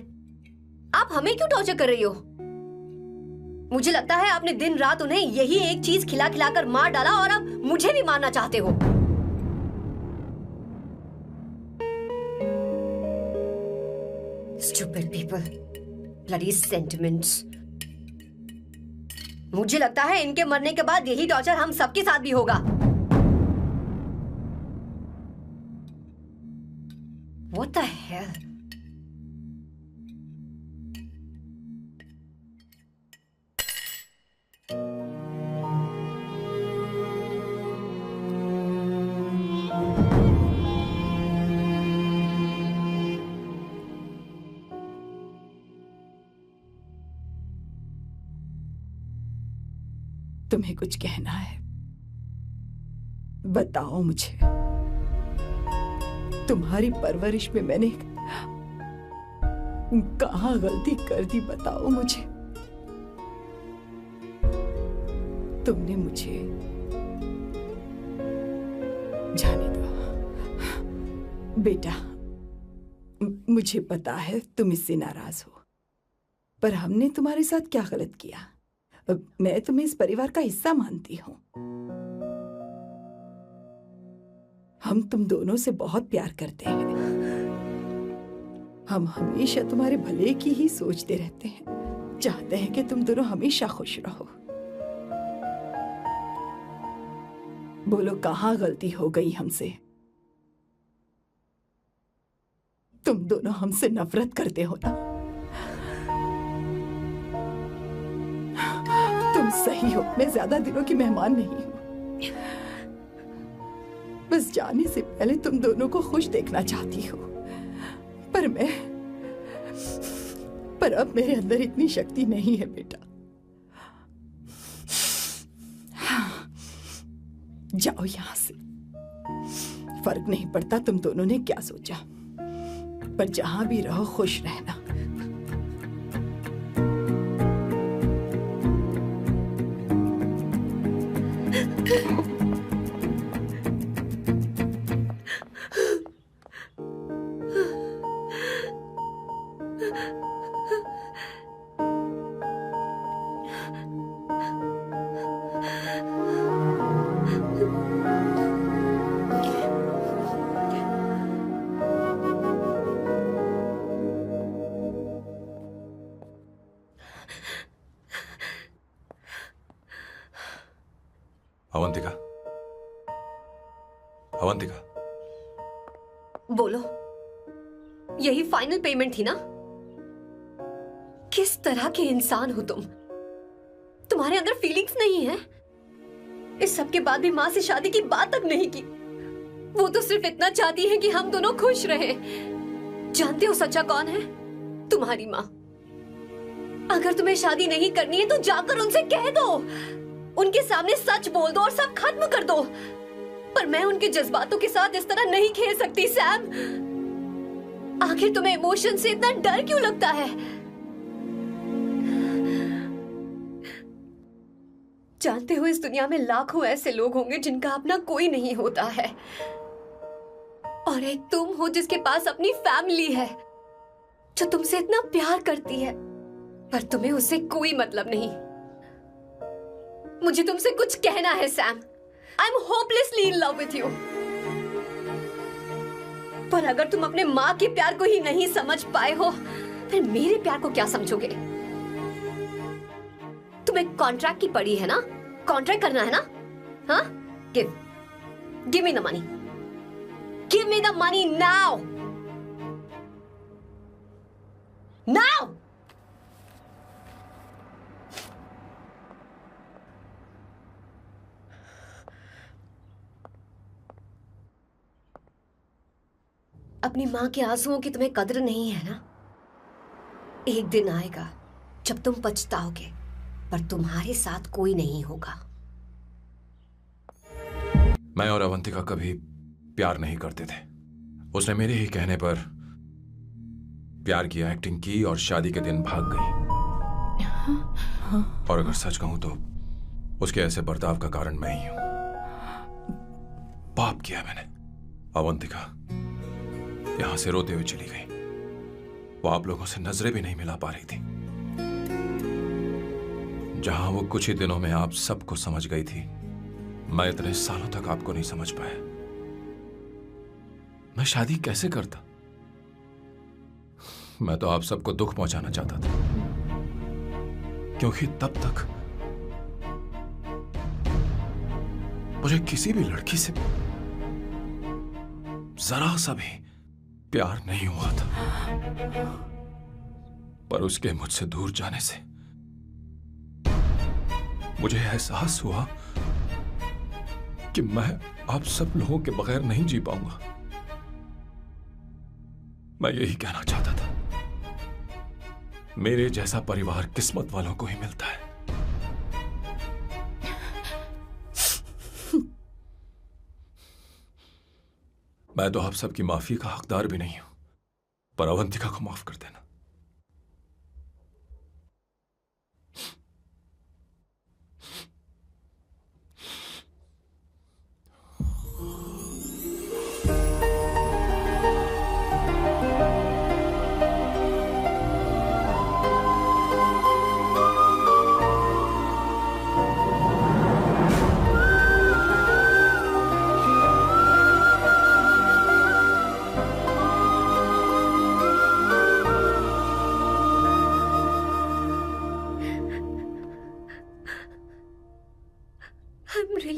आप हमें क्यों टॉर्चर कर रही हो? मुझे लगता है आपने दिन रात उन्हें यही एक चीज खिला खिलाकर मार डाला और अब मुझे भी मारना चाहते हो। Stupid people, bloody sentiments। मुझे लगता है इनके मरने के बाद यही टॉर्चर हम सबके साथ भी होगा। What the hell? तुम्हें कुछ कहना है? बताओ मुझे। तुम्हारी परवरिश में मैंने कहाँ गलती कर दी, बताओ मुझे। तुमने मुझे जाने दो बेटा। मुझे पता है तुम इससे नाराज हो, पर हमने तुम्हारे साथ क्या गलत किया? मैं तुम्हें इस परिवार का हिस्सा मानती हूँ। हम तुम दोनों से बहुत प्यार करते हैं। हम हमेशा तुम्हारे भले की ही सोचते रहते हैं, चाहते हैं कि तुम दोनों हमेशा खुश रहो। बोलो, कहाँ गलती हो गई हमसे? तुम दोनों हमसे नफरत करते हो ना? तुम सही हो, मैं ज्यादा दिनों की मेहमान नहीं हूं। बस जाने से पहले तुम दोनों को खुश देखना चाहती हो, पर अब मेरे अंदर इतनी शक्ति नहीं है बेटा। जाओ यहां से। फर्क नहीं पड़ता तुम दोनों ने क्या सोचा, पर जहां भी रहो खुश रहना। अवंतिका, अवंतिका, बोलो, यही फाइनल पेमेंट थी ना? किस तरह के इंसान हो तुम? तुम्हारे अंदर फीलिंग्स नहीं है? इस सब के बाद भी माँ से शादी की बात तक नहीं की। वो तो सिर्फ इतना चाहती है कि हम दोनों खुश रहें। जानते हो सच्चा कौन है? तुम्हारी माँ। अगर तुम्हें शादी नहीं करनी है तो जाकर उनसे कह दो, उनके सामने सच बोल दो और सब खत्म कर दो। पर मैं उनके जज्बातों के साथ इस तरह नहीं खेल सकती सैम। आखिर तुम्हें इमोशन से इतना डर क्यों लगता है? जानते हो, इस दुनिया में लाखों ऐसे लोग होंगे जिनका अपना कोई नहीं होता है, और एक तुम हो जिसके पास अपनी फैमिली है, जो तुमसे इतना प्यार करती है, पर तुम्हें उससे कोई मतलब नहीं। मुझे तुमसे कुछ कहना है Sam. I am hopelessly in love with you. पर अगर तुम अपने माँ के प्यार को ही नहीं समझ पाए हो, फिर मेरे प्यार को क्या समझोगे? तुम्हें कॉन्ट्रैक्ट की पड़ी है ना, कॉन्ट्रैक्ट करना है ना? हाँ, give me the money, give me the money now, now. अपनी मां के आंसुओं की तुम्हें कदर नहीं है ना? एक दिन आएगा जब तुम पछताओगे, पर तुम्हारे साथ कोई नहीं होगा। मैं और अवंतिका कभी प्यार नहीं करते थे। उसने मेरे ही कहने पर प्यार की एक्टिंग की और शादी के दिन भाग गई। और अगर सच कहूं तो उसके ऐसे बर्ताव का कारण मैं ही हूं। पाप किया मैंने। अवंतिका यहां से रोते हुए चली गई। वो आप लोगों से नजरें भी नहीं मिला पा रही थी। जहां वो कुछ ही दिनों में आप सबको समझ गई थी, मैं इतने सालों तक आपको नहीं समझ पाया। मैं शादी कैसे करता? मैं तो आप सबको दुख पहुंचाना चाहता था, क्योंकि तब तक मुझे किसी भी लड़की से जरा सा भी प्यार नहीं हुआ था। पर उसके मुझसे दूर जाने से मुझे एहसास हुआ कि मैं आप सब लोगों के बगैर नहीं जी पाऊंगा। मैं यही कहना चाहता था, मेरे जैसा परिवार किस्मत वालों को ही मिलता है। मैं तो आप सबकी माफी का हकदार भी नहीं हूं, पर अवंतिका को माफ कर देना।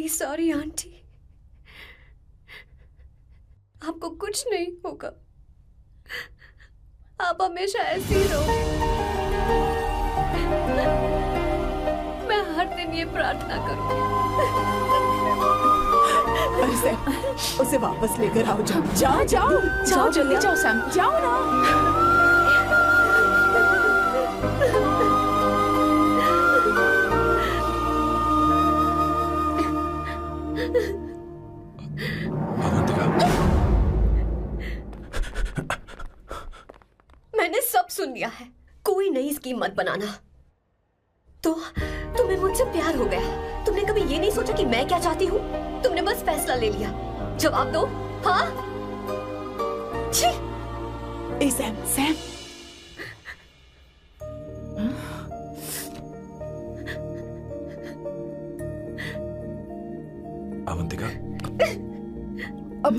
सॉरी आंटी, आपको कुछ नहीं होगा। आप हमेशा ऐसी ही रहोगे। मैं हर दिन ये प्रार्थना करूंगी। उसे वापस लेकर आओ। जाओ जाओ जाओ जाओ, जल्दी जाओ सैम, जाओ ना। मैंने सब सुन लिया है। कोई नई स्कीम मत बनाना। तो तुम्हें मुझसे प्यार हो गया। तुमने कभी ये नहीं सोचा कि मैं क्या चाहती हूँ? तुमने बस फैसला ले लिया। जवाब दो। हाँ? छी! Sam, Sam. अवंतिका, अब